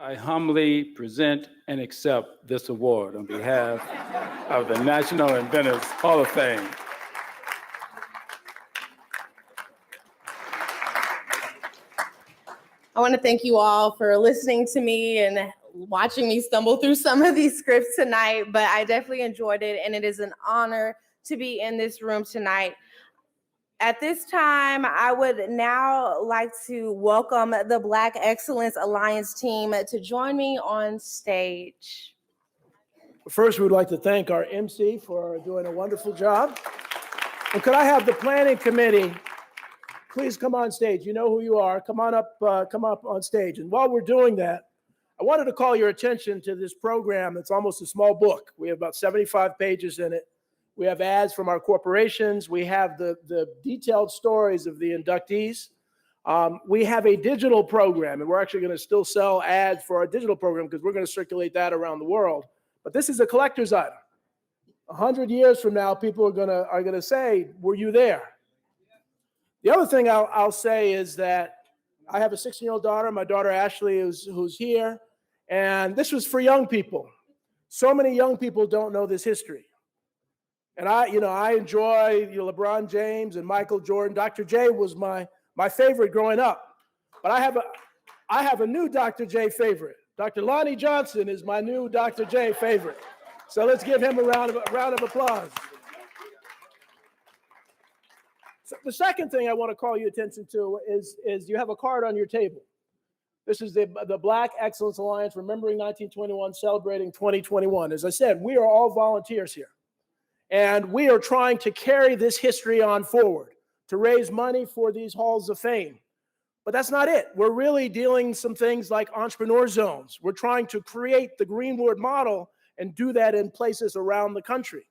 I humbly present and accept this award on behalf of the National Inventors Hall of Fame. I want to thank you all for listening to me and watching me stumble through some of these scripts tonight, but I definitely enjoyed it, and it is an honor to be in this room tonight. At this time, I would now like to welcome the Black Excellence Alliance team to join me on stage. First, we'd like to thank our MC for doing a wonderful job. And could I have the planning committee please come on stage? You know who you are. Come up on stage. And while we're doing that, I wanted to call your attention to this program. It's almost a small book. We have about 75 pages in it. We have ads from our corporations. We have the detailed stories of the inductees. We have a digital program, and we're actually going to still sell ads for our digital program because we're going to circulate that around the world. But this is a collector's item. 100 years from now, people are going to say, "Were you there?" The other thing I'll say is that I have a 16-year-old daughter. My daughter Ashley, who's here, and this was for young people. So many young people don't know this history. And I enjoy LeBron James and Michael Jordan. Dr. J was my favorite growing up. But I I have a new Dr. J favorite. Dr. Lonnie Johnson is my new Dr. J favorite. So let's give him a round of applause. So the second thing I want to call your attention to is you have a card on your table. This is the Black Excellence Alliance, Remembering 1921, Celebrating 2021. As I said, we are all volunteers here. And we are trying to carry this history on forward to raise money for these halls of fame. But that's not it. We're really dealing some things like entrepreneur zones. We're trying to create the Greenwood model and do that in places around the country.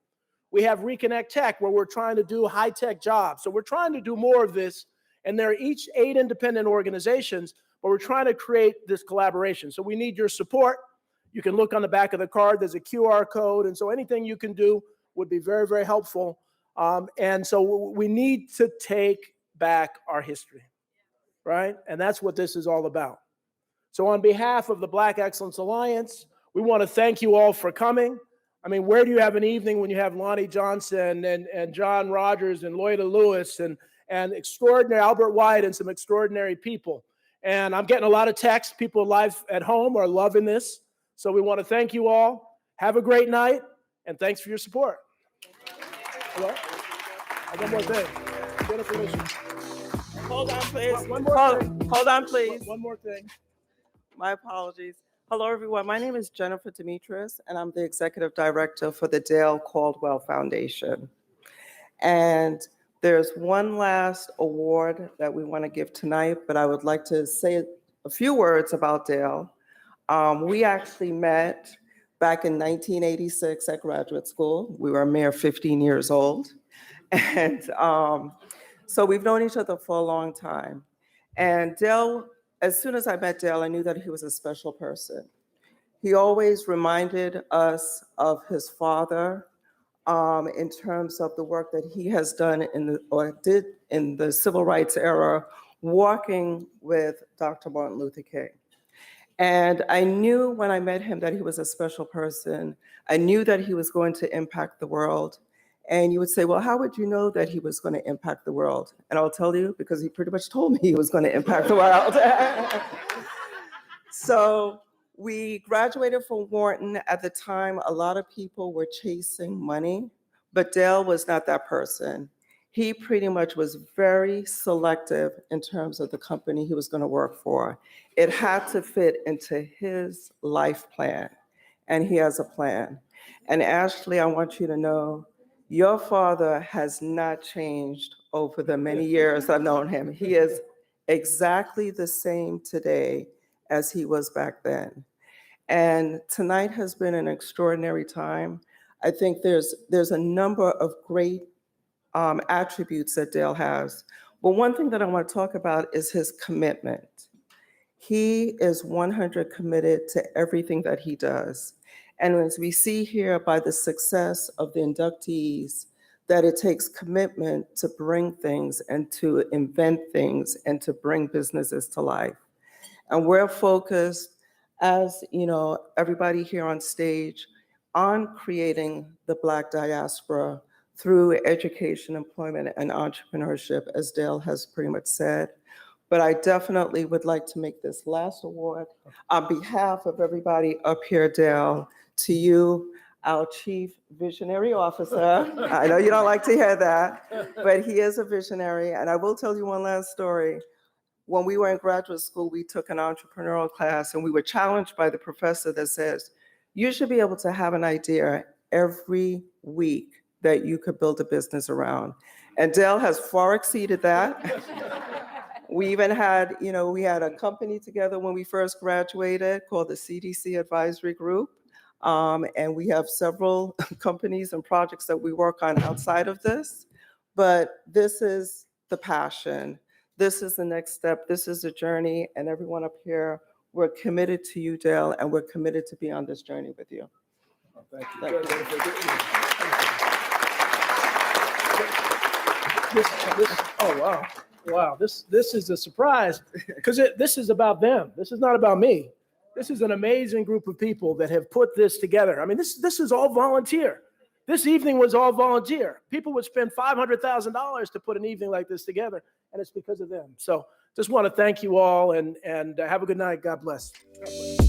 We have Reconnect Tech, where we're trying to do high-tech jobs. So we're trying to do more of this, and they're each 8 independent organizations, but we're trying to create this collaboration. So we need your support. You can look on the back of the card. There's a QR code, and so anything you can do would be very, very helpful. And so we need to take back our history, right? And that's what this is all about. So on behalf of the Black Excellence Alliance, we want to thank you all for coming. I mean, where do you have an evening when you have Lonnie Johnson and John Rogers and Loula Lewis and extraordinary Albert White and some extraordinary people? And I'm getting a lot of texts. People live at home are loving this. So we want to thank you all. Have a great night, and thanks for your support. Hello? I got one more thing. Get a permission. Hold on, please. One more thing. Hold on, please. One more thing. My apologies. Hello, everyone. My name is Jennifer Demetris, and I'm the Executive Director for the Dale Caldwell Foundation. And there's one last award that we want to give tonight, but I would like to say a few words about Dale. We actually met back in 1986 at graduate school. We were a mere 15 years old. And so we've known each other for a long time. And Dale, as soon as I met Dale, I knew that he was a special person. He always reminded us of his father in terms of the work that he has done did in the civil rights era, walking with Dr. Martin Luther King. And I knew when I met him that he was a special person. I knew that he was going to impact the world. And you would say, well, how would you know that he was going to impact the world? And I'll tell you, because he pretty much told me he was going to impact the world. So we graduated from Wharton. At the time, a lot of people were chasing money, but Dale was not that person. He pretty much was very selective in terms of the company he was going to work for. It had to fit into his life plan, and he has a plan. And Ashley, I want you to know, your father has not changed over the many years I've known him. He is exactly the same today as he was back then. And tonight has been an extraordinary time. I think there's a number of great attributes that Dale has. But one thing that I want to talk about is his commitment. He is 100% committed to everything that he does. And as we see here by the success of the inductees, that it takes commitment to bring things and to invent things and to bring businesses to life. And we're focused, as you know, everybody here on stage, on creating the Black diaspora through education, employment, and entrepreneurship, as Dale has pretty much said. But I definitely would like to make this last award on behalf of everybody up here, Dale, to you, our Chief Visionary Officer. I know you don't like to hear that, but he is a visionary. And I will tell you one last story. When we were in graduate school, we took an entrepreneurial class, and we were challenged by the professor that says, you should be able to have an idea every week that you could build a business around. And Dale has far exceeded that. We even had, we had a company together when we first graduated called the CDC Advisory Group. And we have several companies and projects that we work on outside of this. But this is the passion. This is the next step. This is the journey. And everyone up here, we're committed to you, Dale, and we're committed to be on this journey with you. Oh, thank you. Thank you. Oh, wow. Wow, this is a surprise because this is about them. This is not about me. This is an amazing group of people that have put this together. I mean, this is all volunteer. This evening was all volunteer. People would spend $500,000 to put an evening like this together, and it's because of them. So Just want to thank you all and have a good night. God bless. God bless.